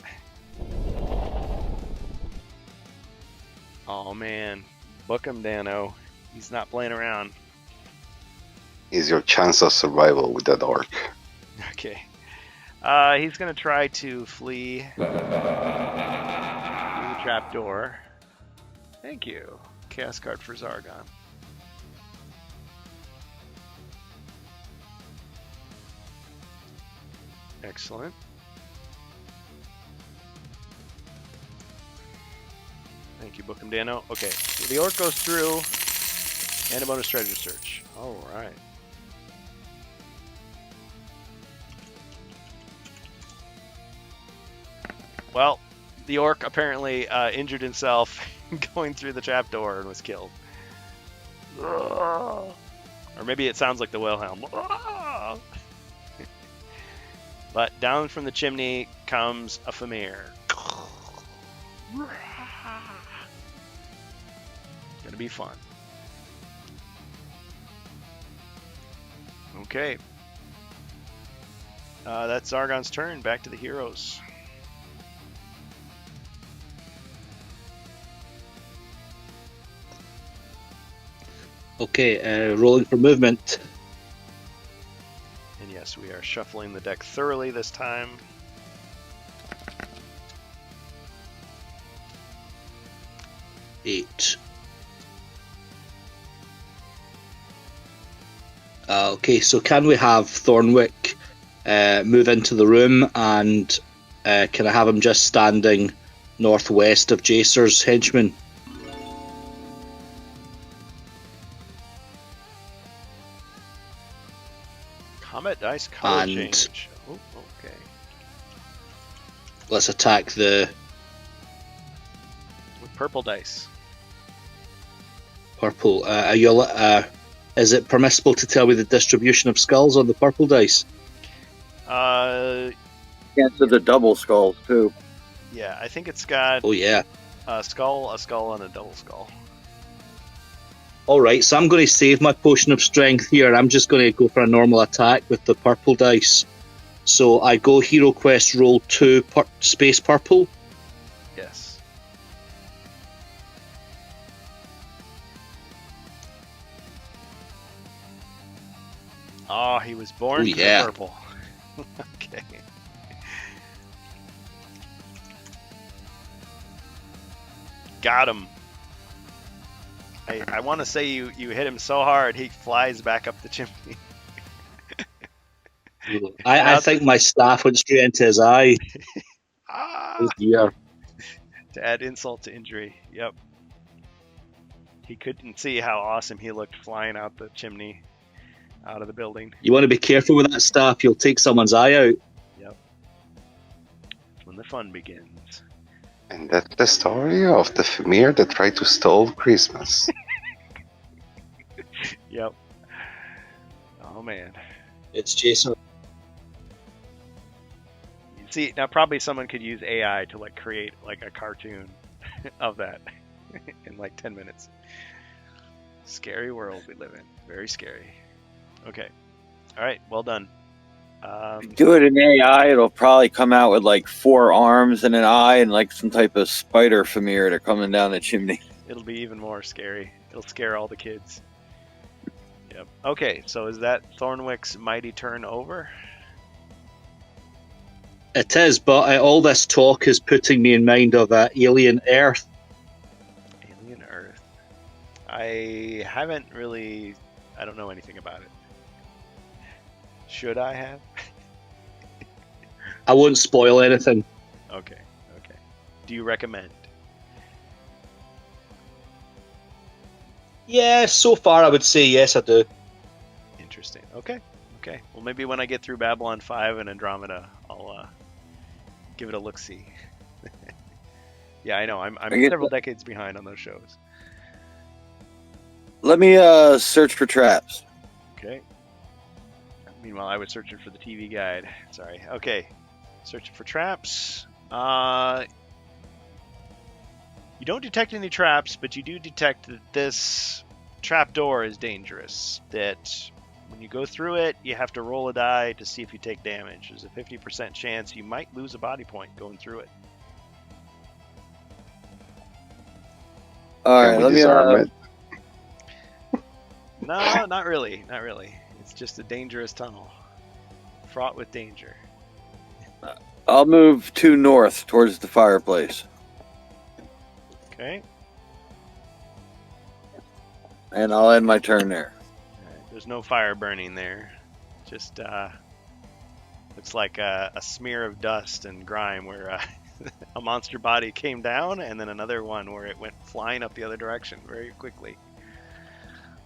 Oh man, book him, Dano. He's not playing around. Is your chance of survival with that orc? Okay. He's gonna try to flee through the trap door. Thank you. Chaos card for Zargon. Excellent. Thank you, Bookham Dano. Okay, so the orc goes through, and a bonus treasure search. All right. Well, the orc apparently injured himself going through the trapdoor and was killed. Or maybe it sounds like the Wilhelm. But down from the chimney comes a Famir. Gonna be fun. Okay. That's Zargon's turn. Back to the heroes. Okay, rolling for movement. And yes, we are shuffling the deck thoroughly this time. Eight. Okay, so can we have Thornwick move into the room, and can I have him just standing northwest of Jacer's henchman? Combat dice color And- change. Oh, okay. Let's attack the With purple dice. purple. Is it permissible to tell me the distribution of skulls on the purple dice? Against the double skulls too. Yeah, I think it's got Oh yeah. a skull, and a double skull. Alright, so I'm going to save my potion of strength here. I'm just going to go for a normal attack with the purple dice. So I go Hero Quest roll 2 space purple. Yes. Oh, he was born Oh, for yeah. purple. Okay. Got him. I want to say you hit him so hard he flies back up the chimney. I think my staff went straight into his eye. Ah! Oh dear. To add insult to injury. Yep. He couldn't see how awesome he looked flying out the chimney, out of the building. You want to be careful with that staff, you'll take someone's eye out. Yep. That's when the fun begins. And that's the story of the Famir that tried to stole Christmas. Yep. Oh man. It's Jason. You see, now probably someone could use AI to like create like a cartoon of that in like 10 minutes. Scary world we live in. Very scary. Okay. All right. Well done. Do it in AI, it'll probably come out with like 4 arms and an eye and like some type of spider Famir to coming down the chimney. It'll be even more scary. It'll scare all the kids. Yep. Okay. So is that Thornwick's mighty turn over? It is, but all this talk is putting me in mind of Alien Earth. Alien Earth. I haven't really. I don't know anything about it. Should I have? I won't spoil anything. Okay. Okay. Do you recommend? Yeah, so far I would say yes, I do. Interesting. Okay. Okay. Well, maybe when I get through Babylon 5 and Andromeda, I'll give it a look-see. Yeah, I know. I'm several decades behind on those shows. Let me search for traps. Okay. Meanwhile, I was searching for the TV guide. Sorry. Okay. Searching for traps. You don't detect any traps, but you do detect that this trapdoor is dangerous. That when you go through it, you have to roll a die to see if you take damage. There's a 50% chance you might lose a body point going through it. All Can right, we let me. disarm it? No, not really. Not really. It's just a dangerous tunnel. Fraught with danger. I'll move 2 north towards the fireplace, Okay. and I'll end my turn there. Alright, there's no fire burning there. Just looks like a smear of dust and grime where a monster body came down, and then another one where it went flying up the other direction very quickly.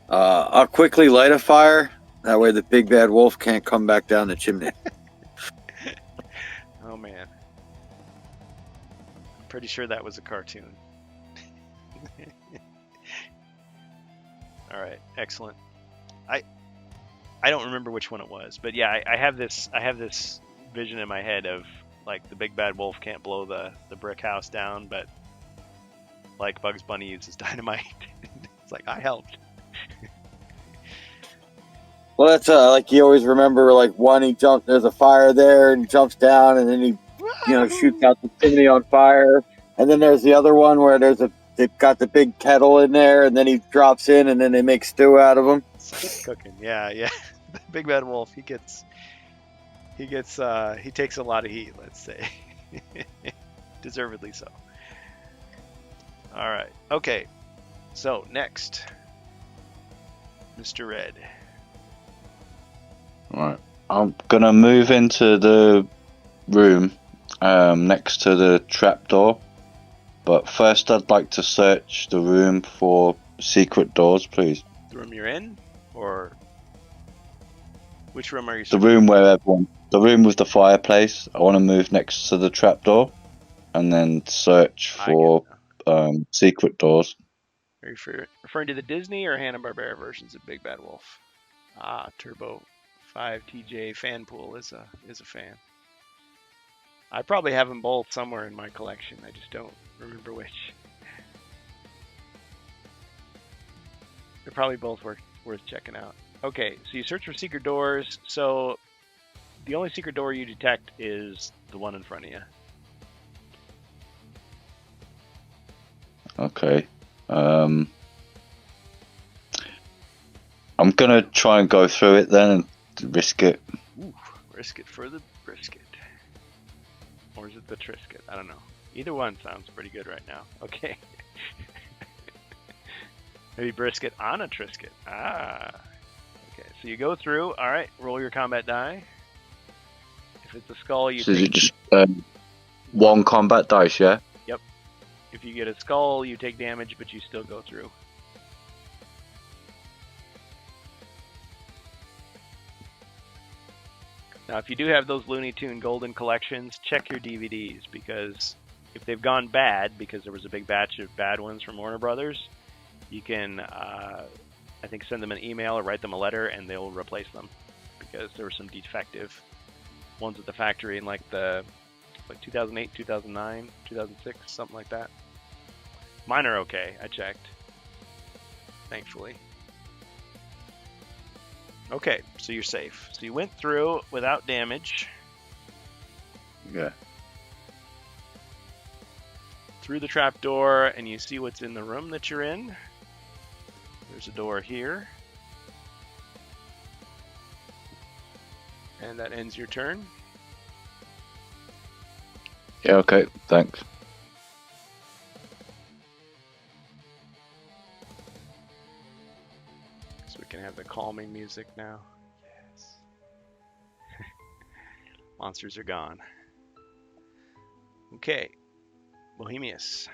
I'll quickly light a fire. That way the big bad wolf can't come back down the chimney. Oh man. pretty sure that was a cartoon. All right, excellent. I don't remember which one it was, but yeah, I have this vision in my head of like the big bad wolf can't blow the brick house down, but like Bugs Bunny uses dynamite. It's like I helped. Well, that's like you always remember. Like one, he jumps. There's a fire there, and he jumps down, and then he, shoots out the chimney on fire. And then there's the other one where they've got the big kettle in there, and then he drops in, and then they make stew out of him. Cooking, yeah. The big bad wolf, he takes a lot of heat, let's say. Deservedly so. All right, okay. So next, Mr. Red. Right. I'm gonna move into the room next to the trapdoor. But first I'd like to search the room for secret doors, please. The room you're in? Or which room are you The room the room with the fireplace. I want to move next to the trapdoor and then search for secret doors. Are you referring to the Disney or Hanna-Barbera versions of Big Bad Wolf? Turbo 5 TJ Fanpool is a fan. I probably have them both somewhere in my collection. I just don't remember which. They're probably both worth checking out. Okay, so you search for secret doors. So the only secret door you detect is the one in front of you. Okay. I'm gonna try and go through it then and risk it. Ooh, risk it for the brisket. Or is it the Trisket? I don't know. Either one sounds pretty good right now. Okay. Maybe brisket on a Trisket. Okay, so you go through. All right, roll your combat die. If it's a skull, you So is it just one combat dice, yeah? Yep. If you get a skull, you take damage, but you still go through. Now, if you do have those Looney Tune Golden collections, check your DVDs, because if they've gone bad, because there was a big batch of bad ones from Warner Brothers, you can, I think, send them an email or write them a letter, and they'll replace them, because there were some defective ones at the factory in like 2008, 2009, 2006, something like that. Mine are okay. I checked, thankfully. Okay, so you're safe. So you went through without damage. Yeah. Through the trapdoor, and you see what's in the room that you're in. There's a door here. And that ends your turn. Yeah, okay, thanks. So we can have the calming music now. Yes. Monsters are gone. Okay. Bohemius.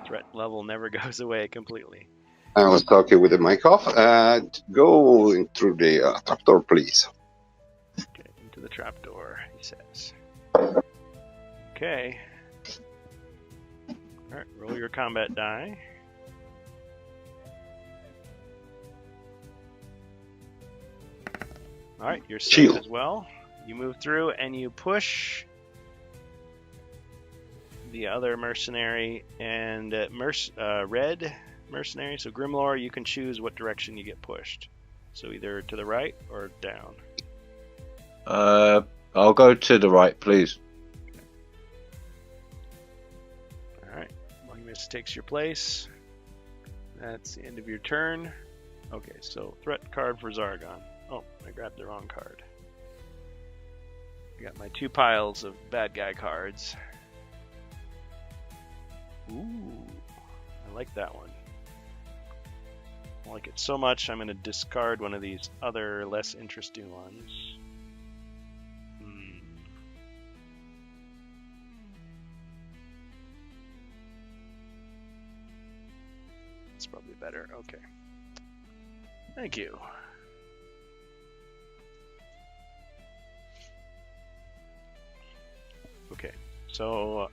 Threat level never goes away completely. I was talking with the mic off. Go through the trapdoor, please. Okay, into the trapdoor, he says. Okay. Alright, roll your combat die. Alright, you're safe Shield. as well. You move through and you push the other mercenary and red mercenary. So Grimlore, you can choose what direction you get pushed. So either to the right or down. I'll go to the right, please. Alright, Bohemius takes your place. That's the end of your turn. Okay, so threat card for Zargon. Oh, I grabbed the wrong card. I got my two piles of bad guy cards. Ooh, I like that one. I like it so much, I'm going to discard one of these other less interesting ones. It's probably better. Okay. Thank you. Okay, so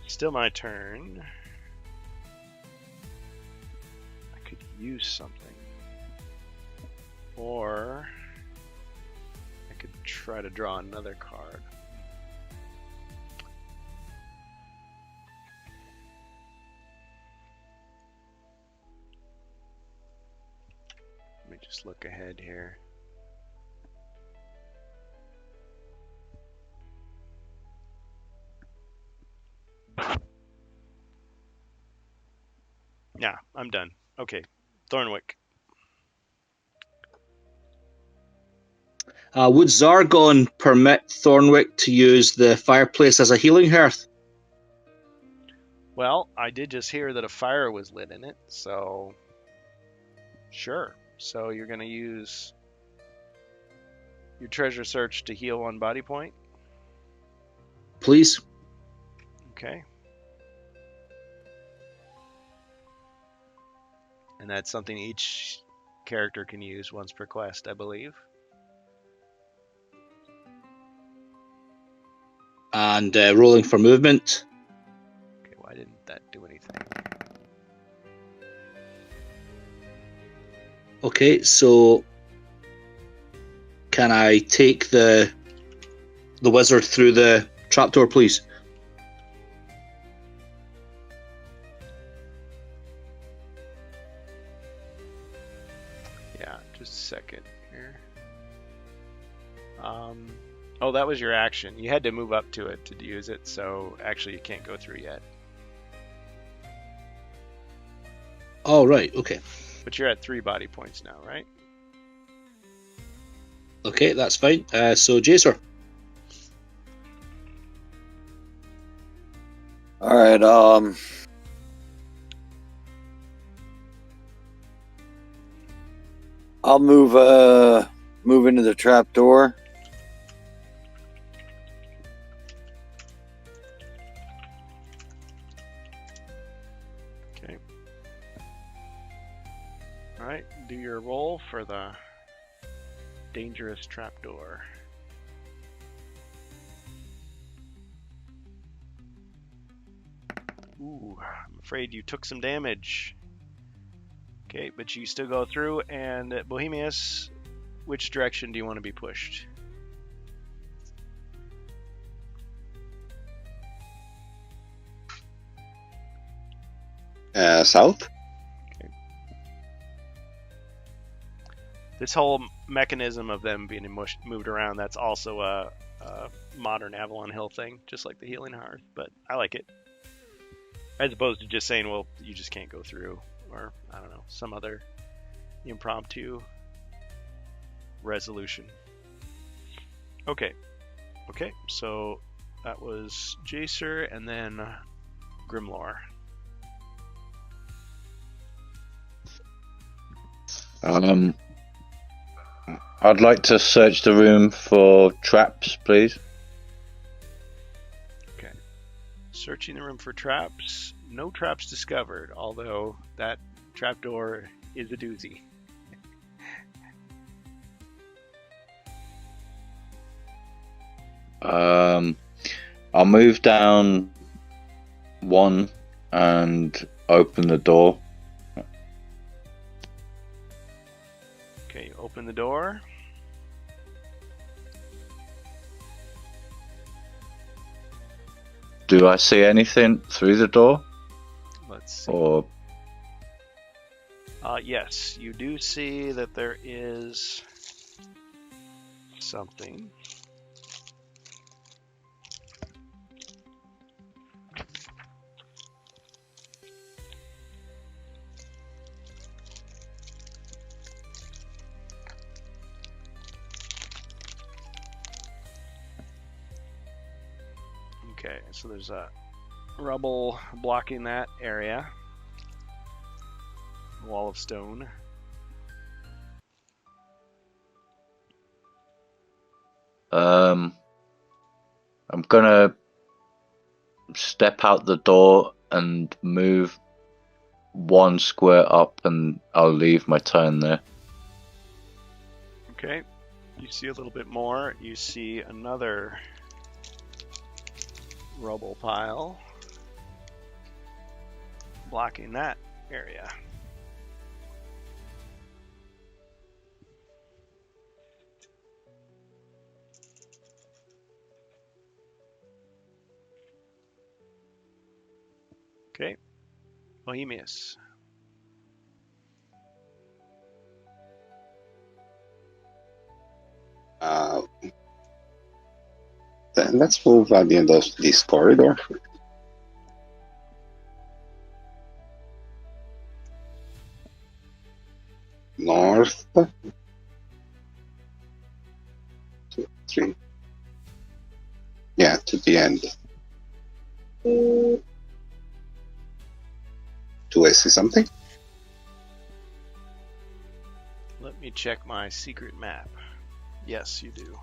still my turn. I could use something. Or I could try to draw another card. Let me just look ahead here. Yeah, I'm done. Okay, Thornwick. Would Zargon permit Thornwick to use the fireplace as a healing hearth? Well, I did just hear that a fire was lit in it, so sure. So you're going to use your treasure search to heal 1 body point? Please. Okay. And that's something each character can use once per quest, I believe. And rolling for movement. Okay, why didn't that do anything? Okay, so can I take the wizard through the trapdoor, please? Yeah, just a second here. Oh, that was your action. You had to move up to it to use it, so actually you can't go through yet. Oh, right, okay. But you're at 3 body points now, right? Okay, that's fine. So, Jacer. All right. I'll move into the trapdoor. Okay. All right, do your roll for the dangerous trapdoor. Ooh, I'm afraid you took some damage. Okay, but you still go through, and Bohemius, which direction do you want to be pushed? South? This whole mechanism of them being moved around, that's also a modern Avalon Hill thing, just like the Healing Hearth, but I like it. As opposed to just saying, well, you just can't go through, or, I don't know, some other impromptu resolution. Okay, so that was Jacer, and then Grimlore. I'd like to search the room for traps, please. Okay. Searching the room for traps. No traps discovered, although that trapdoor is a doozy. I'll move down 1 and open the door. Okay, open the door. Do I see anything through the door? Let's see. Or Yes, you do see that there is something. Okay, so there's a rubble blocking that area. Wall of stone. I'm gonna step out the door and move one square up, and I'll leave my turn there. Okay. You see a little bit more. You see another rubble pile blocking that area. Okay. Bohemius. Then let's move at the end of this corridor. North. 2, 3. Yeah, to the end. Do I see something? Let me check my secret map. Yes, you do.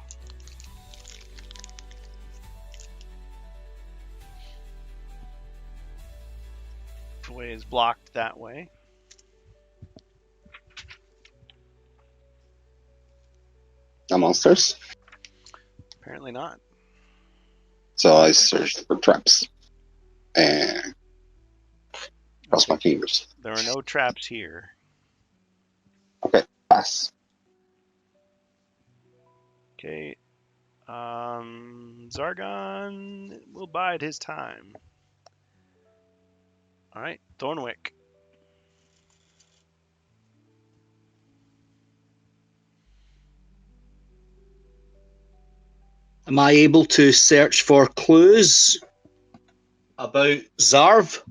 The way is blocked that way. The monsters. Apparently not. So I searched for traps. And cross my fingers. There are no traps here. Okay, pass. Okay. Zargon will bide his time. All right, Thornwick. Am I able to search for clues about Zarv?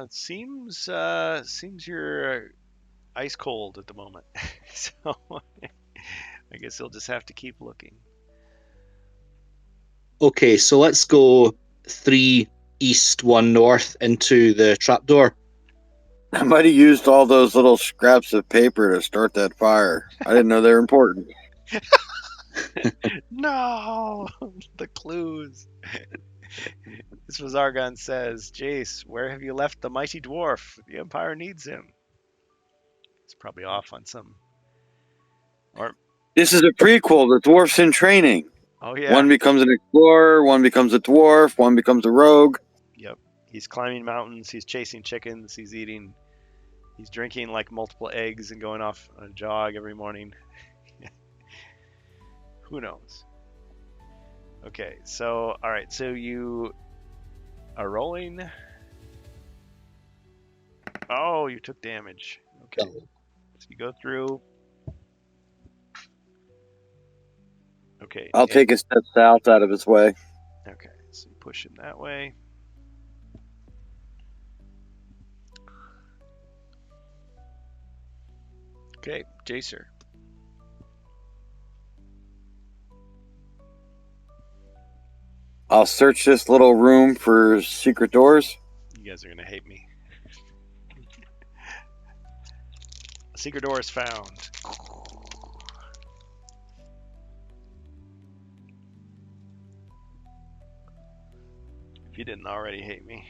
It seems you're ice cold at the moment, so I guess you'll just have to keep looking. Okay, so let's go 3 east, 1 north into the trapdoor. I might have used all those little scraps of paper to start that fire. I didn't know they were important. No, the clues. This was Argon says, Jace, where have you left the mighty dwarf? The Empire needs him. He's probably off on some. Or This is a prequel. The dwarf's in training. oh yeah, One becomes an explorer, one becomes a dwarf, one becomes a rogue. yep. He's climbing mountains. He's chasing chickens. He's eating. He's drinking like multiple eggs and going off on a jog every morning. Who knows? Okay, so all right, so you are rolling. Oh, you took damage. Okay, so you go through. Okay. I'll take a step south out of his way. Okay, so you push him that way. Okay, Jacer. I'll search this little room for secret doors. You guys are gonna hate me. Secret door is found. If you didn't already hate me.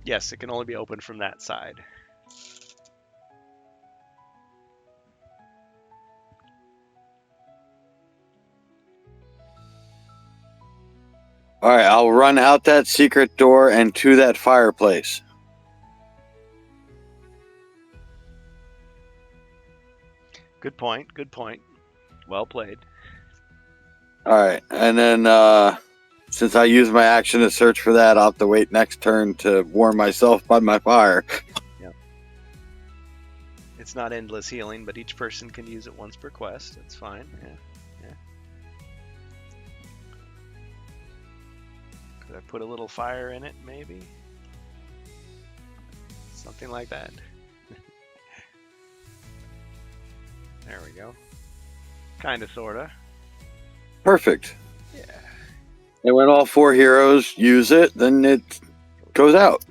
Yes, it can only be opened from that side. All right, I'll run out that secret door and to that fireplace. Good point. Good point. Well played. All right, and then since I use my action to search for that, I'll have to wait next turn to warm myself by my fire. It's not endless healing, but each person can use it once per quest. That's fine. Yeah. Could I put a little fire in it, maybe? Something like that. There we go. Kinda, sorta. Perfect. Yeah. And when all 4 heroes use it, then it goes out.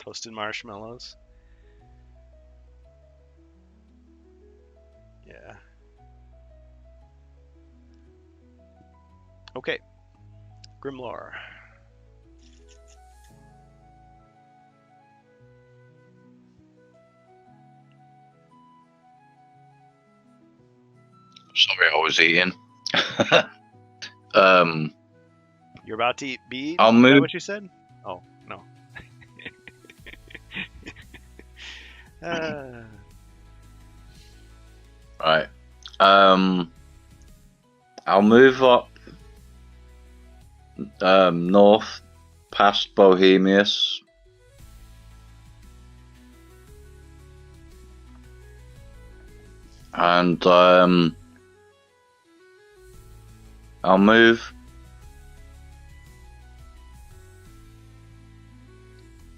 Toasted marshmallows. Yeah. Okay. Grimlore. Sorry, I was eating. You're about to be eaten? I'll Is that move. what you said? Oh, no. Right. I'll move up north past Bohemius. And I'll move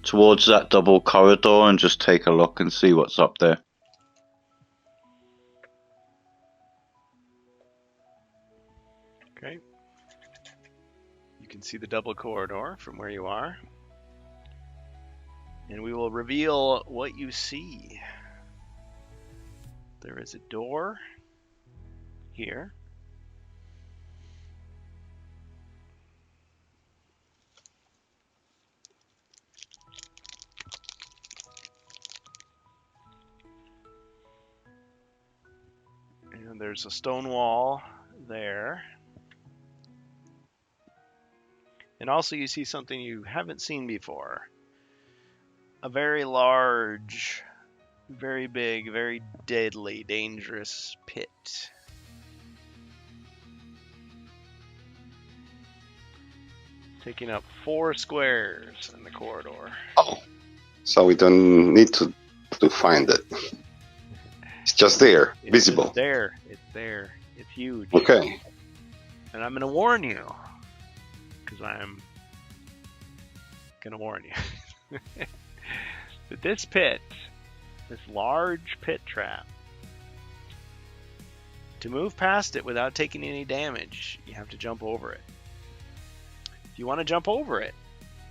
towards that double corridor and just take a look and see what's up there. Okay. You can see the double corridor from where you are. And we will reveal what you see. There is a door here. And there's a stone wall there. And also you see something you haven't seen before. A very large, very big, very deadly, dangerous pit. Taking up 4 squares in the corridor. Oh, so we don't need to find it. It's just there, It's visible. just there. It's there. It's huge. Okay. And I'm going to warn you. Because I'm going to warn you. That this pit, this large pit trap, to move past it without taking any damage, you have to jump over it. If you want to jump over it,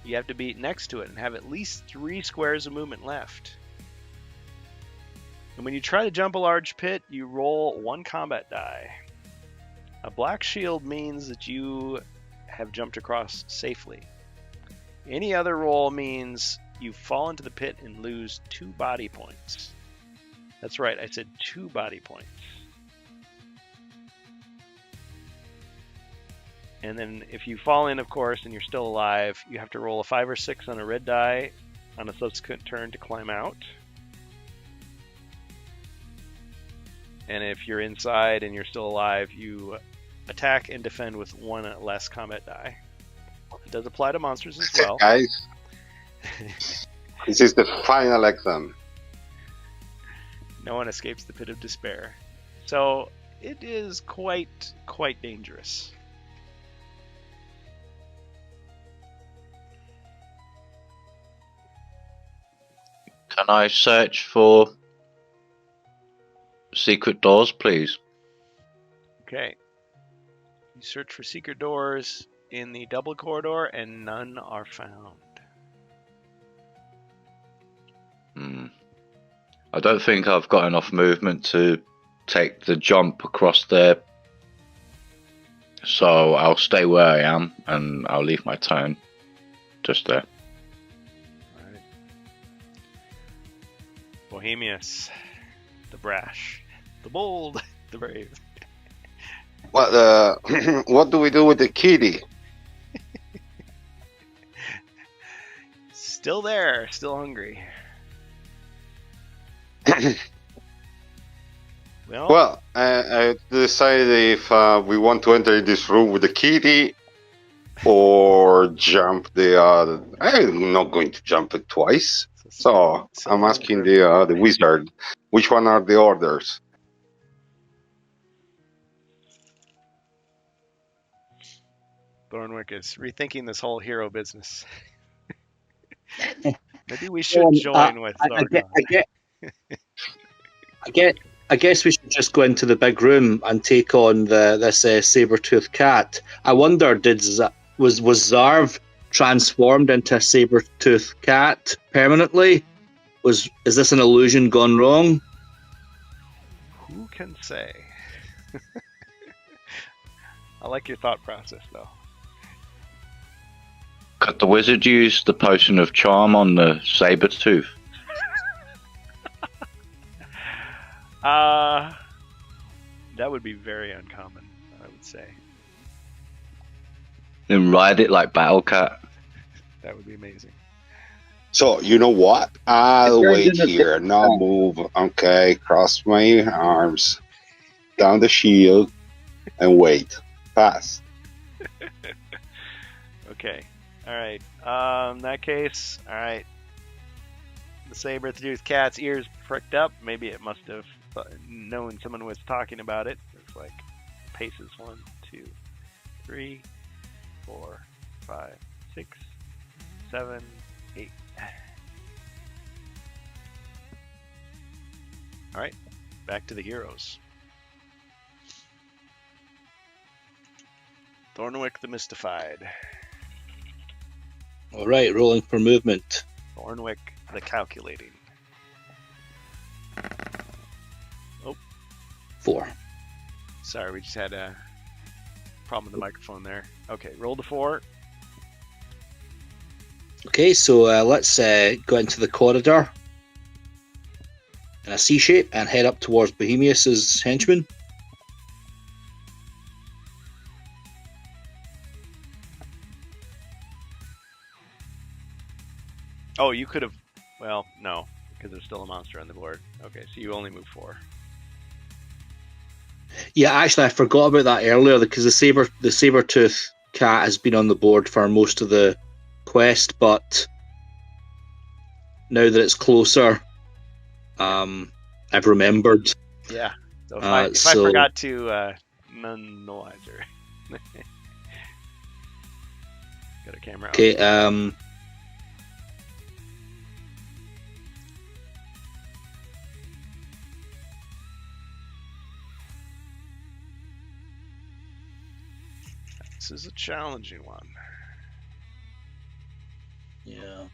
you have to be next to it and have at least 3 squares of movement left. And when you try to jump a large pit, you roll 1 combat die. A black shield means that you have jumped across safely. Any other roll means you fall into the pit and lose 2 body points. That's right, I said 2 body points. And then if you fall in, of course, and you're still alive, you have to roll a 5 or 6 on a red die on a subsequent turn to climb out. And if you're inside and you're still alive, you attack and defend with 1 less combat die. It does apply to monsters as well. Guys, this is the final exam. No one escapes the pit of despair. So it is quite dangerous. Can I search for secret doors, please? Okay. You search for secret doors in the double corridor and none are found. I don't think I've got enough movement to take the jump across there. So I'll stay where I am and I'll leave my turn just there. Alright. Bohemius, the brash, the bold, the brave. What do we do with the kitty? Still there, still hungry. Well, I decided if we want to enter this room with the kitty or jump the other. I'm not going to jump it twice. So I'm asking the wizard, which one are the orders? Thornwick is rethinking this whole hero business. Maybe we should join with Thornwick. I guess we should just go into the big room and take on this saber-toothed cat. I wonder, was Zarv transformed into a saber-toothed cat permanently? Is this an illusion gone wrong? Who can say? I like your thought process, though. Could the wizard use the potion of charm on the saber tooth? That would be very uncommon, I would say. Then ride it like Battle Cat. That would be amazing. So, you know what? I'll It turns wait into here, not move. Okay, cross my arms, down the shield, and wait. Pass. Okay. All right. In that case, all right. The saber-toothed cat's ears pricked up. Maybe it must have known someone was talking about it. It's like paces 1, 2, 3, 4, 5, 6, 7, 8. All right. Back to the heroes. Thornwick the Mystified. All right, rolling for movement. Thornwick the Calculating. 4. Sorry, we just had a problem with the microphone there. Okay, roll the 4. Okay, so let's go into the corridor in a C shape and head up towards Bohemius's henchman. Oh, you could have. Well, no, because there's still a monster on the board. Okay, so you only move 4. Yeah, actually, I forgot about that earlier because the saber-tooth cat has been on the board for most of the quest, but now that it's closer, I've remembered. Yeah. So if I forgot to nullize her. Got a camera out. Okay. This is a challenging one. Yeah.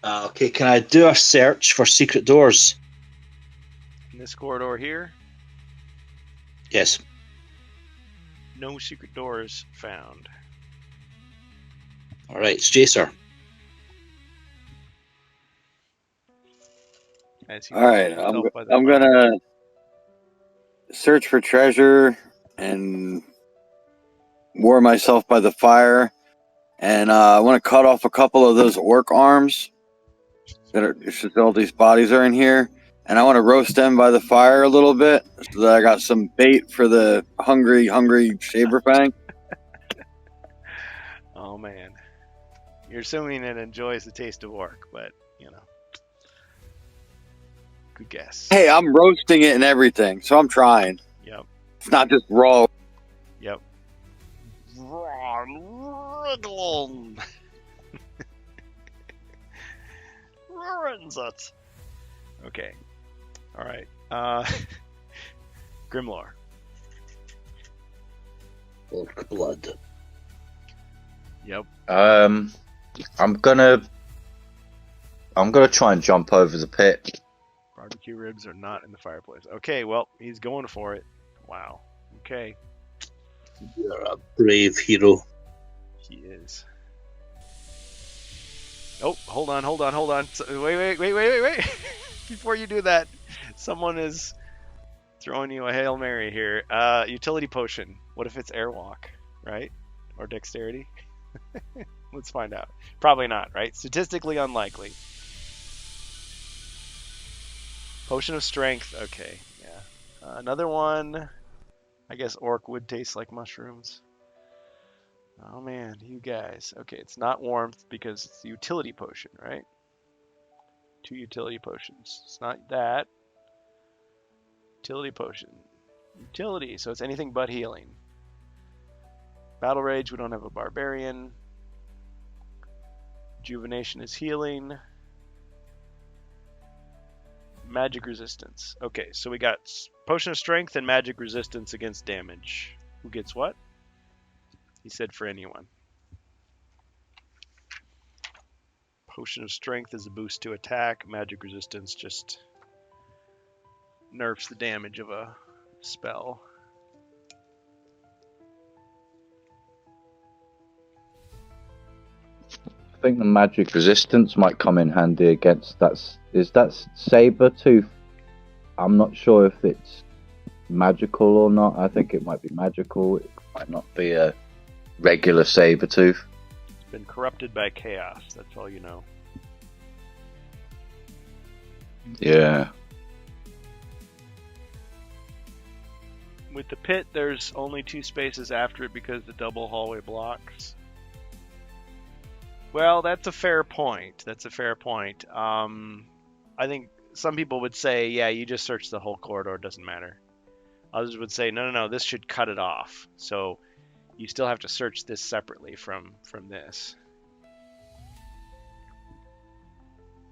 Okay, can I do a search for secret doors? In this corridor here, Yes. no secret doors found. All right, it's Jacer. As he All right, warms himself by the I'm fire. gonna search for treasure and warm myself by the fire, and I want to cut off a couple of those orc arms that are just all these bodies are in here, and I want to roast them by the fire a little bit so that I got some bait for the hungry Saberfang. Oh man, you're assuming it enjoys the taste of orc, but you know, good guess. Hey, I'm roasting it and everything, so I'm trying. Yep. It's not just raw. Yep. Ruins it. Okay. All right. Grimlore. Orc blood. Yep. I'm gonna try and jump over the pit. Barbecue ribs are not in the fireplace. Okay, well, he's going for it. Wow. Okay. You're a brave hero. He is. Oh, hold on. So, wait. Before you do that, someone is throwing you a Hail Mary here. Utility potion. What if it's airwalk, right? Or dexterity? Let's find out. Probably not, right? Statistically unlikely. Potion of strength. Okay, yeah. Another one. I guess orc would taste like mushrooms. Oh man, you guys. Okay, it's not warmth because it's the utility potion, right? 2 utility potions. It's not that. Utility potion. Utility, so it's anything but healing. Battle Rage, we don't have a barbarian. Rejuvenation is healing. Magic resistance. Okay, so we got potion of strength and magic resistance against damage. Who gets what? He said for anyone. Potion of strength is a boost to attack. Magic resistance just nerfs the damage of a spell. think the magic resistance might come in handy against that. Is that Sabertooth? I'm not sure if it's magical or not. I think it might be magical. It might not be a regular Sabertooth. It's been corrupted by chaos. That's all you know. Yeah. With the pit, there's only 2 spaces after it because the double hallway blocks. Well, that's a fair point. That's a fair point. I think some people would say, yeah, you just search the whole corridor, it doesn't matter. Others would say, no, this should cut it off. So you still have to search this separately from this.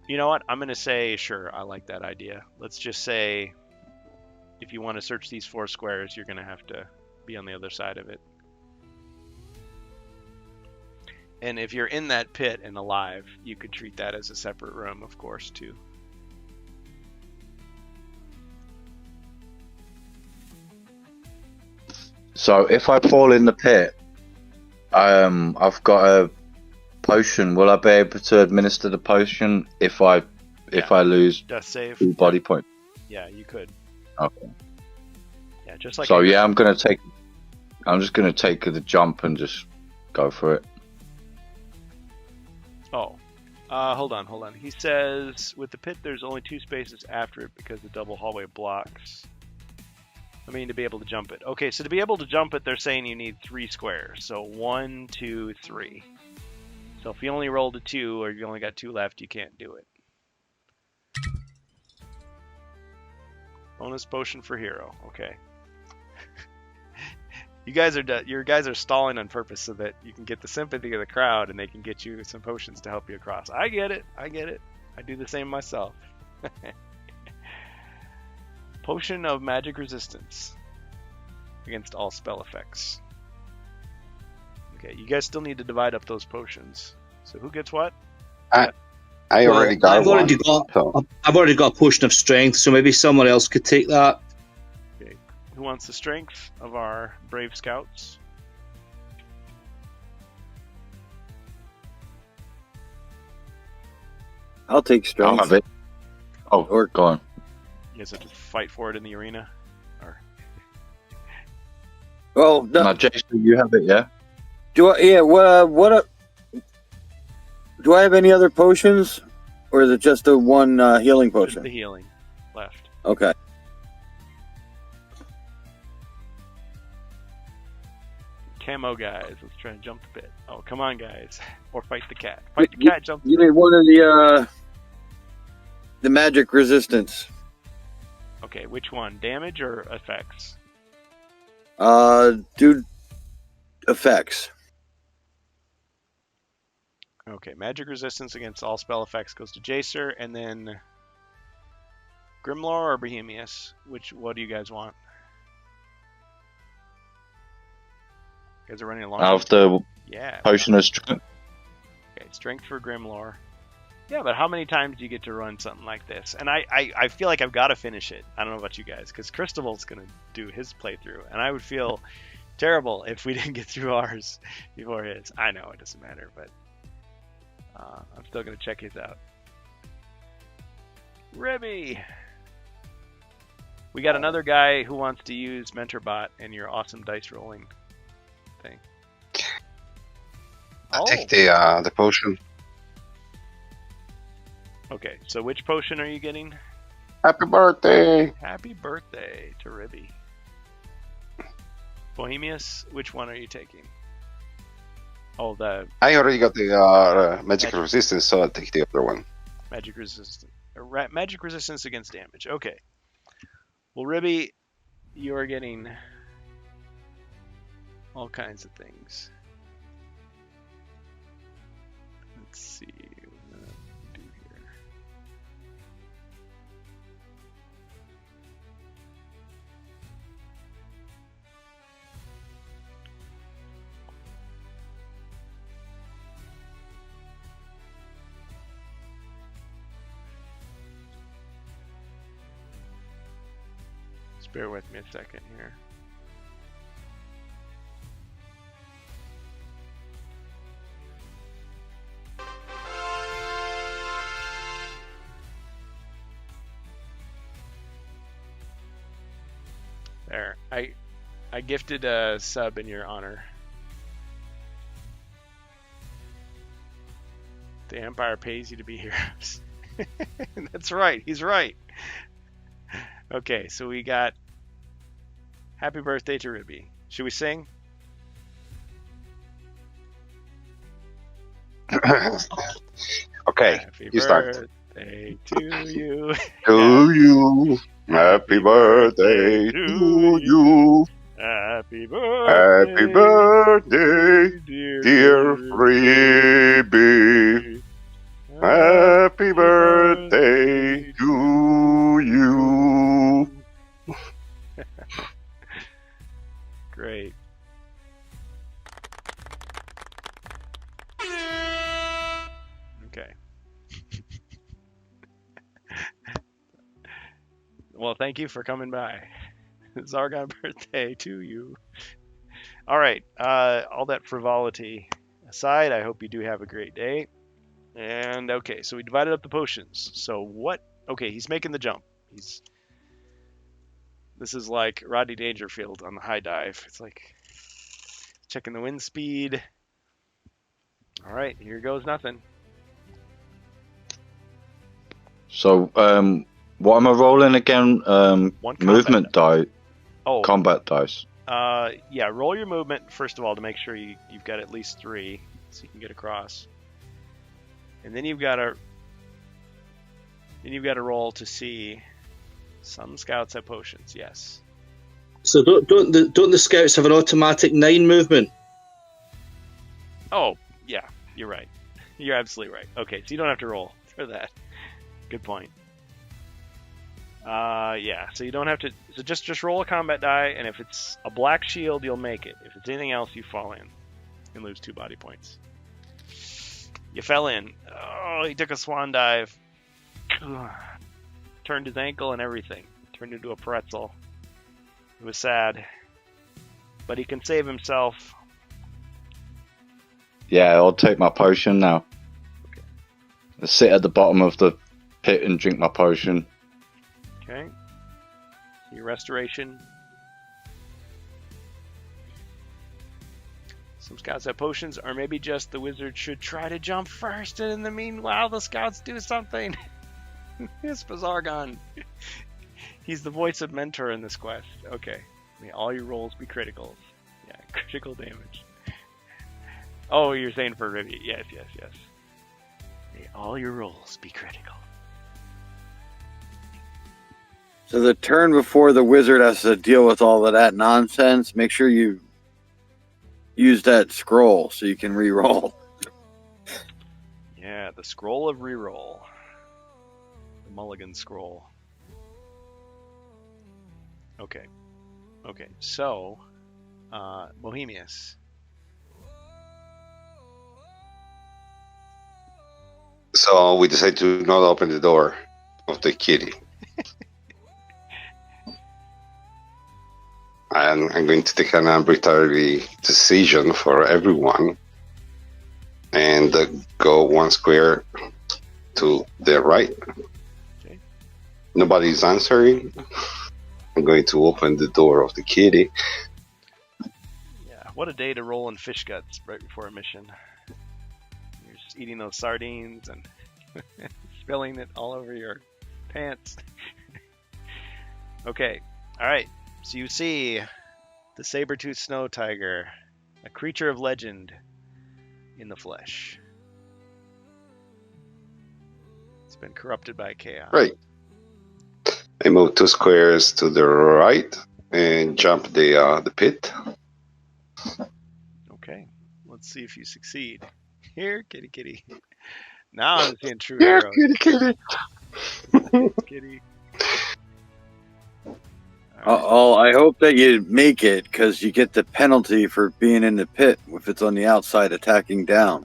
You know what? I'm going to say, sure, I like that idea. Let's just say, if you want to search these 4 squares, you're going to have to be on the other side of it. And if you're in that pit and alive, you could treat that as a separate room, of course, too. So if I fall in the pit, I've got a potion. Will I be able to administer the potion if I lose Death save. 2 body points? Yeah, you could. Okay. Yeah, just like. So yeah, I'm just gonna take the jump and just go for it. Oh, hold on. He says with the pit, there's only 2 spaces after it because the double hallway blocks. I mean, to be able to jump it. Okay, so to be able to jump it, they're saying you need 3 squares. So 1, 2, 3. So if you only rolled a 2 or you only got 2 left, you can't do it. Bonus potion for hero. Okay. Your guys are stalling on purpose so that you can get the sympathy of the crowd and they can get you some potions to help you across. I get it. I do the same myself. Potion of magic resistance against all spell effects. Okay, you guys still need to divide up those potions. So who gets what? I already got I've one. I've already got a potion of strength, so maybe someone else could take that. Okay, who wants the strength of our brave scouts? I'll take I'll strength. have it. Oh, Or- go on. You guys have to fight for it in the arena? Or Well, no, Now, Jason, you have it, yeah? do I have any other potions, or is it just the one healing just potion? the healing left. Okay. Camo guys, let's try and jump the pit. Oh, come on guys. Or fight the cat. Fight the cat, jump You the need one of the magic resistance. Okay, which one? Damage or effects? Do effects. Okay, magic resistance against all spell effects goes to Jacer, and then Grimlore or Bohemius? What do you guys want? You guys are running along. Out of the Yeah. potion of strength. Okay, strength for Grimlore. Yeah, but how many times do you get to run something like this? And I feel like I've got to finish it. I don't know about you guys, because Christabel's going to do his playthrough, and I would feel terrible if we didn't get through ours before his. I know, it doesn't matter, but I'm still going to check his out. Ribby! We got another guy who wants to use MentorBot and your awesome dice rolling thing. I take the potion. Okay, so which potion are you getting? Happy birthday! Happy birthday to Ribby. Bohemius, which one are you taking? Oh, the I already got the magic resistance, so I'll take the other one. magic resistance. Magic resistance against damage. Okay. Well, Ribby, you are getting all kinds of things. Let's see what I'm gonna do here. Just bear with me a second here. I gifted a sub in your honor. The Empire pays you to be heroes. That's right. He's right. Okay, so we got happy birthday to Ruby. Should we sing? Okay, Happy you start. birthday to you. To you, happy birthday to you. Happy birthday. Happy birthday, dear Freebie. Happy birthday to you. Great. Okay. Well, thank you for coming by. Zargon birthday to you. All right. All that frivolity aside, I hope you do have a great day. And okay, so we divided up the potions. So what? Okay, he's making the jump. This is like Rodney Dangerfield on the high dive. It's like checking the wind speed. All right, here goes nothing. So, what am I rolling again? One Movement die, Oh, combat dice. yeah. Roll your movement first of all to make sure you've got at least 3, so you can get across. And then you've got to roll to see. Some scouts have potions. Yes. So don't the scouts have an automatic 9 movement? Oh, yeah. You're right. You're absolutely right. Okay, so you don't have to roll for that. Good point. Yeah. So you don't have to. So just roll a combat die, and if it's a black shield, you'll make it. If it's anything else, you fall in and lose 2 body points. You fell in. Oh, he took a swan dive. Turned his ankle and everything. Turned into a pretzel. It was sad. But he can save himself. Yeah, I'll take my potion now. Okay. I'll sit at the bottom of the pit and drink my potion. Okay. Your restoration. Some scouts have potions, or maybe just the wizard should try to jump first, and in the meanwhile, the scouts do something. It's Bazargon. He's the voice of mentor in this quest. Okay. May all your rolls be criticals. Yeah, critical damage. Oh, you're saying for Rivi. Yes. May all your rolls be critical. So the turn before the wizard has to deal with all of that nonsense, make sure you use that scroll so you can re-roll. Yeah, the scroll of reroll. The Mulligan scroll. Okay, so, Bohemius. So we decided to not open the door of the kitty. I'm going to take an arbitrary decision for everyone and go 1 square to the right. Okay. Nobody's answering. I'm going to open the door of the kitty. Yeah, what a day to roll in fish guts right before a mission. You're just eating those sardines and spilling it all over your pants. Okay, alright. So you see the saber-toothed snow tiger, a creature of legend in the flesh. It's been corrupted by chaos. Right. I move 2 squares to the right and jump the pit. Okay, let's see if you succeed. Here, kitty kitty. Now I'm seeing true Yeah, heroes. kitty. Kitty. Oh, I hope that you make it, because you get the penalty for being in the pit if it's on the outside attacking down.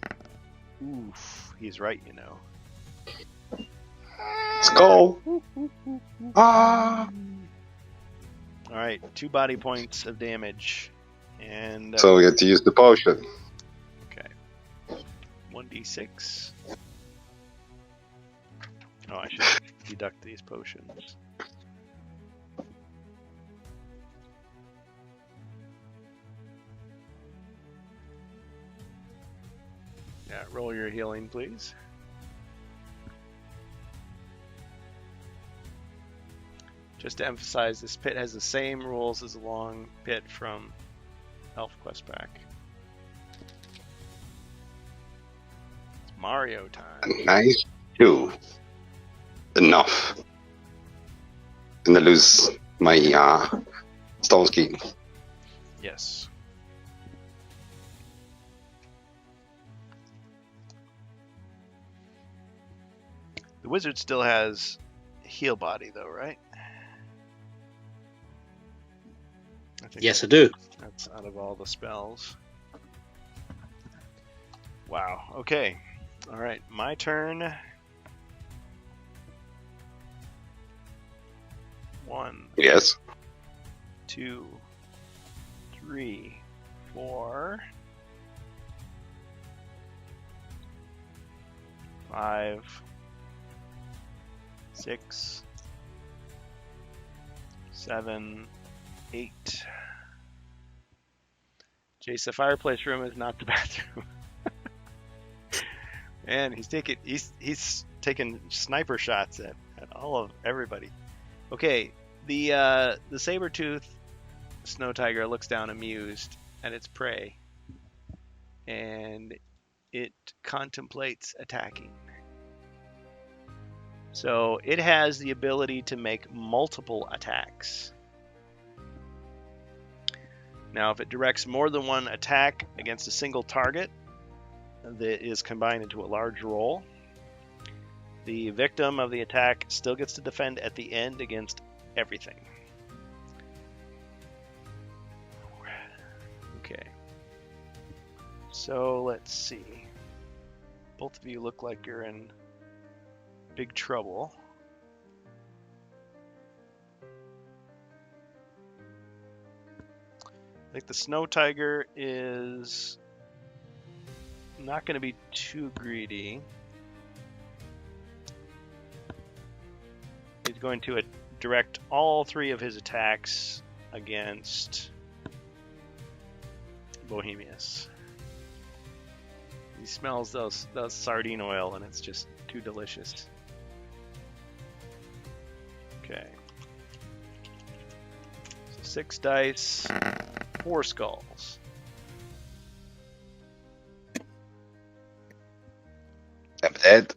Oof, he's right, you know. Let's go. Ah. All right, 2 body points of damage, and So we have to use the potion. okay, 1d6. Oh, I should deduct these potions. Roll your healing, please. Just to emphasize, this pit has the same rules as the long pit from Elf Quest Pack. It's Mario time. Nice. 2. Enough. And I lose my stone ski. Yes. The wizard still has heal body, though, right? I think Yes, I do. that's out of all the spells. Wow. Okay. All right. My turn. 1, Yes. 2, 3, 4, 5, 6, 7, 8. Jace, the fireplace room is not the bathroom. Man, he's taking sniper shots at all of everybody. Okay, the saber-tooth snow tiger looks down amused at its prey, and it contemplates attacking. So it has the ability to make multiple attacks. Now, if it directs more than one attack against a single target that is combined into a large roll, the victim of the attack still gets to defend at the end against everything. Okay. So let's see. Both of you look like you're in big trouble. I think the snow tiger is not going to be too greedy. He's going to direct all 3 of his attacks against Bohemius. He smells those sardine oil, and it's just too delicious. Okay. So 6 dice, 4 skulls. I'm dead.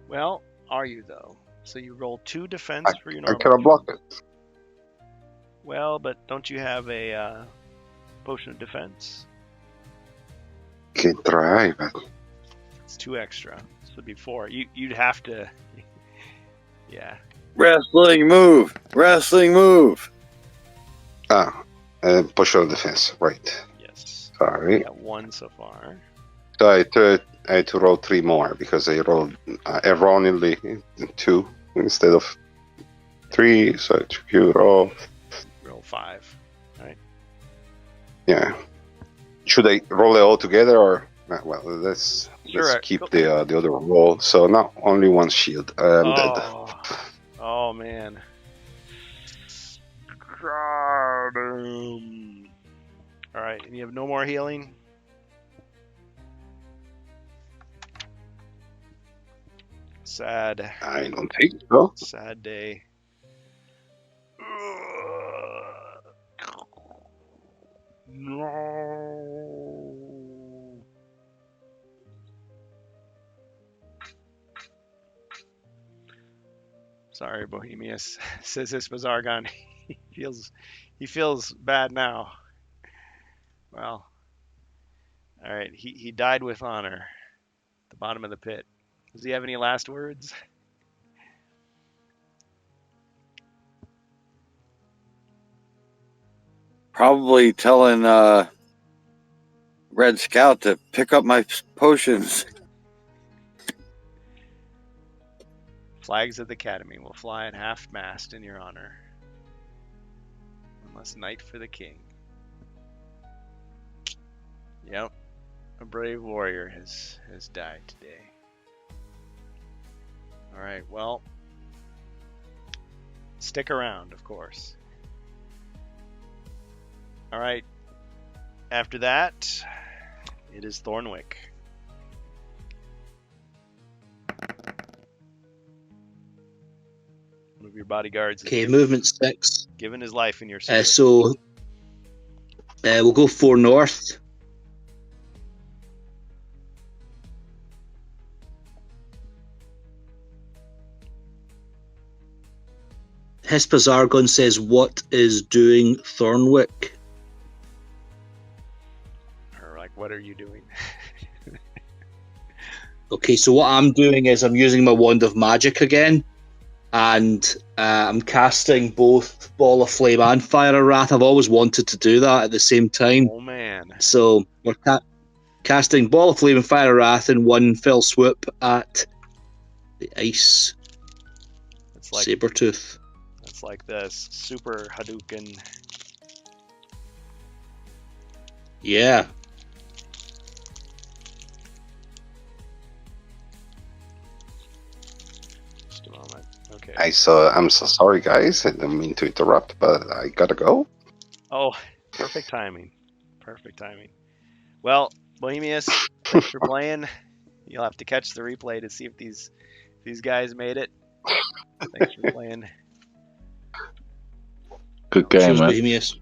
Well, are you though? So you roll 2 defense for your I normal. cannot block it. Well, but don't you have a potion of defense? Can try, but It's 2 extra. So it'd be 4. You'd have to. Yeah. Wrestling move. Wrestling move. potion of defense. Right. Yes. Sorry. Got 1 so far. So I had to roll 3 more because I rolled erroneously 2 instead of 3. So I took you roll. Roll 5. Right. Yeah. Should I roll it all together or? Well, let's keep the other roll. So now only 1 shield. I'm dead. Oh man. Got him. All right, and you have no more healing. Sad. I don't think so. Sad day. No. Sorry, Bohemius, says Hispazargon. he feels bad now. Well, all right. He died with honor at the bottom of the pit. Does he have any last words? Probably telling Red Scout to pick up my potions. Flags of the Academy will fly at half-mast in your honor. Unless night for the king. Yep. A brave warrior has died today. Alright, well. Stick around, of course. Alright. After that, It is Thornwick. One of your bodyguards is Okay, movement 6. giving his life in your service. So we'll go 4 north. Hespazargon says, "What is doing Thornwick?" Or like, what are you doing? Okay, so what I'm doing is I'm using my Wand of Magic again, and I'm casting both Ball of Flame and Fire of Wrath. I've always wanted to do that at the same time. Oh man. So we're casting Ball of Flame and Fire of Wrath in one fell swoop at the Ice It's like Sabertooth. it's like the super Hadouken. Yeah. Just a moment. Okay. I'm so sorry, guys. I didn't mean to interrupt, but I gotta go. Oh, perfect timing. Perfect timing. Well, Bohemius, thanks for playing. You'll have to catch the replay to see if these guys made it. Thanks for playing. Good game, Cheers, man. Bohemius.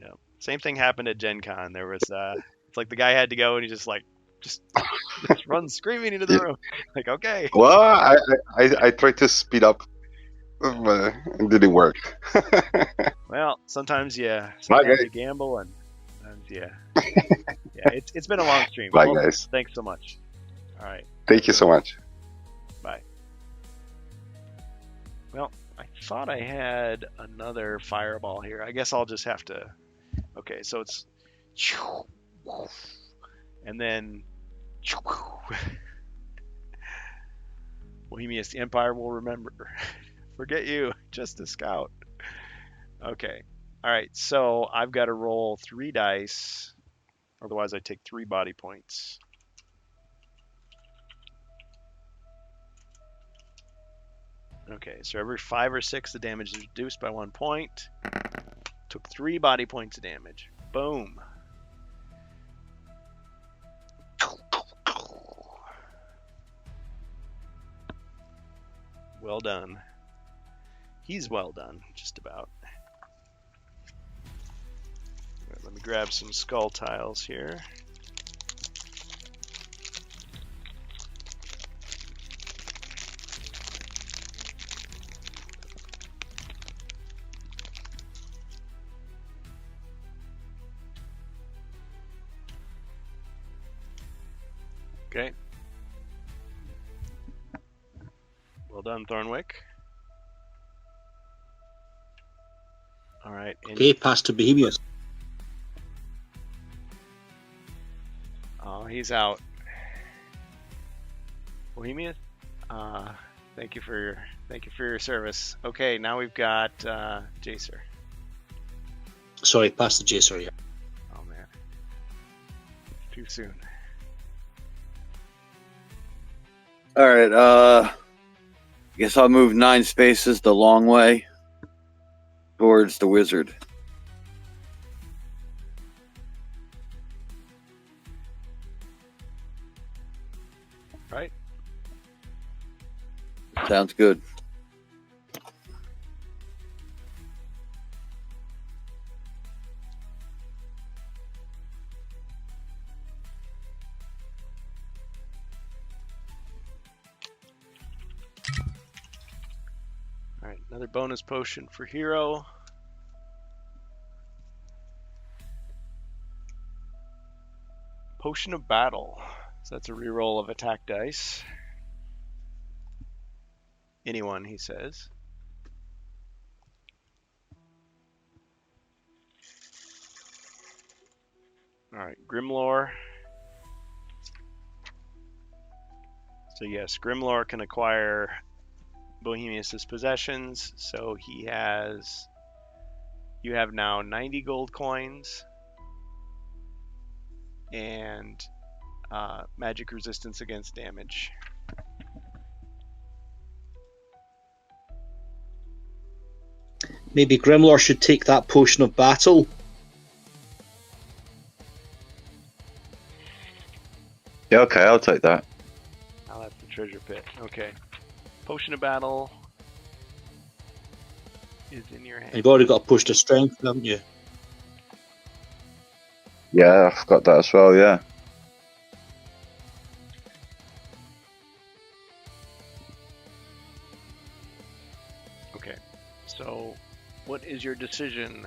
Yeah. Same thing happened at Gen Con. There was it's like the guy had to go and he just runs screaming into the Yeah. room. Like, okay. Well, I tried to speed up, but it didn't work. Well, sometimes Bye, you guys. gamble and sometimes yeah. It's been a long stream. Bye, Well, guys. Thanks so much. All right. Thank you so much. Bye. Well, I thought I had another fireball here. I guess I'll just have to. Okay, so it's and then Bohemius, the Empire will remember. Forget you, just a scout. Okay. All right, so I've got to roll 3 dice. Otherwise, I take 3 body points. Okay, so every 5 or 6, the damage is reduced by 1 point. Took 3 body points of damage. Boom. Well done. He's well done, just about. Right, let me grab some skull tiles here. Okay. Well done, Thornwick. All right. And, Okay, pass to Bohemius. oh, he's out. Bohemius, thank you for your service. Okay, now we've got Jacer. Sorry, pass to Jacer, yeah. Oh man, too soon. All right. I guess I'll move 9 spaces the long way towards the wizard. Right. Sounds good. All right, another bonus potion for hero. Potion of battle. So that's a reroll of attack dice. Anyone, he says. All right, Grimlore. So yes, Grimlore can acquire Bohemius's possessions. So you have now 90 gold coins and magic resistance against damage. Maybe Grimlore should take that potion of battle. Yeah, okay, I'll take that. I'll have the treasure pit. Okay. Potion of battle is in your hand. You've already got a push to strength, haven't you? Yeah, I forgot that as well, yeah. Okay. So, what is your decision,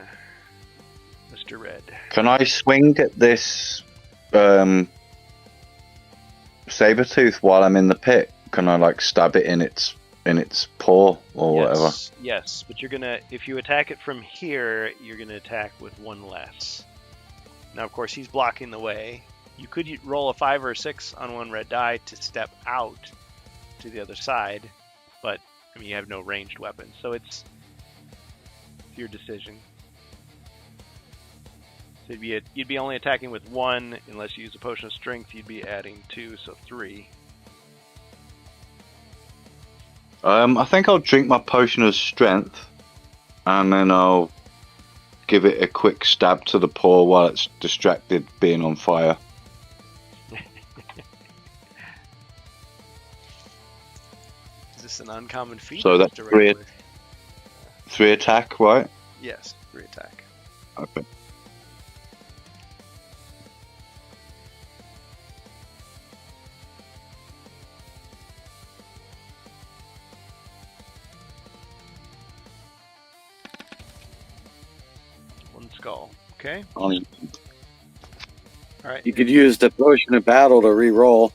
Mr. Red? Can I swing at this Sabertooth while I'm in the pit? Can I like stab it in its paw or whatever? Yes, but you're gonna, if you attack it from here, you're gonna attack with one less. Now, of course, he's blocking the way. You could roll a 5 or a 6 on one red die to step out to the other side, but I mean, you have no ranged weapon, so it's your decision. So you'd be only attacking with 1 unless you use a potion of strength. You'd be adding 2, so 3. I think I'll drink my potion of strength, and then I'll give it a quick stab to the paw while it's distracted, being on fire. Is this an uncommon feat? So or that's just a regular? 3 attack, right? Yes, 3 attack. Okay. One skull. Okay. Um, All right. You could use the potion of battle to re-roll.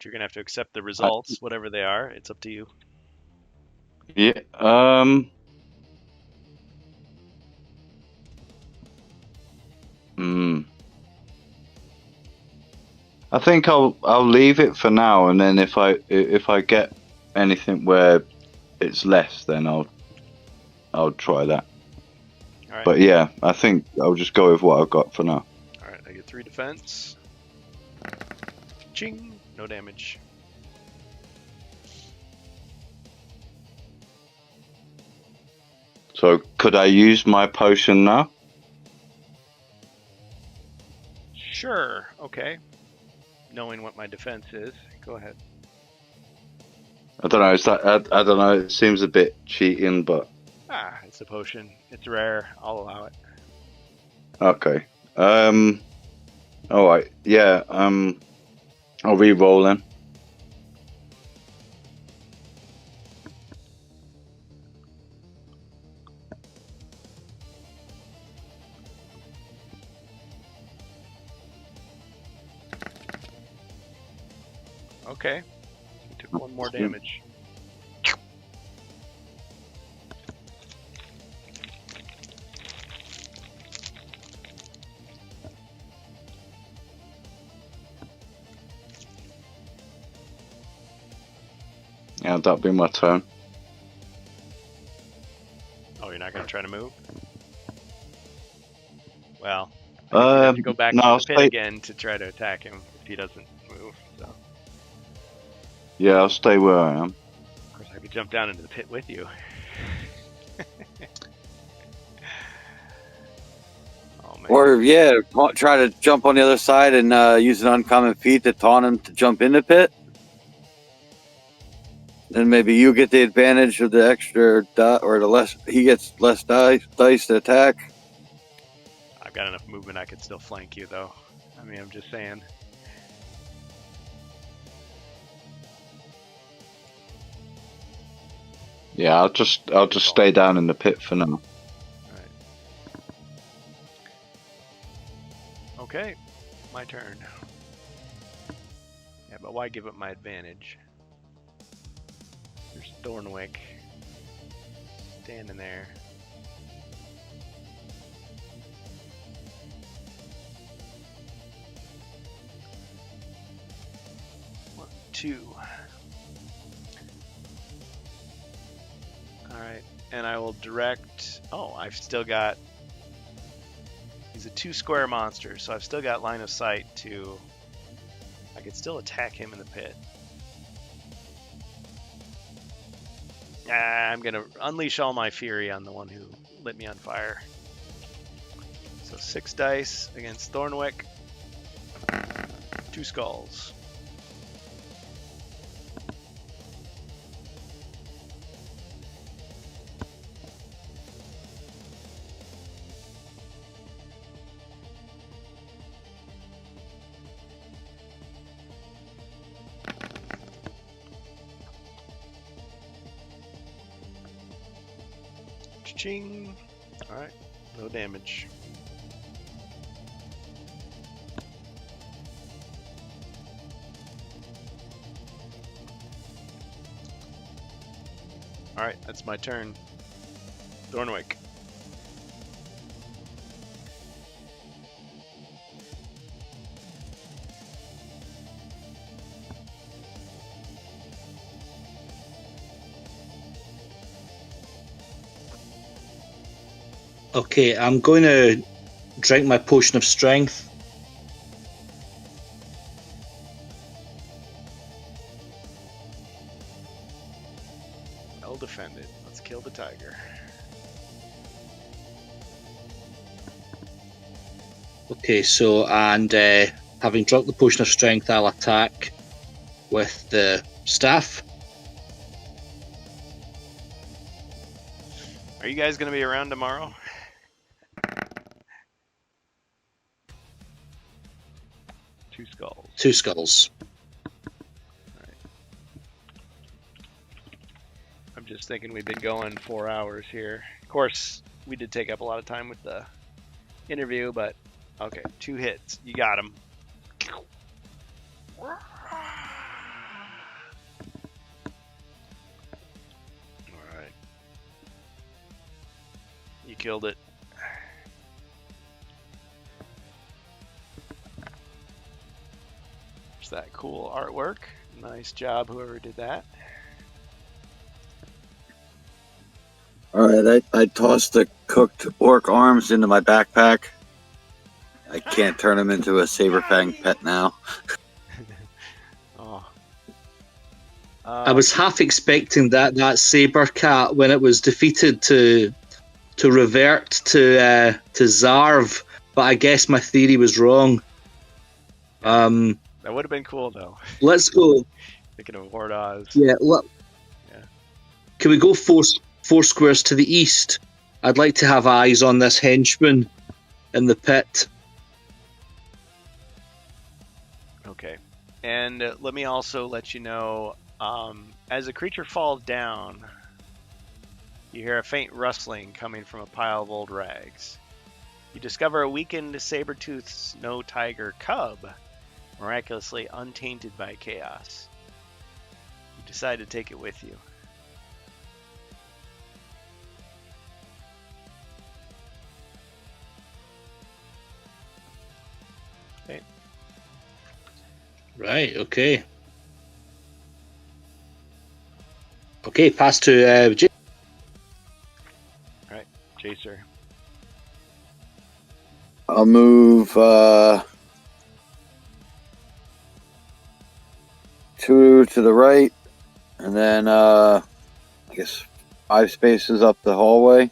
You're gonna have to accept the results, whatever they are. It's up to you. yeah. I think I'll leave it for now, and then if I get anything where it's less, then I'll try that. All right. But yeah, I think I'll just go with what I've got for now. All right. I get 3 defense. Ching. No damage. So could I use my potion now? Sure. Okay. Knowing what my defense is, go ahead. I don't know. I don't know. It seems a bit cheating, but Ah, it's a potion. It's rare. I'll allow it. okay. All right. Yeah. I'll re-roll then. Okay. You took 1 more damage. Yeah, that'll be my turn. Oh, you're not gonna try to move? Well, I think you have to go back no, to I'll the pit stay. again to try to attack him if he doesn't move. So, of Yeah, I'll stay where I am. course, I could jump down into the pit with you. Oh man. Or, try to jump on the other side and use an uncommon feat to taunt him to jump in the pit. Then maybe you get the advantage of the extra die, or the less he gets less dice to attack. I've got enough movement. I could still flank you, though. I mean, I'm just saying. Yeah, I'll just stay down in the pit for now. Okay, my turn. Yeah, but why give up my advantage? There's Thornwick standing there. One, two. Alright, and I will direct. Oh, I've still got. He's a 2-square monster, so I've still got line of sight to. I could still attack him in the pit. I'm gonna unleash all my fury on the one who lit me on fire. So 6 dice against Thornwick. 2 skulls. Ching. Alright, no damage. Alright, that's my turn. Thornwick. Okay, I'm going to drink my potion of strength. Well defended. Let's kill the tiger. Okay, so, and having drunk the potion of strength, I'll attack with the staff. Are you guys going to be around tomorrow? Two skulls. 2 skulls. I'm just thinking we've been going 4 hours here. Of course, we did take up a lot of time with the interview, but okay, 2 hits. You got him. Alright. You killed it. There's that cool artwork. Nice job, whoever did that. All right, I tossed the cooked orc arms into my backpack. I can't turn him into a saber fang pet now. Oh. I was half expecting that saber cat, when it was defeated, to revert to Zarv, but I guess my theory was wrong. That would have been cool, though. Let's go. Thinking of Horde Oz. Yeah. Yeah. Can we go four squares to the east? I'd like to have eyes on this henchman in the pit. Okay. And let me also let you know, as a creature falls down, you hear a faint rustling coming from a pile of old rags. You discover a weakened saber-toothed snow tiger cub, miraculously untainted by chaos. You decide to take it with you. Okay. Right, okay. Okay, pass to Jay. Alright, Jacer. I'll move 2 to the right, and then I guess 5 spaces up the hallway.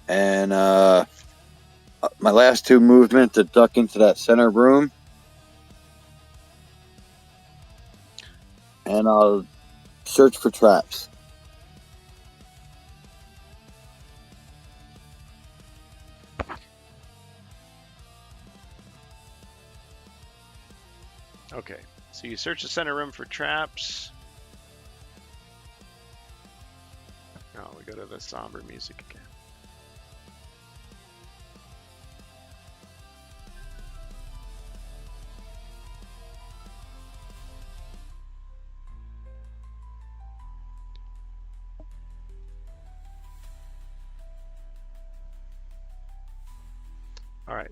And my last 2 movement to duck into that center room. And I'll search for traps. Okay, so you search the center room for traps. Oh, we go to the somber music again. All right,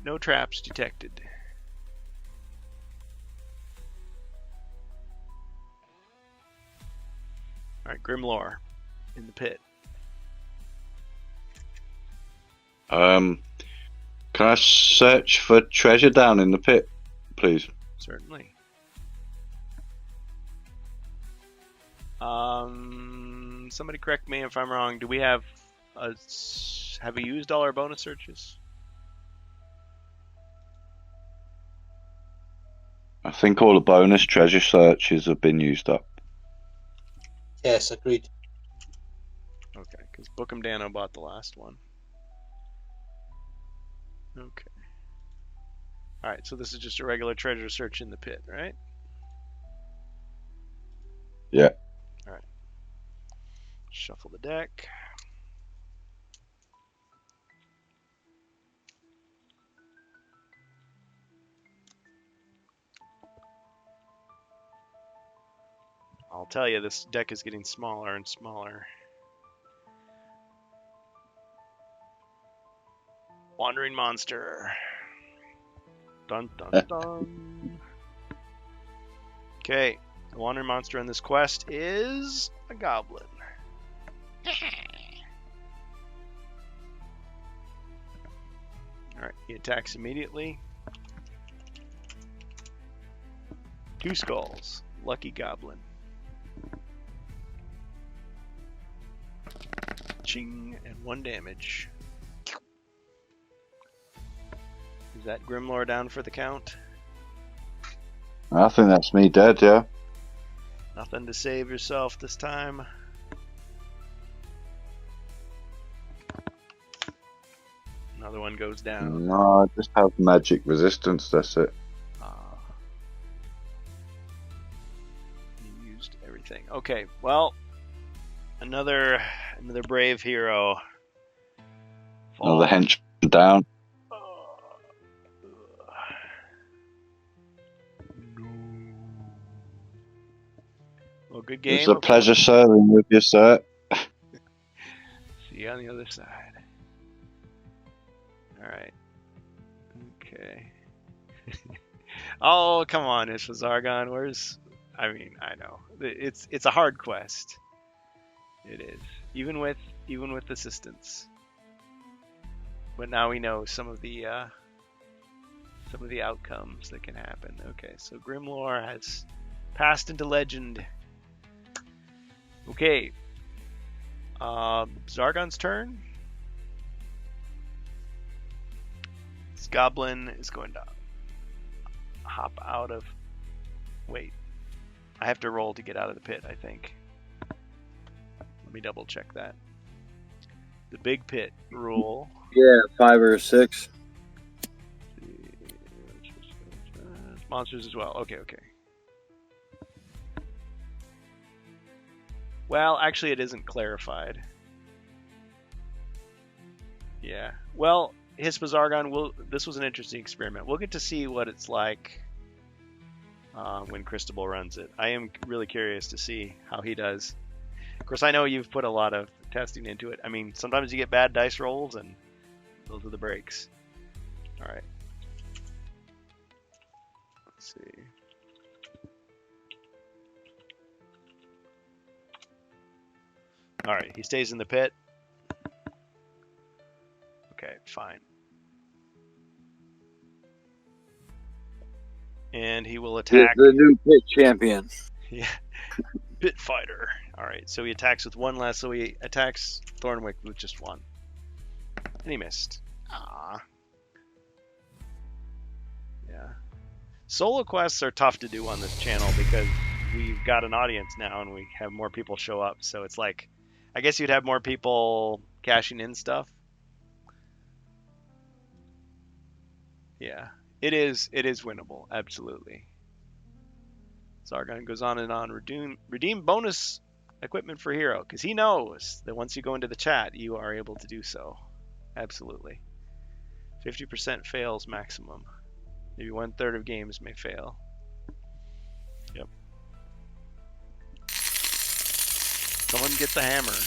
no traps detected. All right, Grimlore in the pit. Can I search for treasure down in the pit, please? Certainly. Somebody correct me if I'm wrong. Do we have we used all our bonus searches? I think all the bonus treasure searches have been used up. Yes, agreed. Okay, because Bookham Dano bought the last one. Okay. All right, so this is just a regular treasure search in the pit, right? Yeah. All right. Shuffle the deck. I'll tell you, this deck is getting smaller and smaller. Wandering Monster. Dun dun dun. Okay, the Wandering Monster on this quest is a goblin. Alright, he attacks immediately. 2 skulls. Lucky goblin. Ching, and 1 damage. Is that Grimlore down for the count? I think that's me dead, yeah. Nothing to save yourself this time. Another one goes down. No, I just have magic resistance, that's it. You used everything. Okay, well, another brave hero. Another henchman down. Well, good game. It's a pleasure serving with you, sir. See you on the other side. All right. Okay. Oh, come on, Ishazargon. Where's? I mean, I know it's a hard quest. It is, even with assistance. But now we know some of the outcomes that can happen. Okay, so Grimlore has passed into legend. Okay. Zargon's turn. This goblin is going to hop out of... Wait. I have to roll to get out of the pit, I think. Let me double check that. The big pit rule. Yeah, 5 or 6. Monsters as well. Okay. Well, actually, it isn't clarified. Yeah. Well, Hispazargon, this was an interesting experiment. We'll get to see what it's like when Cristobal runs it. I am really curious to see how he does. Of course, I know you've put a lot of testing into it. I mean, sometimes you get bad dice rolls, and those are the breaks. All right. Let's see. All right, he stays in the pit. Okay, fine. And he will attack. The new pit champion. Yeah, pit fighter. All right, so he attacks with 1 less, so he attacks Thornwick with just 1. And he missed. Ah. Yeah. Solo quests are tough to do on this channel because we've got an audience now and we have more people show up. So it's like, I guess you'd have more people cashing in stuff. Yeah, it is winnable, absolutely. Zargon goes on and on. Redeem bonus equipment for hero, because he knows that once you go into the chat, you are able to do so. Absolutely. 50% fails maximum. Maybe 1/3 of games may fail. Yep. Someone get the hammer.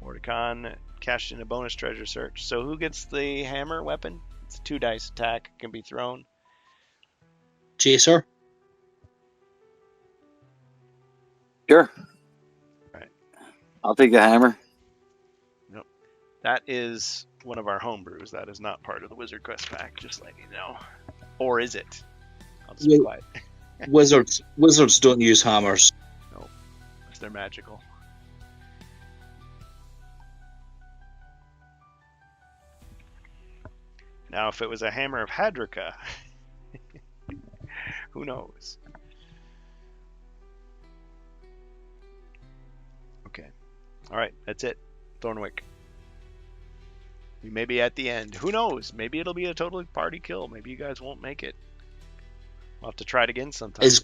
Mordecon cashed in a bonus treasure search. So who gets the hammer weapon? It's a 2 dice attack. It can be thrown. Chaser. Sure. Right. I'll take the hammer. Nope. That is one of our homebrews. That is not part of the Wizard Quest pack. Just letting you know. Or is it? I'll just be quiet. Wizards don't use hammers. Nope. Unless they're magical. Now, if it was a hammer of Hadrika, Who knows? Okay. All right, that's it. Thornwick. We may be at the end. Who knows? Maybe it'll be a totally party kill. Maybe you guys won't make it. We'll have to try it again sometime. Is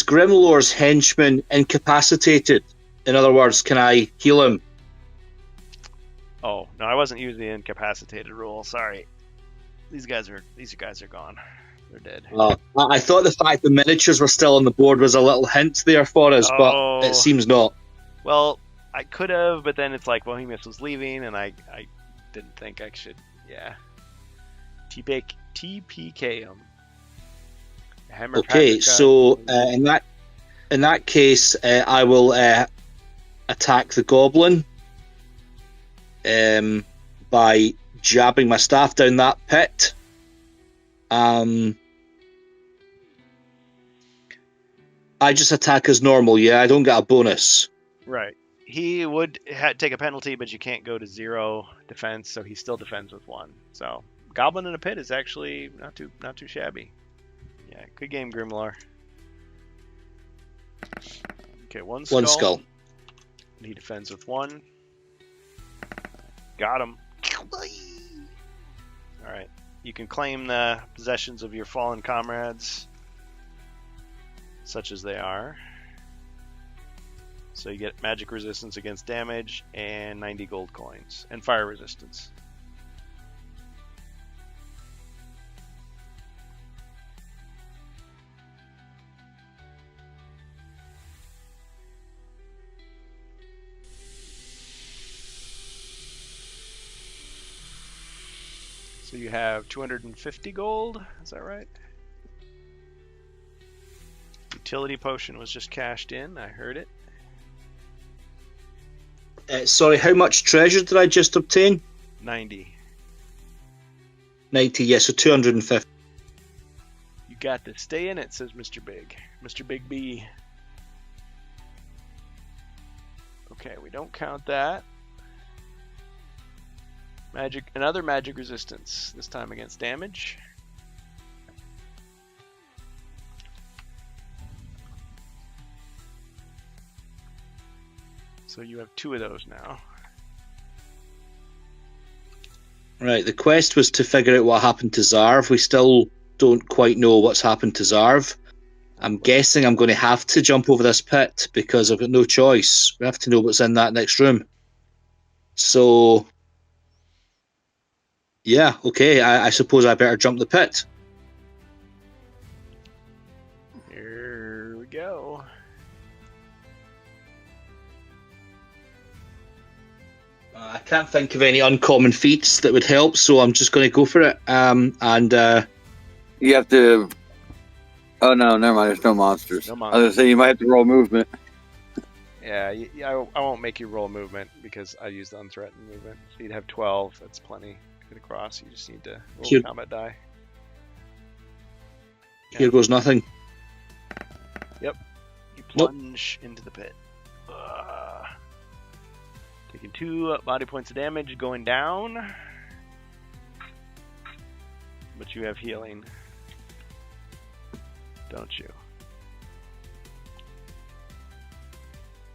Grimlore's henchman incapacitated? In other words, can I heal him? Oh, no, I wasn't using the incapacitated rule. Sorry. These guys are gone. They're dead. I thought the fact the miniatures were still on the board was a little hint there for us, but it seems not. Well, I could have, but then it's like Bohemius was leaving, and I didn't think I should. Yeah. TPK him. Okay, so in that case, I will attack the goblin by jabbing my staff down that pit. I just attack as normal, yeah? I don't get a bonus. Right. He would take a penalty, but you can't go to 0 defense, so he still defends with 1. So, Goblin in a pit is actually not too shabby. Yeah, good game, Grimlore. Okay, one skull. One skull. He defends with 1. Got him. Alright. You can claim the possessions of your fallen comrades, such as they are. So you get magic resistance against damage and 90 gold coins and fire resistance. So you have 250 gold, is that right? Utility potion was just cashed in, I heard it. Sorry, how much treasure did I just obtain? 90. 90, yes, so 250. You got to stay in it, says Mr. Big. Mr. Big B. Okay, we don't count that. Another magic resistance, this time against damage. So you have 2 of those now. Right, the quest was to figure out what happened to Zarv. We still don't quite know what's happened to Zarv. I'm guessing I'm going to have to jump over this pit because I've got no choice. We have to know what's in that next room. So, yeah, okay, I suppose I better jump the pit. Here we go. I can't think of any uncommon feats that would help, so I'm just going to go for it. You have to... Oh, no, never mind. There's no monsters. No I was monsters. going to say, you might have to roll movement. Yeah, I won't make you roll movement because I used the unthreatened movement. So you'd have 12. That's plenty to get across. You just need to roll Here- the combat die. Here goes nothing. You plunge into the pit. Taking 2 body points of damage, going down. But you have healing. Don't you?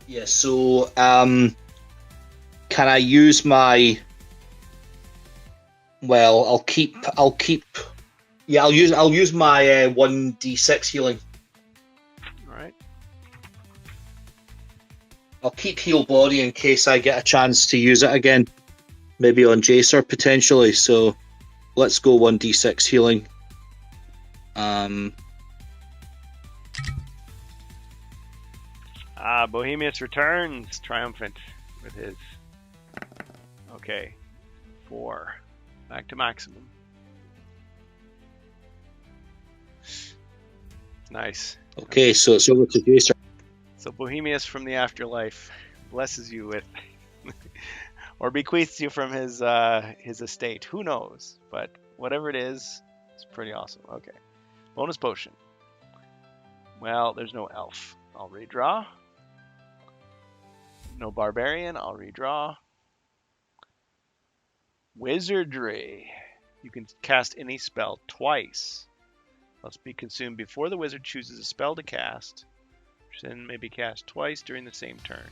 Yeah, so can I use my... Well, I'll use my 1d6 healing. Alright. I'll keep heal body in case I get a chance to use it again. Maybe on Jacer potentially, so let's go 1d6 healing. Bohemius returns triumphant with his. Okay. 4. Back to maximum. Nice. Okay, so it's over to Jacer. So Bohemius from the afterlife blesses you with, or bequeaths you from his estate. Who knows? But whatever it is, it's pretty awesome. Okay. Bonus potion. Well, there's no elf. I'll redraw. No barbarian. I'll redraw. Wizardry. You can cast any spell twice Must be consumed before the wizard chooses a spell to cast, which then may be cast twice during the same turn.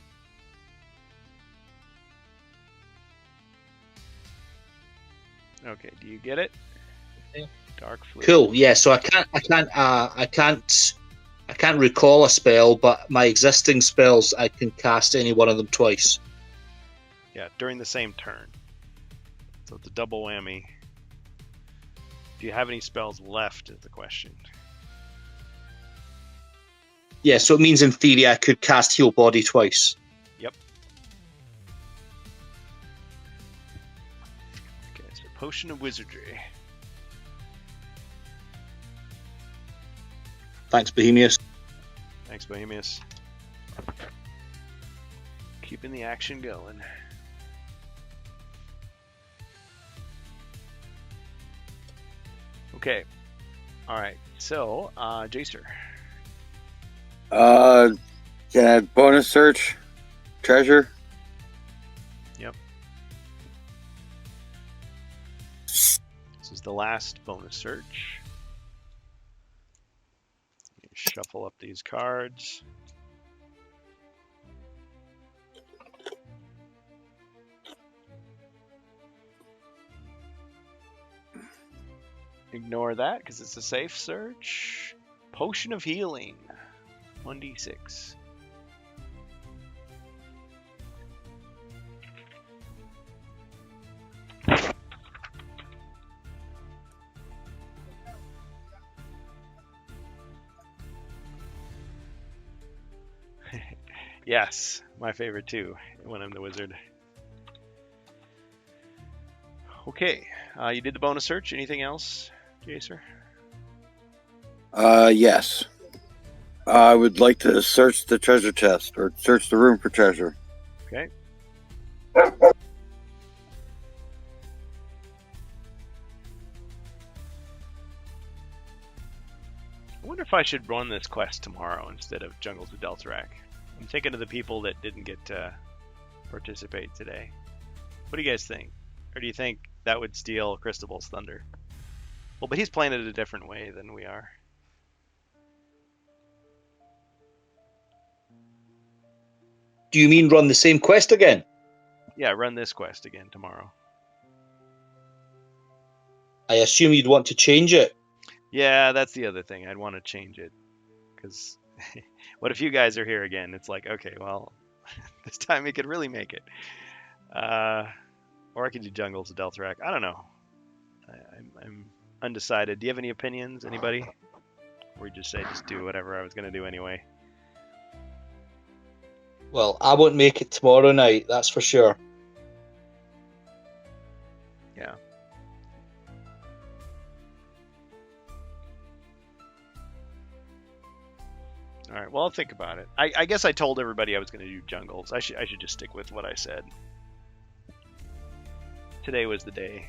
Okay, do you get it? Dark Fluid. Cool. Yeah. So I can't recall a spell, but my existing spells I can cast any one of them twice. Yeah, during the same turn. So it's a double whammy. Do you have any spells left is the question. Yeah. So it means in theory I could cast Heal Body twice. Yep. Okay, so Potion of Wizardry. Thanks, Bohemius. Thanks, Bohemius. Keeping the action going. Okay. Alright, so, Jacer. Can I bonus search treasure? Yep. This is the last bonus search. Shuffle up these cards. Ignore that because it's a safe search. Potion of Healing. 1d6. Yes, my favorite too, when I'm the wizard. Okay, you did the bonus search. Anything else, Jacer? Yes. I would like to search the treasure chest, or search the room for treasure. Okay. I wonder if I should run this quest tomorrow instead of Jungles of Deltarak. I'm thinking of the people that didn't get to participate today. What do you guys think? Or do you think that would steal Christabel's thunder? Well, but he's playing it a different way than we are. Do you mean run the same quest again? Yeah, run this quest again tomorrow. I assume you'd want to change it. Yeah, that's the other thing. I'd want to change it. Because what if you guys are here again? It's like, okay, well, this time we could really make it. Or I could do Jungles of Deltarak. I don't know. I'm undecided. Do you have any opinions? Anybody? Or you just say, just do whatever I was going to do anyway? Well, I won't make it tomorrow night, that's for sure. Yeah. All right. Well, I'll think about it. I guess I told everybody I was going to do Jungles. I should just stick with what I said. Today was the day.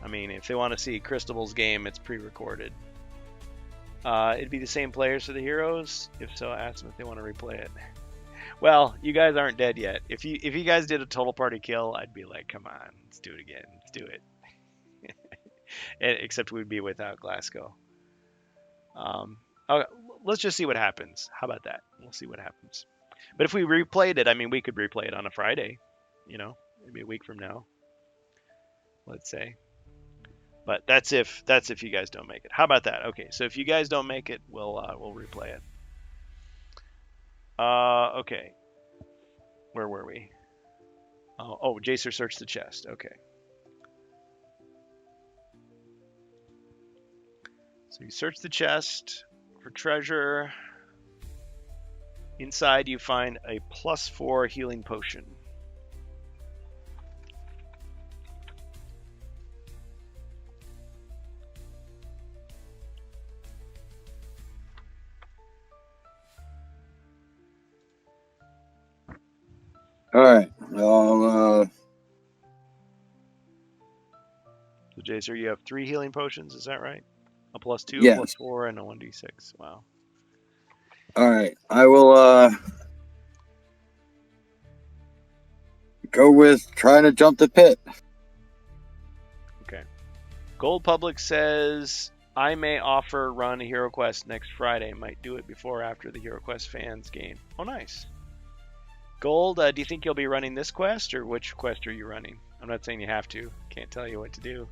I mean, if they want to see Christabel's game, it's pre-recorded. It'd be the same players for the heroes. If so, ask them if they want to replay it. Well, you guys aren't dead yet. If you guys did a total party kill, I'd be like, come on, let's do it again. Let's do it. Except we'd be without Glasgow. Okay, let's just see what happens. How about that? We'll see what happens. But if we replayed it, I mean, we could replay it on a Friday. You know, maybe a week from now. Let's say. But that's if you guys don't make it. How about that? Okay, so if you guys don't make it, we'll replay it. Okay. Where were we? Oh, Jacer searched the chest. Okay. So you search the chest for treasure. Inside you find a +4 healing potion. All right. So Jacer, you have 3 healing potions, is that right? A +2, Yes. +4, and a 1d6. Wow. All right. I will go with trying to jump the pit. Okay. Gold Public says I may offer run a Hero Quest next Friday. Might do it before or after the Hero Quest fans game. Oh, nice. Gold, do you think you'll be running this quest, or which quest are you running? I'm not saying you have to. Can't tell you what to do.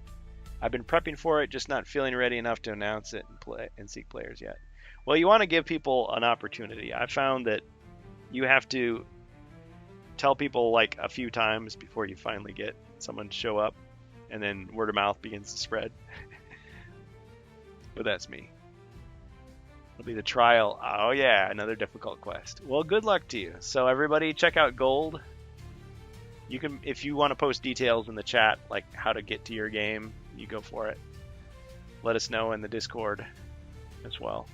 I've been prepping for it, just not feeling ready enough to announce it and seek players yet. Well, you want to give people an opportunity. I found that you have to tell people like a few times before you finally get someone to show up, and then word of mouth begins to spread. But that's me. It'll be the trial. Oh yeah, another difficult quest. Well, good luck to you. So everybody check out Gold. You can, if you want to post details in the chat, like how to get to your game, you go for it. Let us know in the Discord as well.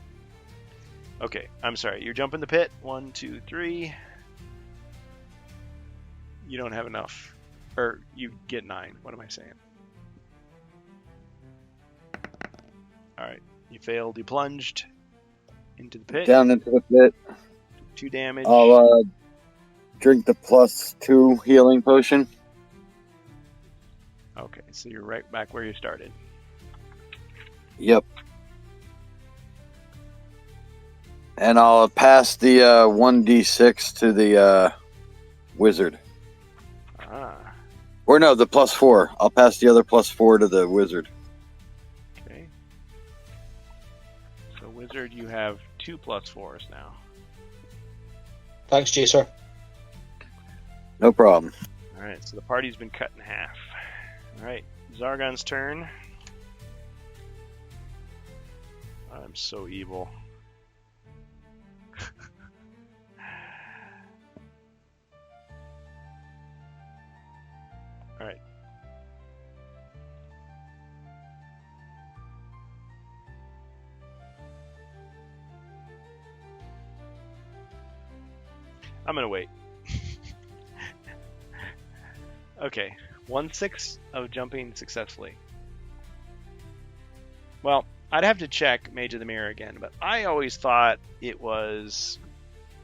Okay, I'm sorry. You're jumping the pit. 1, 2, 3. You don't have enough. Or you get 9. What am I saying? Alright. You failed. You plunged into the pit. Down into the pit. 2 damage. I'll drink the +2 healing potion. Okay, so you're right back where you started. Yep. And I'll pass the 1d6 to the wizard. Ah. Or no, the +4. I'll pass the other +4 to the wizard. Okay. So wizard, you have 2 +4s now. Thanks, Jacer. No problem. Alright, so the party's been cut in half. Alright, Zargon's turn. I'm so evil. Alright. I'm gonna wait. Okay, 1/6 of jumping successfully. Well, I'd have to check Mage of the Mirror again, but I always thought it was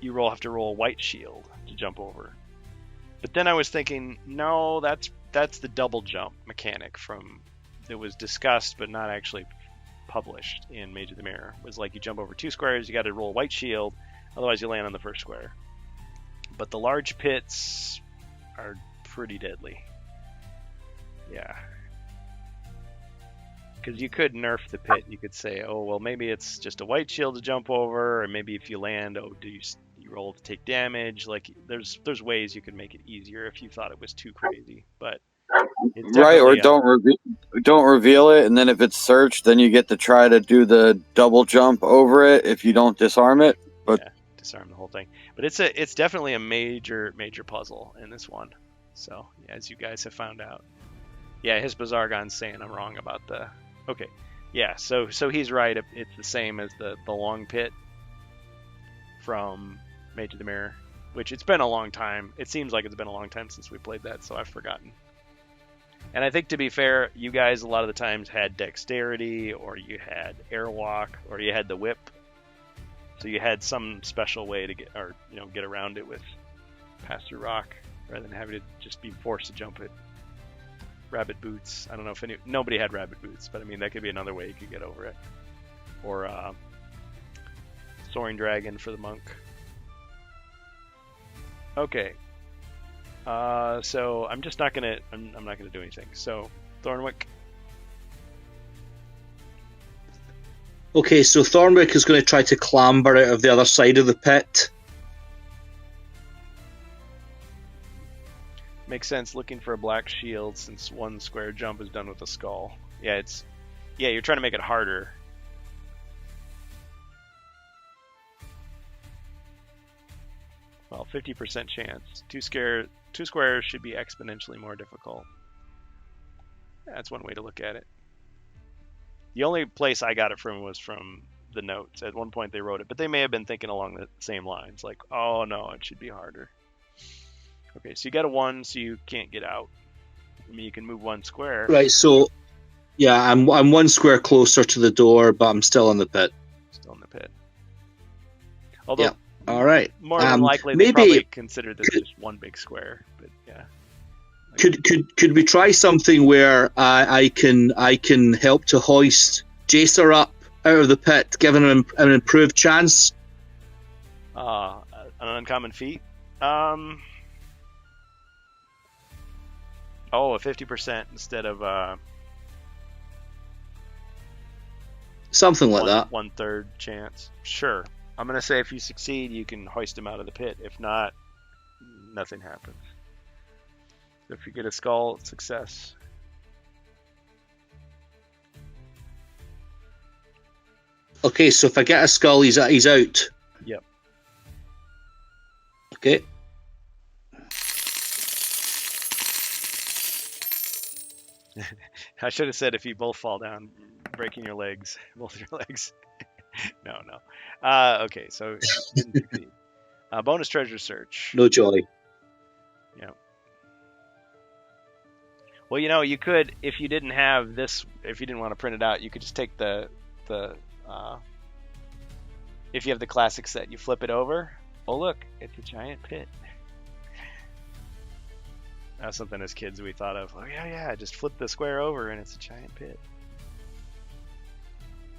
you have to roll a white shield to jump over. But then I was thinking, no, that's the double jump mechanic from that was discussed but not actually published in Mage of the Mirror. It was like you jump over 2 squares, you got to roll a white shield, otherwise you land on the first square. But the large pits are pretty deadly. Yeah. Because you could nerf the pit. You could say, oh, well, maybe it's just a white shield to jump over, or maybe if you land, oh, do you roll to take damage? Like, there's ways you could make it easier if you thought it was too crazy. But it's right, or don't reveal it, and then if it's searched, then you get to try to do the double jump over it if you don't disarm it. But yeah, disarm the whole thing. But it's definitely a major puzzle in this one. So as you guys have found out, yeah, his Bazargon's saying I'm wrong about the. Okay, yeah, so he's right. It's the same as the long pit from Mage of the Mirror, which it's been a long time. It seems like it's been a long time since we played that, so I've forgotten. And I think, to be fair, you guys a lot of the times had dexterity, or you had airwalk, or you had the whip, so you had some special way to get around it with pass through rock, rather than having to just be forced to jump it. Rabbit boots. I don't know if nobody had rabbit boots, but I mean that could be another way you could get over it. Or soaring dragon for the monk. Okay. So I'm just not gonna. I'm not gonna do anything. So Thornwick. Okay, so Thornwick is going to try to clamber out of the other side of the pit. Makes sense looking for a black shield since 1 square jump is done with a skull. Yeah, you're trying to make it harder. Well, 50% chance. 2 squares should be exponentially more difficult. That's one way to look at it. The only place I got it from was from the notes. At one point they wrote it, but they may have been thinking along the same lines, like, oh no, it should be harder. Okay, so you got a 1, so you can't get out. I mean, you can move 1 square. Right, so yeah, I'm 1 square closer to the door, but I'm still in the pit. Still in the pit. Although, yeah. All right. More than likely, they probably consider this just 1 big square. But yeah. Could we try something where I can help to hoist Jacer up out of the pit, giving him an improved chance. An uncommon feat. A 50% instead of Something like that. 1/3 chance. Sure. I'm gonna say if you succeed, you can hoist him out of the pit. If not, nothing happens. So if you get a skull, it's success. Okay, so if I get a skull, he's out. Yep. Okay. I should have said if you both fall down, breaking your legs, both your legs. No. Okay, so didn't succeed. Bonus treasure search. No joy. Yeah. Well, you know, you could, if you didn't have this, if you didn't want to print it out, you could just take the if you have the classic set, you flip it over. Oh, look, it's a giant pit. That's something as kids we thought of. Oh, yeah, just flip the square over and it's a giant pit.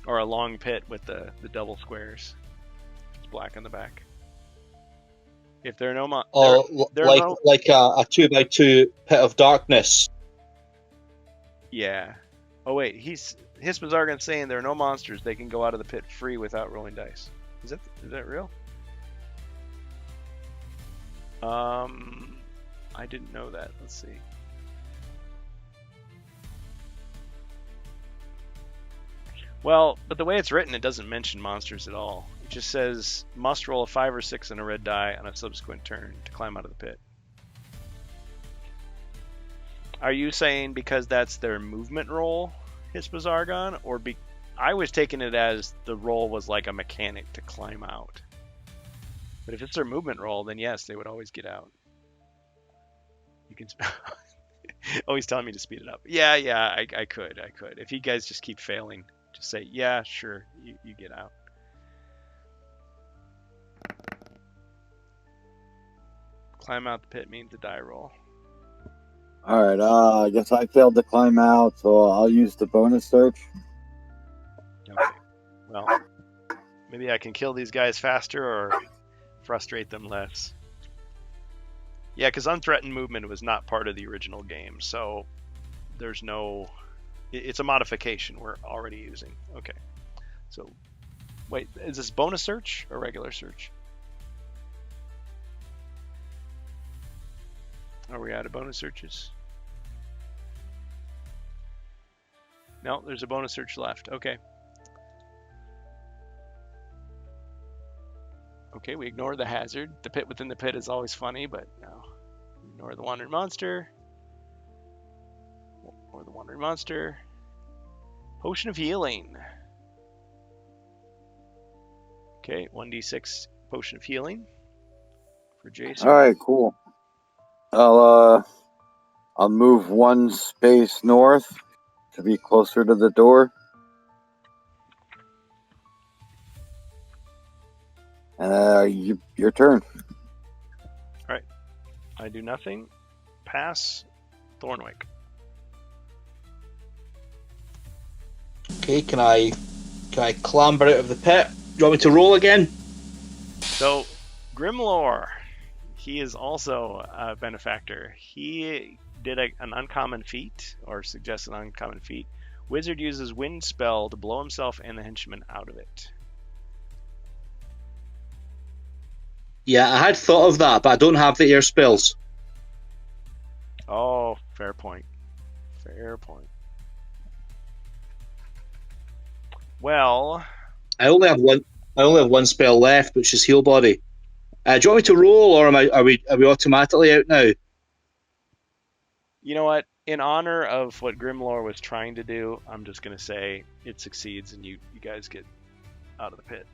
Or a long pit with the double squares. It's black on the back. If there are no like a 2x2 pit of darkness. Yeah. Oh wait, Hispazargan's saying there are no monsters. They can go out of the pit free without rolling dice. Is that real? I didn't know that. Let's see. Well, but the way it's written, it doesn't mention monsters at all. It just says must roll a 5 or 6 on a red die on a subsequent turn to climb out of the pit. Are you saying because that's their movement roll, Hispazargon, or I was taking it as the roll was like a mechanic to climb out. But if it's their movement roll, then yes, they would always get out. You can always telling me to speed it up. Yeah, I could. If you guys just keep failing, just say, yeah, sure, you get out. Climb out the pit means a die roll. All right, I guess I failed to climb out, so I'll use the bonus search. Okay. Well, maybe I can kill these guys faster or frustrate them less. Yeah, because unthreatened movement was not part of the original game, so there's no... It's a modification we're already using. Okay. So, wait, is this bonus search or regular search? Are we out of bonus searches? No, there's a bonus search left. Okay. Okay, we ignore the hazard. The pit within the pit is always funny, but no. Ignore the wandering monster. Or the wandering monster. Potion of healing. Okay, 1d6 potion of healing for Jason. All right, cool. I'll move one space north to be closer to the door. Your turn. All right. I do nothing. Pass. Thornwick. Okay, can I clamber out of the pit? Do you want me to roll again? So, Grimlore, he is also a benefactor. He did an uncommon feat, or suggests an uncommon feat. Wizard uses wind spell to blow himself and the henchman out of it. Yeah, I had thought of that, but I don't have the air spells. Oh, fair point. Fair point. Well, I only have one spell left, which is heal body. Do you want me to roll, or are we automatically out now? You know what? In honor of what Grimlore was trying to do, I'm just gonna say it succeeds, and you guys get out of the pit.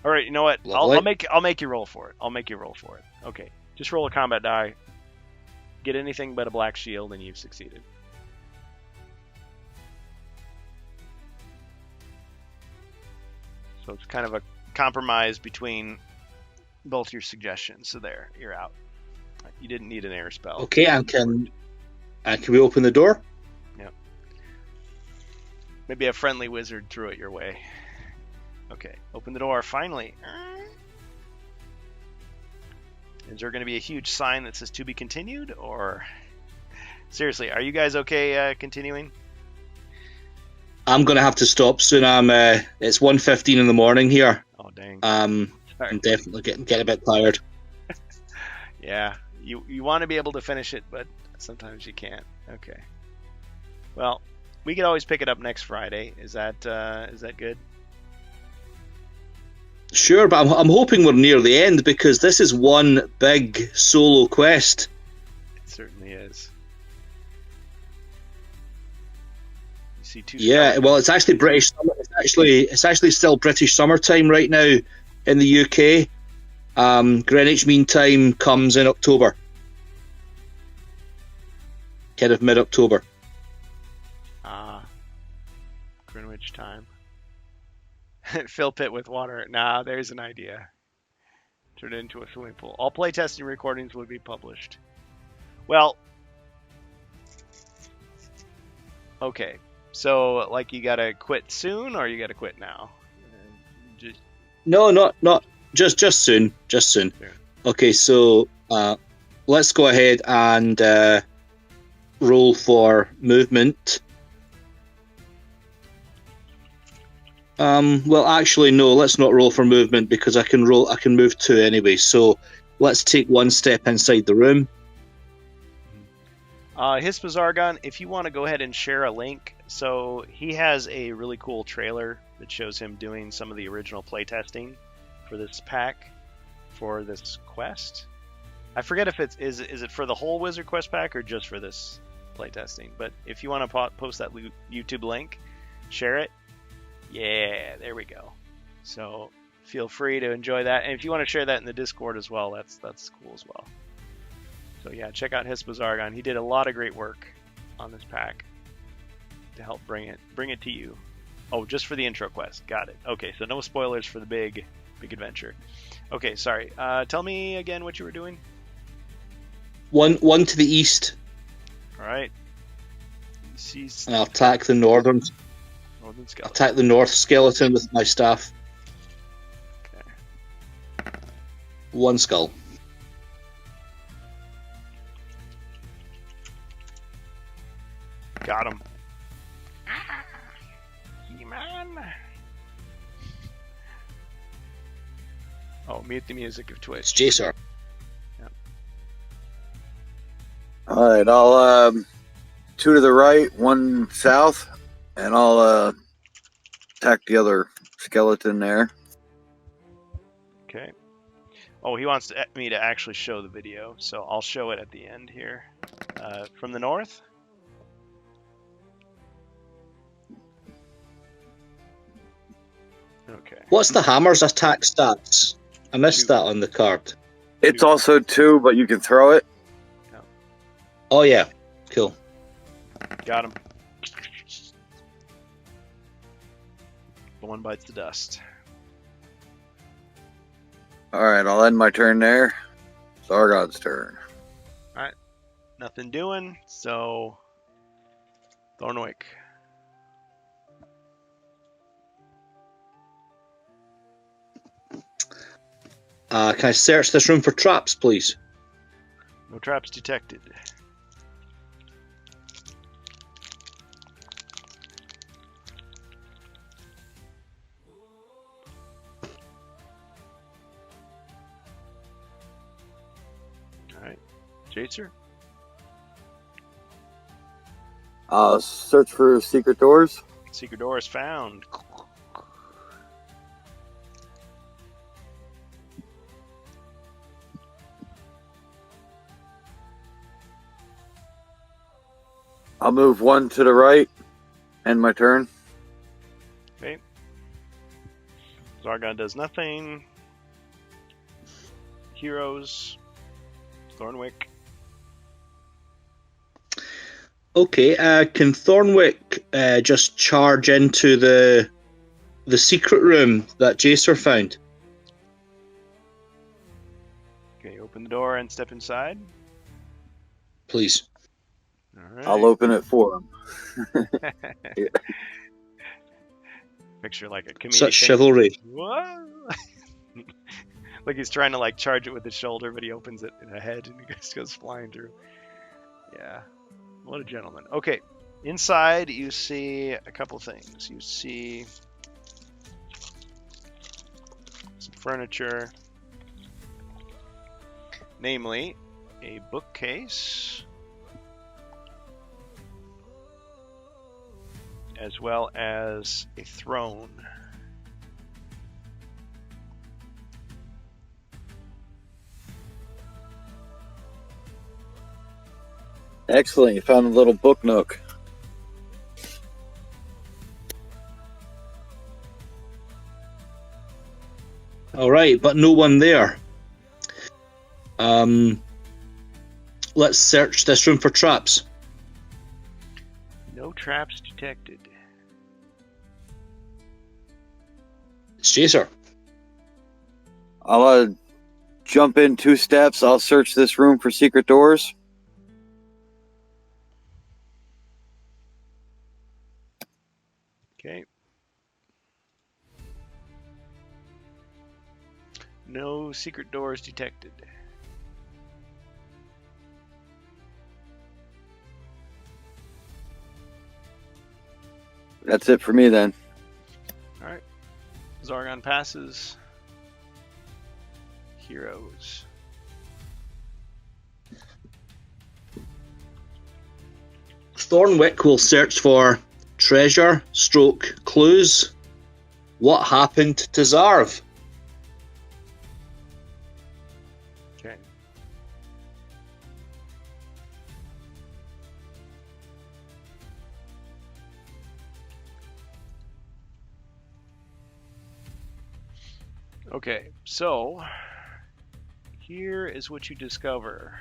All right, you know what? I'll make you roll for it. Okay, just roll a combat die. Get anything but a black shield, and you've succeeded. So it's kind of a compromise between both your suggestions. So there, you're out. You didn't need an air spell. Okay, and can we open the door? Maybe a friendly wizard threw it your way. Okay, open the door, finally. Is there going to be a huge sign that says to be continued, or... Seriously, are you guys okay continuing? I'm going to have to stop soon. It's 1:15 in the morning here. Oh, dang. I'm definitely getting a bit tired. Yeah, you want to be able to finish it, but sometimes you can't. Okay. Well, we could always pick it up next Friday. Is that good? Sure, but I'm hoping we're near the end because this is one big solo quest. It certainly is. You see two. Yeah, well, it's actually British summer. It's actually still British summertime right now in the UK. Greenwich Mean Time comes in October, kind of mid-October. Greenwich time. Fill pit with water. Nah, there's an idea. Turn it into a swimming pool. All playtesting recordings will be published. Well, okay. So, like, you gotta quit soon, or you gotta quit now? No, not just soon. Just soon. Yeah. Okay, so let's go ahead and roll for movement. Well, actually, no. Let's not roll for movement because I can move 2 anyway. So let's take 1 step inside the room. Hispazargon, if you want to go ahead and share a link, so he has a really cool trailer that shows him doing some of the original playtesting for this pack, for this quest. I forget if is it for the whole Wizard Quest pack or just for this playtesting. But if you want to post that YouTube link, share it. Yeah, there we go. So feel free to enjoy that, and if you want to share that in the Discord as well, that's cool as well. So yeah, check out Hispazargon. He did a lot of great work on this pack to help bring it to you. Oh, just for the intro quest. Got it. Okay, so no spoilers for the big adventure. Okay, sorry. Tell me again what you were doing. One to the east. All right. And I'll attack the northern skeleton. Attack the north skeleton with my staff. Okay. 1 skull. Got him. He-Man. Oh, mute the music of Twitch. It's Jacer. Yep. All right, I'll 2 to the right, 1 south, and I'll attack the other skeleton there. Okay. Oh, he wants me to actually show the video, so I'll show it at the end here. From the north. Okay. What's the hammer's attack stats? I missed 2. that on the card. It's 2. also 2, but you can throw it. Oh yeah, cool. Got him. The one bites the dust. All right, I'll end my turn there. Zargon's turn. All right. Nothing doing, so Thornwick. Can I search this room for traps, please? No traps detected. Alright. Jacer? Search for secret doors. Secret door is found. I'll move 1 to the right. End my turn. Okay. Zargon does nothing. Heroes. Thornwick. Okay, can Thornwick just charge into the secret room that Jacer found? Okay, open the door and step inside. Please. All right. I'll open it for him. picture like a comedic Such thing. chivalry. Whoa! Like he's trying to like charge it with his shoulder, but he opens it in a head and he just goes flying through. Yeah, what a gentleman. Okay, inside you see a couple things. You see some furniture, namely a bookcase, as well as a throne. Excellent. You found a little book nook. All right, but no one there. Let's search this room for traps. No traps detected. It's Chaser. I'll jump in 2 steps. I'll search this room for secret doors. Okay. No secret doors detected. That's it for me then. All right. Zargon passes. Heroes. Thornwick will search for treasure / clues. What happened to Zarv? Okay. Okay, so here is what you discover.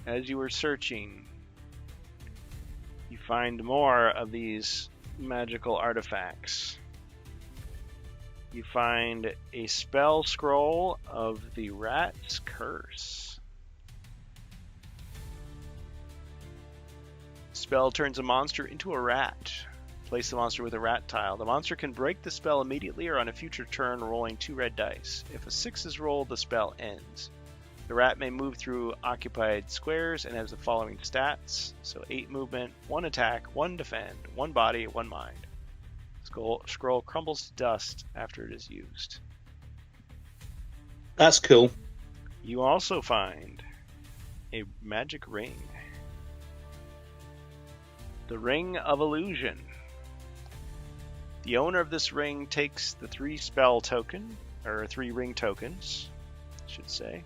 As you were searching, you find more of these magical artifacts. You find a spell scroll of the Rat's Curse. Spell turns a monster into a rat. Place the monster with a rat tile. The monster can break the spell immediately or on a future turn, rolling 2 red dice. If a 6 is rolled, the spell ends. The rat may move through occupied squares and has the following stats. So 8 movement, 1 attack, 1 defend, 1 body, 1 mind. Scroll crumbles to dust after it is used. That's cool. You also find a magic ring. The Ring of Illusion. The owner of this ring takes the 3 spell token, or 3 ring tokens, I should say.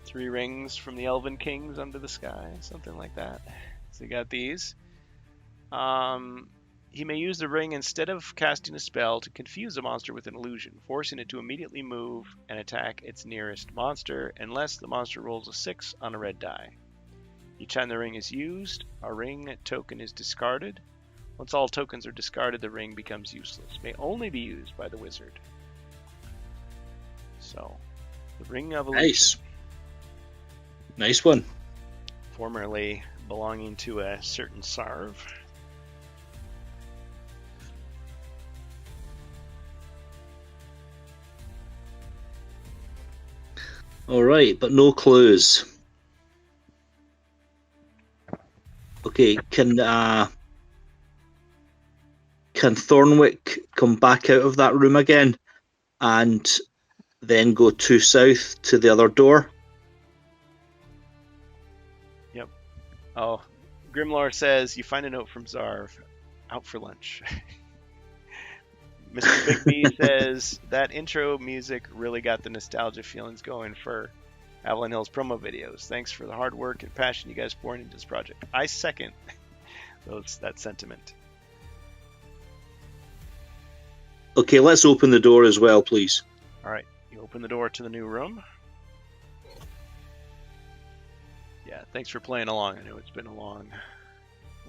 3 rings from the Elven Kings under the sky, something like that. So you got these. He may use the ring instead of casting a spell to confuse a monster with an illusion, forcing it to immediately move and attack its nearest monster unless the monster rolls a 6 on a red die. Each time the ring is used, a ring token is discarded. Once all tokens are discarded, the ring becomes useless. May only be used by the wizard. So, the Ring of Illusion. Nice. Nice one. Formerly belonging to a certain Sarv. All right, but no clues. Okay, can Thornwick come back out of that room again and then go 2 south to the other door? Yep. Oh, Grimlore says you find a note from Zarv. Out for lunch. Mr. Big B says that intro music really got the nostalgia feelings going for Avalon Hill's promo videos. Thanks for the hard work and passion you guys poured into this project. I second that sentiment. Okay, let's open the door as well, please. All right, you open the door to the new room. Yeah, thanks for playing along. I know it's been a long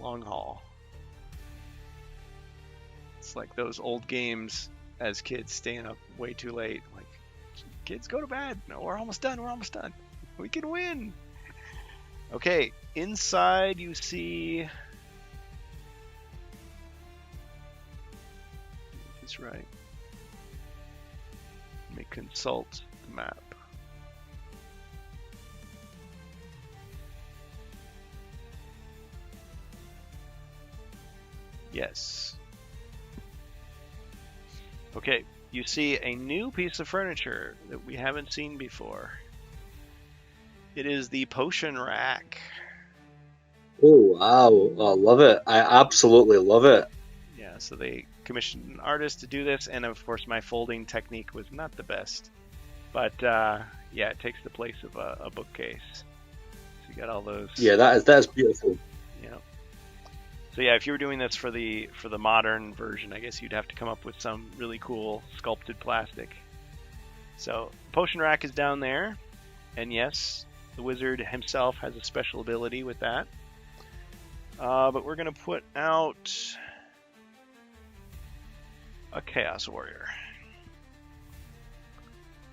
haul. It's like those old games as kids staying up way too late. Like, kids, go to bed. No, we're almost done. We can win. Okay, inside you see. Is this right? Let me consult the map. Yes. Okay, you see a new piece of furniture that we haven't seen before. It is the potion rack. Oh wow, I love it. I absolutely love it. Yeah, so they commissioned an artist to do this, and of course my folding technique was not the best. But yeah, it takes the place of a bookcase. So you got all those. Yeah, that's beautiful. Yeah. So yeah, if you were doing this for the modern version, I guess you'd have to come up with some really cool sculpted plastic. So potion rack is down there, and yes, the wizard himself has a special ability with that. But we're gonna put out a Chaos Warrior.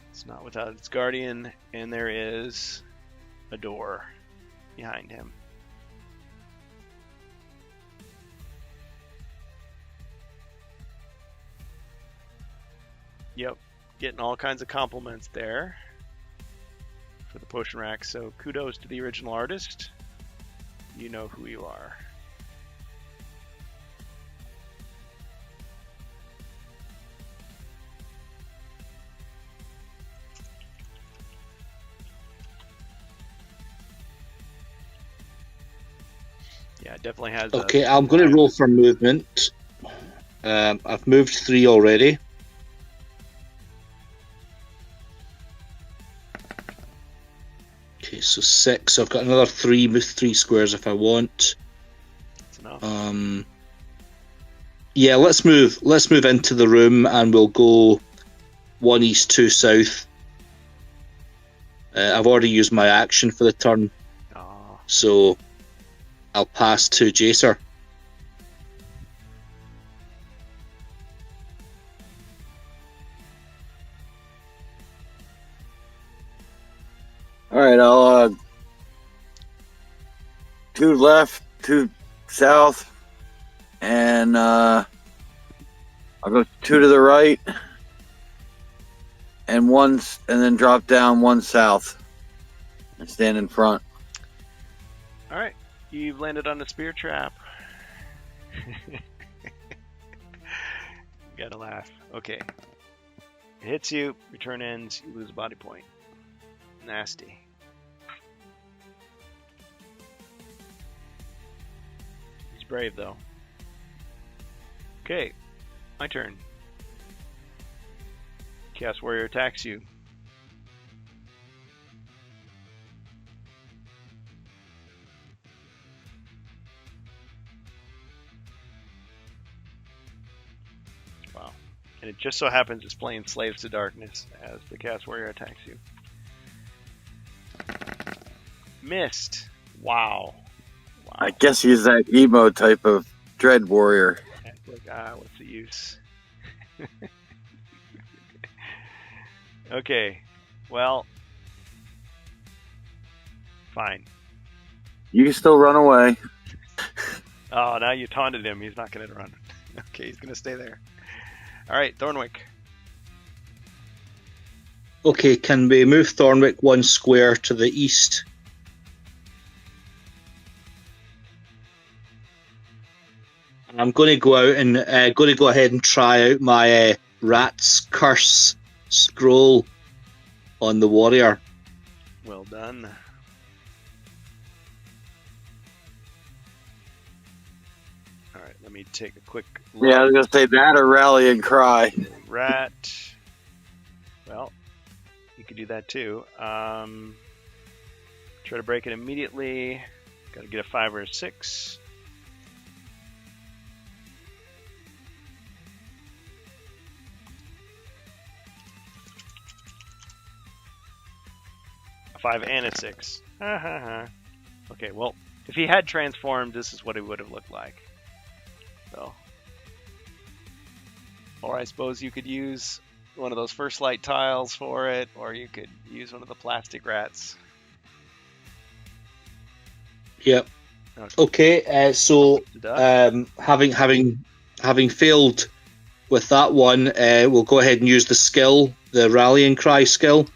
It's not without its guardian, and there is a door behind him. Yep, getting all kinds of compliments there for the potion rack. So kudos to the original artist. You know who you are. Yeah, it definitely has. Okay, I'm going to roll for movement. I've moved 3 already. Okay, so 6. So I've got another 3 squares if I want. That's enough. Yeah, let's move into the room, and we'll go 1 east, 2 south. I've already used my action for the turn, so I'll pass to Jacer. All right, I'll 2 left, 2 south, and I'll go 2 to the right, and then drop down 1 south, and stand in front. All right, you've landed on a spear trap. Gotta laugh. Okay, it hits you. Your turn ends. You lose a body point. Nasty. He's brave though. Okay, my turn. Chaos Warrior attacks you. Wow. And it just so happens it's playing Slaves to Darkness as the Chaos Warrior attacks you. Missed. Wow. I guess he's that emo type of Dread Warrior. It's like, what's the use? Okay. Well, fine. You can still run away. Oh, now you taunted him. He's not going to run. Okay, he's going to stay there. All right, Thornwick. Okay, can we move Thornwick 1 square to the east? I'm going to go out and going to go ahead and try out my Rat's Curse scroll on the warrior. Well done. All right, let me take a quick look. Yeah, I was going to say that or Rallying Cry. Rat. Well, you could do that too. Try to break it immediately. Got to get a 5 or a 6. A 5 and a 6. Okay, well, if he had transformed, this is what it would have looked like. So, or I suppose you could use one of those First Light tiles for it, or you could use one of the plastic rats. Yep. Okay. So having failed with that one, we'll go ahead and use the skill, the rallying cry skill.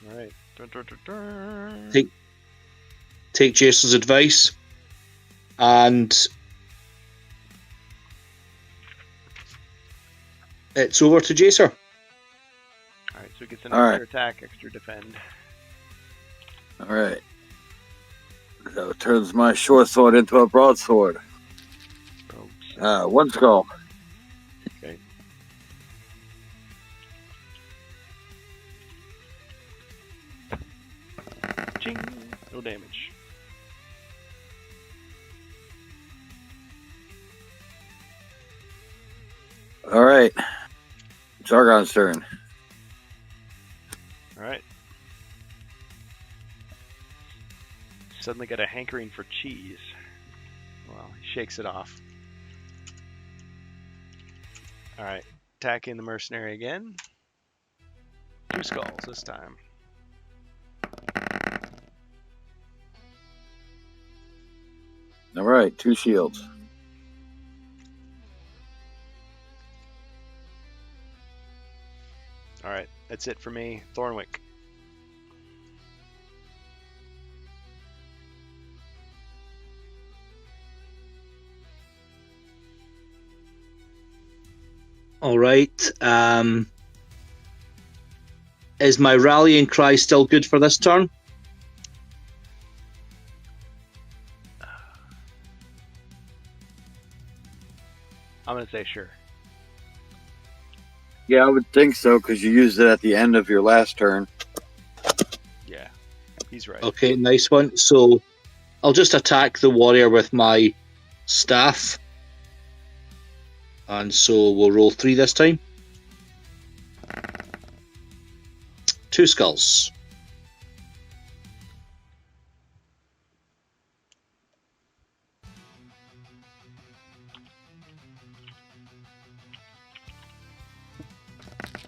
All right. Dun, dun, dun, dun. Take Jason's advice, and it's over to Jacer. All right. So it gets an All right. extra attack, extra defend. All right. So it turns my short sword into a broadsword. One skull. Okay. Ching. No damage. All right. Jargon's turn. All right. Suddenly got a hankering for cheese. Well, he shakes it off. All right. Attacking the mercenary again. 2 skulls this time. All right. 2 shields. All right. That's it for me. Thornwick. All right. Is my rallying cry still good for this turn? I'm going to say sure. Yeah, I would think so because you used it at the end of your last turn. Yeah. He's right. Okay, nice one. So I'll just attack the warrior with my staff. And so we'll roll 3 this time. 2 skulls.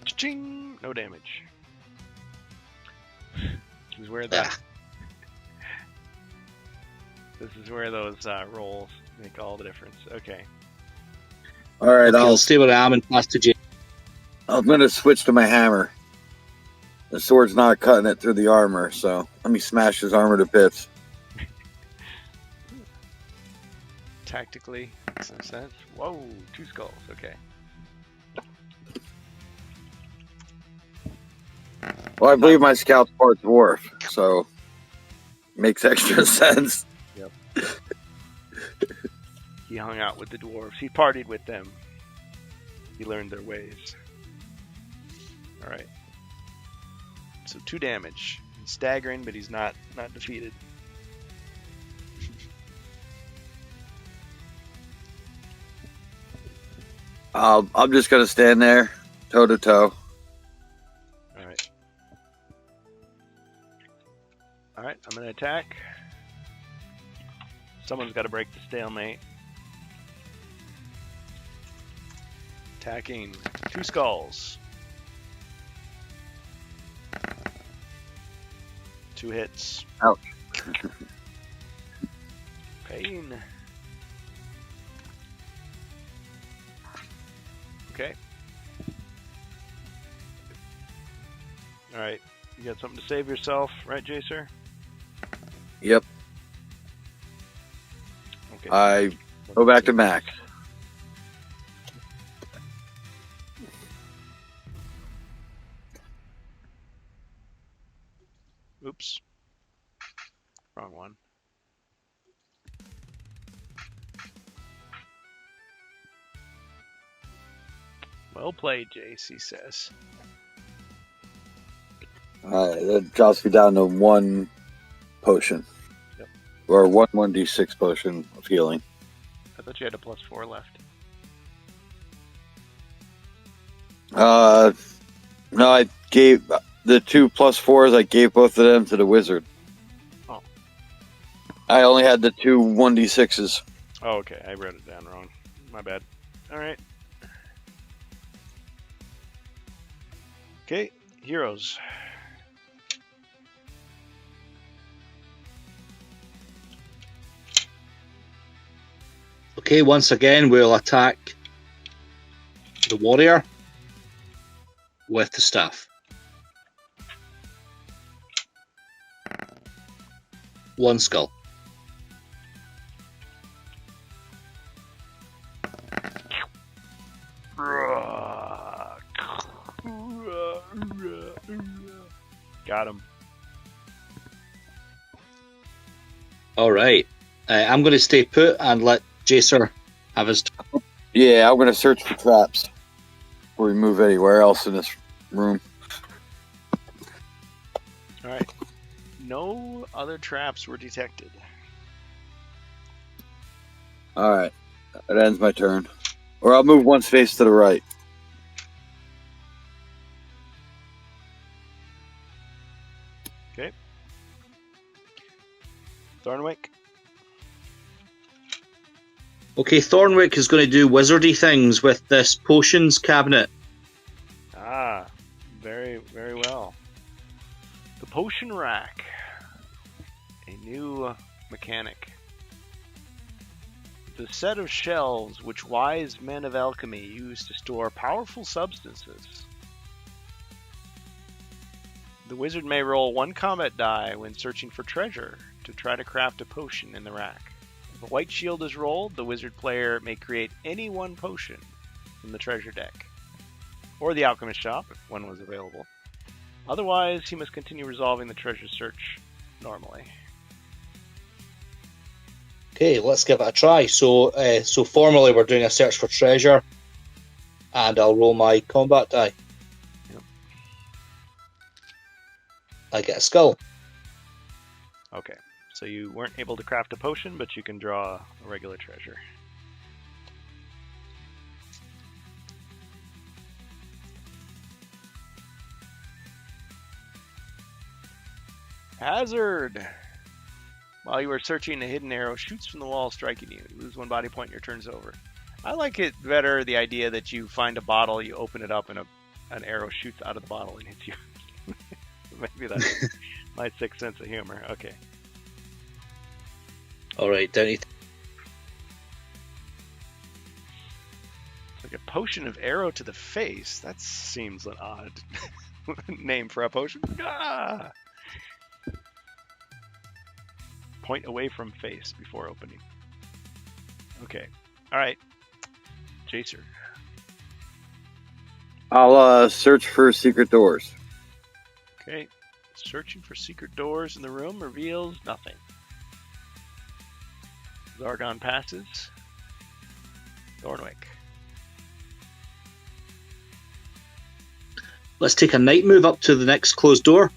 Ching! No damage. This is where the this is where those rolls make all the difference. Okay. All right, Okay, I'll stay where I am and pass to Jay. I'm going to switch to my hammer. The sword's not cutting it through the armor, so let me smash his armor to bits. Tactically makes some sense. Whoa, 2 skulls. Okay. Well, I believe my scout's part dwarf, so makes extra sense. Yep. He hung out with the dwarves. He partied with them. He learned their ways. All right. So 2 damage. He's staggering, but he's not defeated. I'm just going to stand there, toe to toe. All right. All right. I'm going to attack. Someone's got to break the stalemate. Attacking 2 skulls. 2 hits. Ouch. Pain. Okay. All right. You got something to save yourself, right, Jacer? Yep. Okay. I go back to Max. Oops. Wrong one. Well played, Jace, he says. That drops me down to 1 potion. Yep. Or 1d6 potion of healing. I thought you had a +4 left. No, I gave the 2 +4s, I gave both of them to the wizard. Oh. I only had the 2 1d6s. Oh, okay. I wrote it down wrong. My bad. All right. Okay, heroes. Okay, once again, we'll attack the warrior with the staff. 1 skull. Got him. All right. I'm going to stay put and let Jacer have his. Yeah, I'm going to search for traps before we move anywhere else in this room. All right. No other traps were detected. All right. That ends my turn. Or I'll move 1 space to the right. Okay. Thornwick. Okay, Thornwick is going to do wizardy things with this potions cabinet. Ah, very, very well. The potion rack. A new mechanic. The set of shelves which wise men of alchemy use to store powerful substances. The wizard may roll 1 combat die when searching for treasure to try to craft a potion in the rack. If a white shield is rolled, the wizard player may create any 1 potion from the treasure deck, or the alchemist shop if one was available. Otherwise, he must continue resolving the treasure search normally. Okay, let's give it a try. So formally we're doing a search for treasure, and I'll roll my combat die. Yep. I get a skull. Okay, so you weren't able to craft a potion, but you can draw a regular treasure. Hazard! While you are searching, a hidden arrow shoots from the wall, striking you. You lose 1 body point and your turn's over. I like it better, the idea that you find a bottle, you open it up, and an arrow shoots out of the bottle and hits you. Maybe that's my 6th sense of humor. Okay. All right, Downey. It's like a potion of arrow to the face. That seems an odd name for a potion. Ah! Point away from face before opening. Okay. All right. Jacer. I'll search for secret doors. Okay. Searching for secret doors in the room reveals nothing. Zargon passes. Thornwick. Let's take a night move up to the next closed door.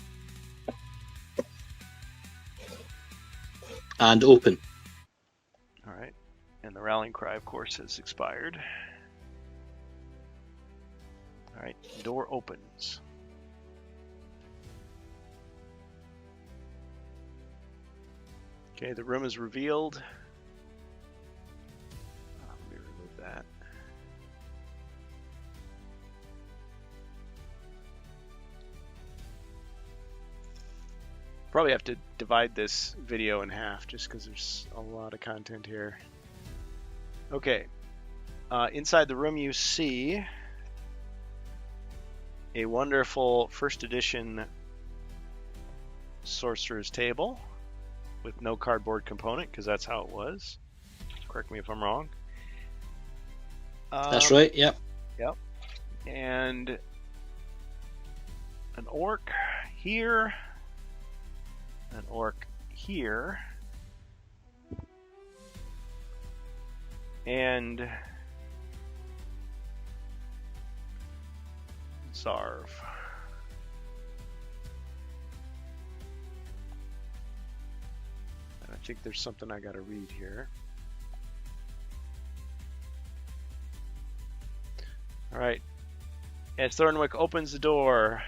And open. All right. And the rallying cry, of course, has expired. All right. Door opens. Okay, the room is revealed. Let me remove that. Probably have to divide this video in half just because there's a lot of content here. Okay. Inside the room you see a wonderful first edition sorcerer's table with no cardboard component because that's how it was. Correct me if I'm wrong. That's right, yep. Yep. And an orc here. An orc here. And Zarv. And I think there's something I gotta read here. Alright. As Thornwick opens the door,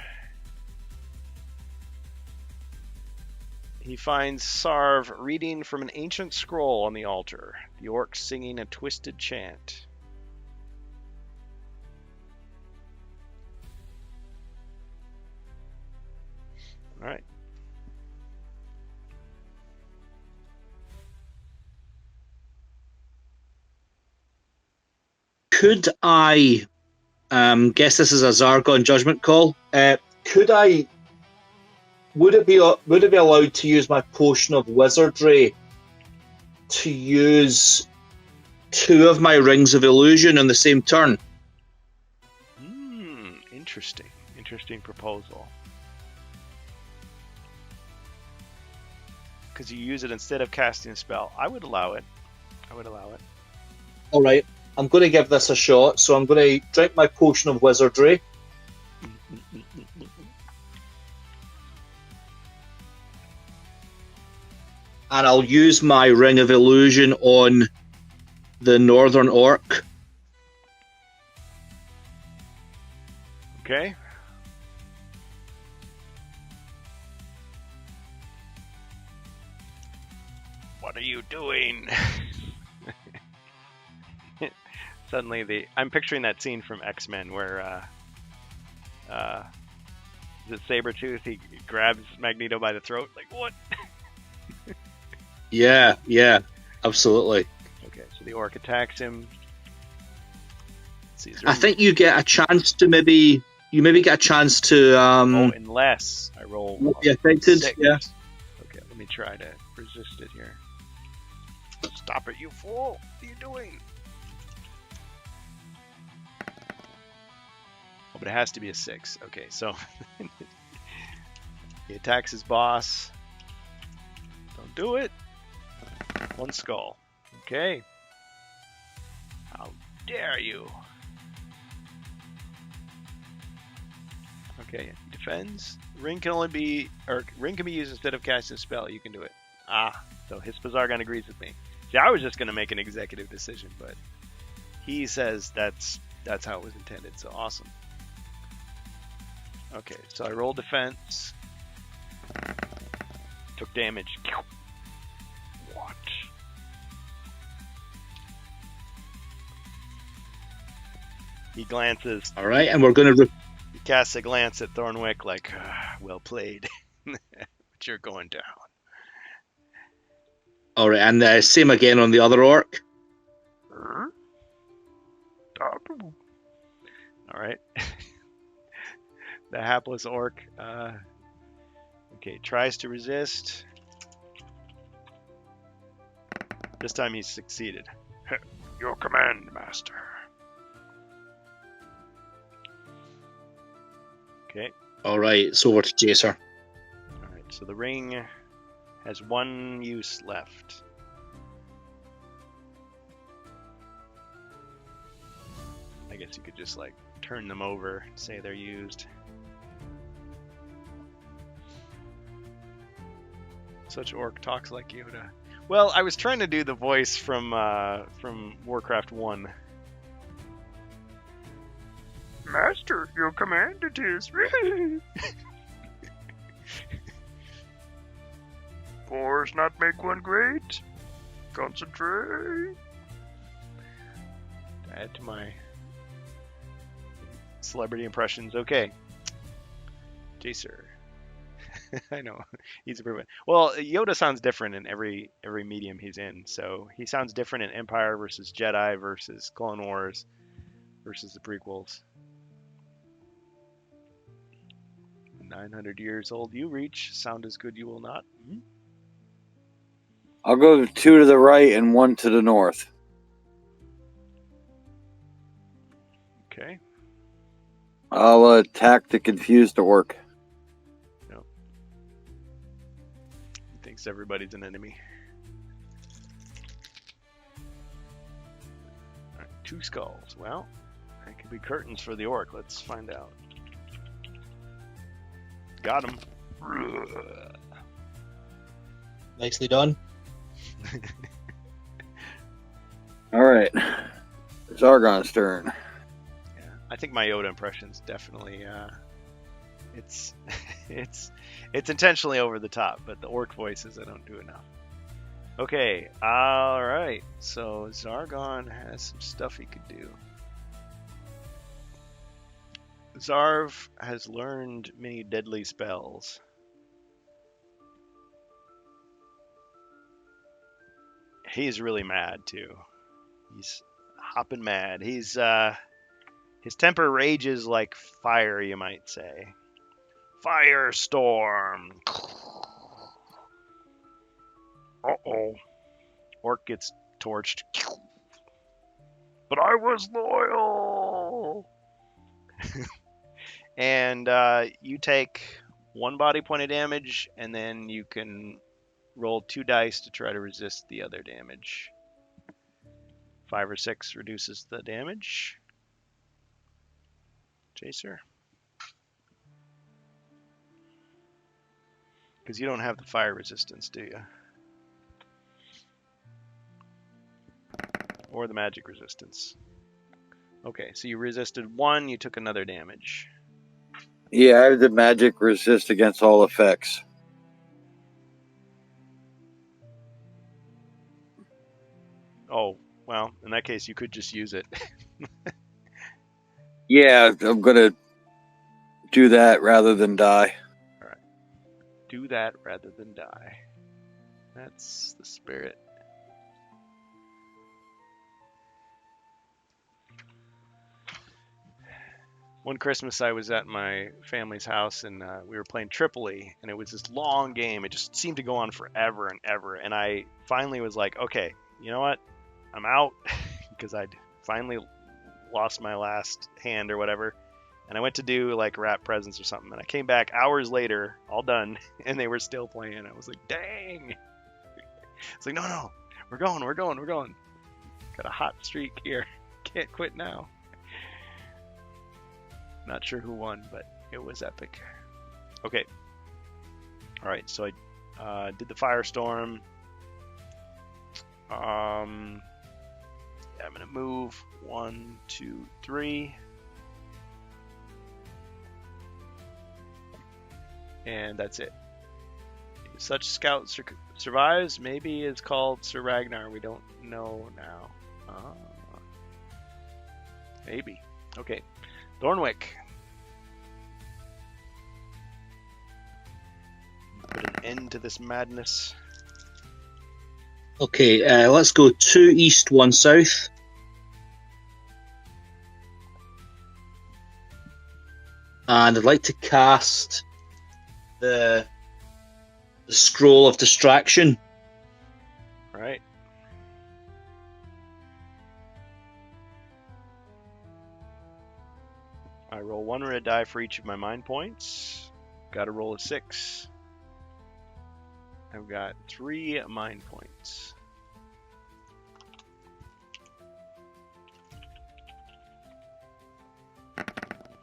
he finds Sarv reading from an ancient scroll on the altar, the orc singing a twisted chant. All right. Could I, guess this is a Zargon judgment call. Could I? Would it be allowed to use my potion of wizardry to use 2 of my rings of illusion on the same turn? Interesting proposal. Because you use it instead of casting a spell. I would allow it. All right, I'm going to give this a shot. So I'm going to drink my potion of wizardry. And I'll use my ring of illusion on the northern orc. Okay. What are you doing? Suddenly I'm picturing that scene from X-Men where is it Sabretooth? He grabs Magneto by the throat. Like, what? Yeah, absolutely. Okay, so the orc attacks him. Let's see, is there I think you get a chance to maybe get a chance to unless I roll be affected. 6. Yeah. Okay, let me try to resist it here. Stop it, you fool! What are you doing? Oh, but it has to be a 6. Okay, so he attacks his boss. Don't do it. 1 skull. Okay. How dare you? Okay, he defends. Ring can be used instead of casting a spell. You can do it. So Hispazargon agrees with me. See, I was just going to make an executive decision, but he says that's how it was intended. So awesome. Okay, so I roll defense. Took damage. What? He glances. All right, and we're going to. He casts a glance at Thornwick like, well played. But you're going down. All right, and same again on the other orc. All right. The hapless orc, okay, tries to resist. This time he's succeeded. Your command, master. Okay. All right, so over to Jacer. All right, so the ring has 1 use left. I guess you could just like turn them over, say they're used. Such orc talks like Yoda. Well, I was trying to do the voice from Warcraft 1. Master, your command it is. Fours not make one great. Concentrate. Add to my celebrity impressions. Okay. Jacer. I know. He's improving. Well, Yoda sounds different in every medium he's in. So he sounds different in Empire versus Jedi versus Clone Wars versus the prequels. 900 years old you reach. Sound as good you will not. I'll go 2 to the right and 1 to the north. Okay. I'll attack the confused orc. Nope. He thinks everybody's an enemy. All right, 2 skulls. Well, that could be curtains for the orc. Let's find out. Got him. Nicely done. All right. Zargon's turn. Yeah, I think my Yoda impression's definitely it's it's intentionally over the top, but the orc voices I don't do enough. Okay, all right. So Zargon has some stuff he could do. Zarv has learned many deadly spells. He's really mad too. He's hopping mad. He's his temper rages like fire, you might say. Firestorm. Uh-oh. Orc gets torched. But I was loyal. And you take 1 body point of damage, and then you can roll 2 dice to try to resist the other damage. 5 or 6 reduces the damage. Chaser. Because you don't have the fire resistance, do you? Or the magic resistance. Okay, so you resisted 1, you took another damage. Yeah, I have the magic resist against all effects. Oh, well, in that case, you could just use it. Yeah, I'm gonna do that rather than die. Alright. Do that rather than die. That's the spirit. One Christmas I was at my family's house and we were playing Tripoli, and it was this long game. It just seemed to go on forever and ever. And I finally was like, okay, you know what? I'm out because I'd finally lost my last hand or whatever. And I went to do like wrap presents or something. And I came back hours later, all done, and they were still playing. I was like, dang. It's like, no, we're going. Got a hot streak here. Can't quit now. Not sure who won, but it was epic. Okay. All right, so I did the firestorm. I'm gonna move 1, 2, 3, and that's it. If such scout survives, maybe is called Sir Ragnar. We don't know now. Maybe. Okay. Thornwick. Put an end to this madness. Okay, let's go 2 east, 1 south. And I'd like to cast the Scroll of Distraction. Right. I roll 1 red die for each of my mind points. Got to roll a 6. I've got 3 mind points.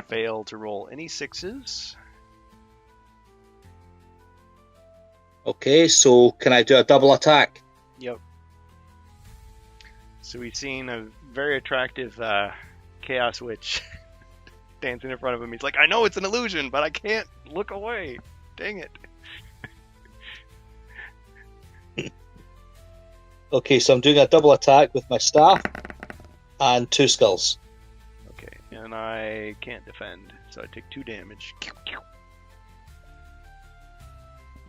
Fail to roll any 6s. Okay, so can I do a double attack? Yep. So we've seen a very attractive Chaos Witch dancing in front of him. He's like, I know it's an illusion, but I can't look away. Dang it. Okay, so I'm doing a double attack with my staff and 2 skulls. Okay, and I can't defend, so I take 2 damage.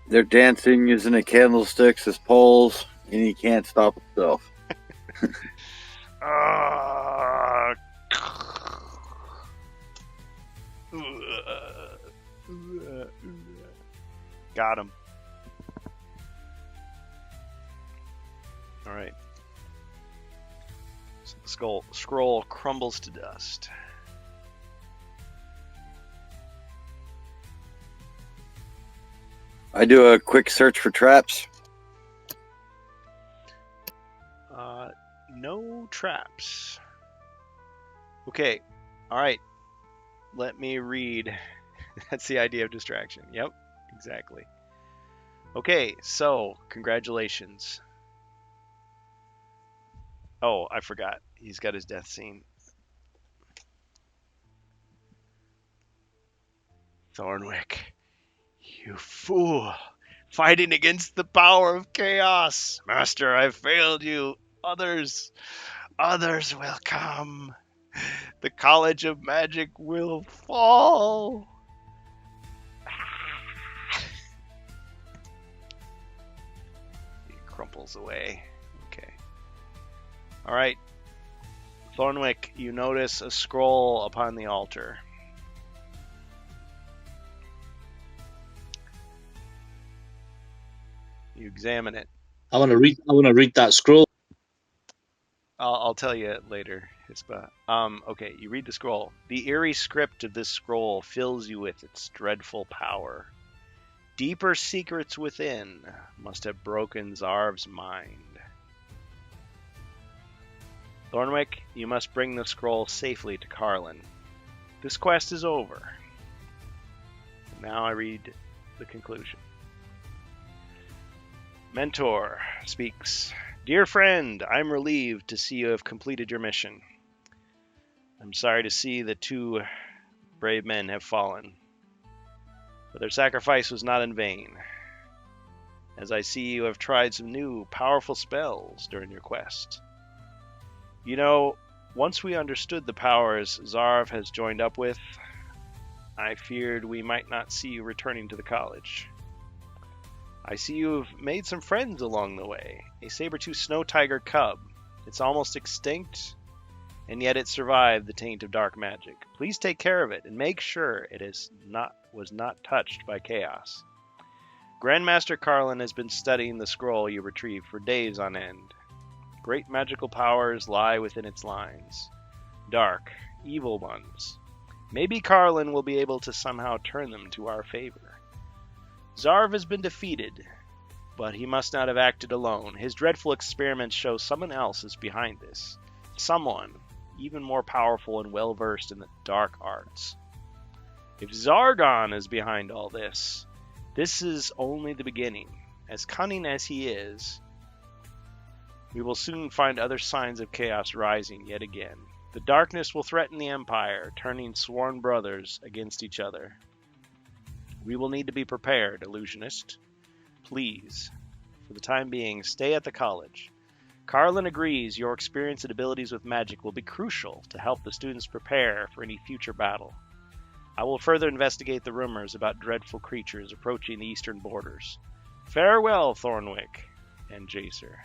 They're dancing using the candlesticks as poles, and he can't stop himself. Got him. All right. So the scroll crumbles to dust. I do a quick search for traps. No traps. Okay. All right. Let me read. That's the idea of distraction. Yep, exactly. Okay, so congratulations. Oh, I forgot. He's got his death scene. Thornwick, you fool. Fighting against the power of chaos. Master, I've failed you. Others will come. The College of Magic will fall. He crumples away. Okay. All right. Thornwick, you notice a scroll upon the altar. You examine it. I want to read. I want to read that scroll. I'll tell you later, Hispa. Okay, you read the scroll. The eerie script of this scroll fills you with its dreadful power. Deeper secrets within must have broken Zarv's mind. Thornwick, you must bring the scroll safely to Carlin. This quest is over. Now I read the conclusion. Mentor speaks. Dear friend, I'm relieved to see you have completed your mission. I'm sorry to see that 2 brave men have fallen, but their sacrifice was not in vain, as I see you have tried some new, powerful spells during your quest. You know, once we understood the powers Zarv has joined up with, I feared we might not see you returning to the college. I see you've made some friends along the way. A saber-tooth snow tiger cub. It's almost extinct, and yet it survived the taint of dark magic. Please take care of it and make sure it was not touched by chaos. Grandmaster Carlin has been studying the scroll you retrieved for days on end. Great magical powers lie within its lines. Dark, evil ones. Maybe Carlin will be able to somehow turn them to our favor. Zarv has been defeated, but he must not have acted alone. His dreadful experiments show someone else is behind this. Someone even more powerful and well-versed in the dark arts. If Zargon is behind all this, this is only the beginning. As cunning as he is, we will soon find other signs of chaos rising yet again. The darkness will threaten the Empire, turning sworn brothers against each other. We will need to be prepared, illusionist. Please, for the time being, stay at the college. Carlin agrees your experience and abilities with magic will be crucial to help the students prepare for any future battle. I will further investigate the rumors about dreadful creatures approaching the eastern borders. Farewell, Thornwick and Jacer.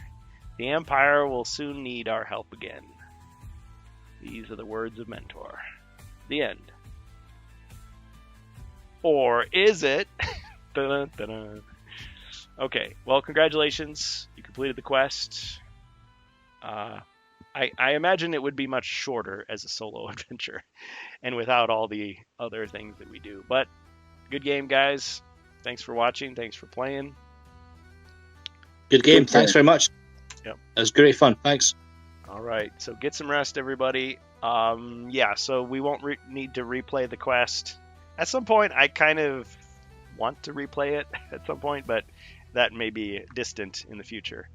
The Empire will soon need our help again. These are the words of Mentor. The end. Or is it? Dun, dun, dun. Okay, well, congratulations. You completed the quest. I imagine it would be much shorter as a solo adventure and without all the other things that we do. But good game, guys. Thanks for watching. Thanks for playing. Good game. Thanks very much. Yep. It was great fun. Thanks. All right, so get some rest, everybody. Yeah, so we won't need to replay the quest. At some point, I kind of want to replay it at some point, but that may be distant in the future.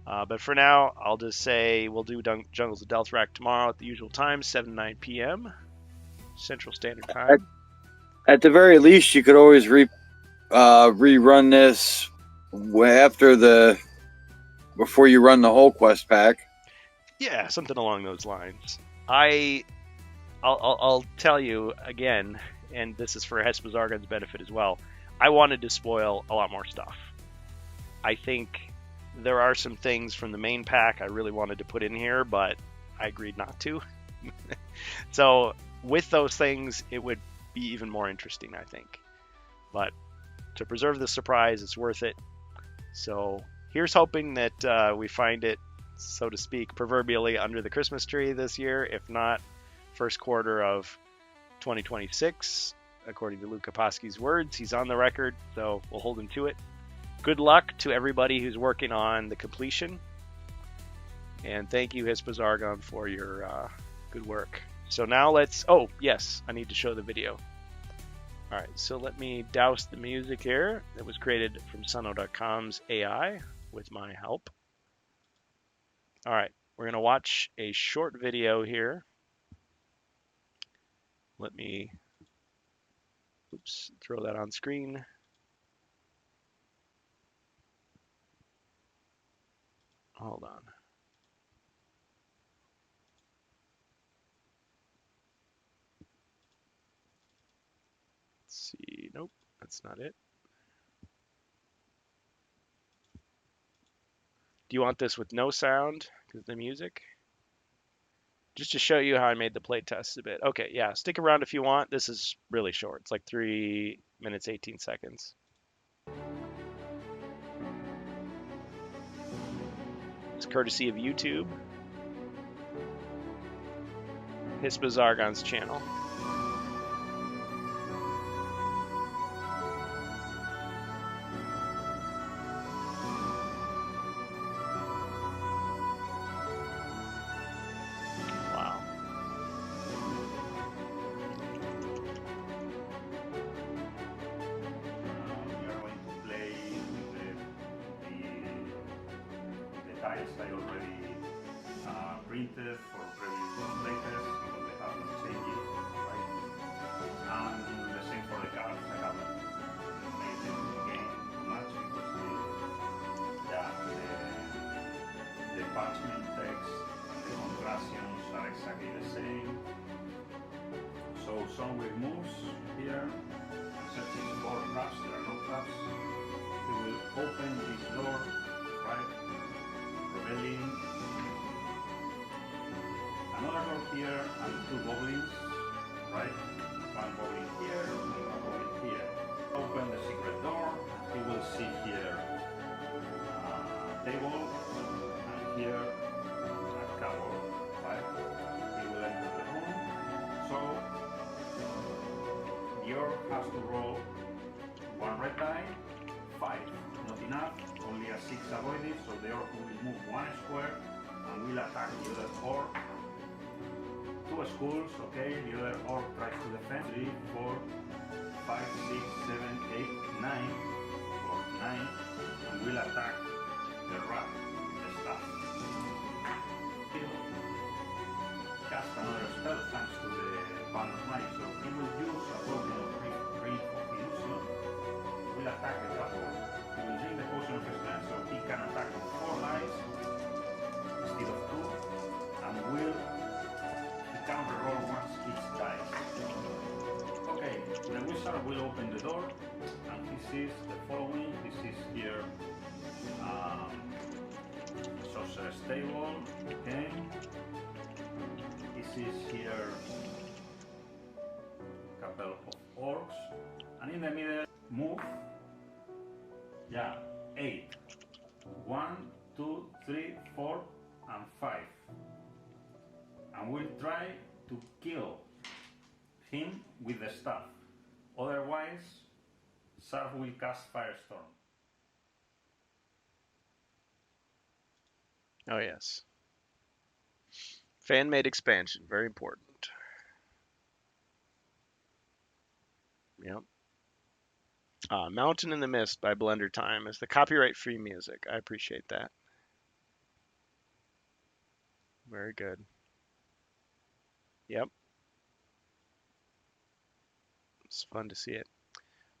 But for now, I'll just say we'll do Jungles of Delthrak tomorrow at the usual time, 7 to 9 p.m. Central Standard Time. At the very least, you could always rerun this before you run the whole quest pack. Yeah, something along those lines. I'll tell you again, and this is for Hesper Zargon's benefit as well. I wanted to spoil a lot more stuff. I think there are some things from the main pack I really wanted to put in here, but I agreed not to. So with those things, it would be even more interesting, I think. But to preserve the surprise, it's worth it. So here's hoping that we find it, so to speak, proverbially under the Christmas tree this year. If not, first quarter of 2026, according to Luke Kaposki's words. He's on the record, so we'll hold him to it. Good luck to everybody who's working on the completion. And thank you, Hesper Zargon, for your good work. So now let's... Oh, yes, I need to show the video. All right, so let me douse the music here that was created from Suno.com's AI with my help. All right, we're going to watch a short video here. Let me throw that on screen. Hold on. Let's see. Nope, that's not it. Do you want this with no sound because of the music? just to show you how I made the play test a bit. Okay, yeah, stick around if you want. This is really short. It's like 3 minutes, 18 seconds. It's courtesy of YouTube. Hispa Zargon's channel. Wow. We are going to play with the tiles I already printed for previous playtests because they have not changed, right? And the same for the cards. I haven't made them again too much because the parchment text and the contractions are exactly the same. So some will moves here, searching for traps. There are no traps. He will open this door, right? Revealing another door here and 2 goblins, right? One goblin here and one goblin here. Open the secret door. He will see here a table and here a cupboard, right? He will enter the room. So the orc has to roll 1 red die, 5 not enough, only a 6 avoided, so the orc will move 1 square and will attack the other orc. 2 skulls, okay, the other orc tries to defend. 3, 4, 5, 6, 7, 8, 9, or 9, and will attack the rat with the staff. Cast another spell thanks to the Band of Might, so he will use a token of Ring of Illusion, will attack the couple. He will drink the potion of strength, so he can attack with 4 lives instead of 2, and will can reroll once each dice. Okay, the wizard will open the door and he sees the following. He sees here sorcerer's table, okay. He sees here a couple of orcs, and in the middle move, yeah, 8. 1, 2, 3, 4, and 5. And we'll try to kill him with the staff. Otherwise, Sarf will cast Firestorm. Oh, yes. Fan-made expansion, very important. Yep. Mountain in the Mist by Blender Time is the copyright-free music. I appreciate that. Very good. Yep. It's fun to see it.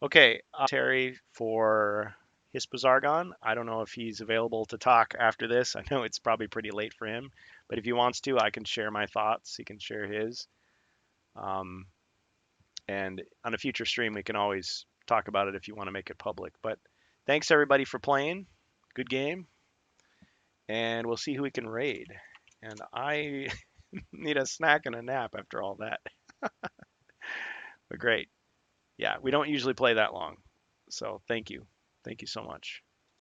Okay, Terry for Hispa Zargon. I don't know if he's available to talk after this. I know it's probably pretty late for him, but if he wants to, I can share my thoughts. He can share his. And on a future stream, we can always talk about it if you want to make it public. But thanks everybody for playing. Good game. And we'll see who we can raid. And I need a snack and a nap after all that. But great. Yeah, we don't usually play that long. So thank you. Thank you so much.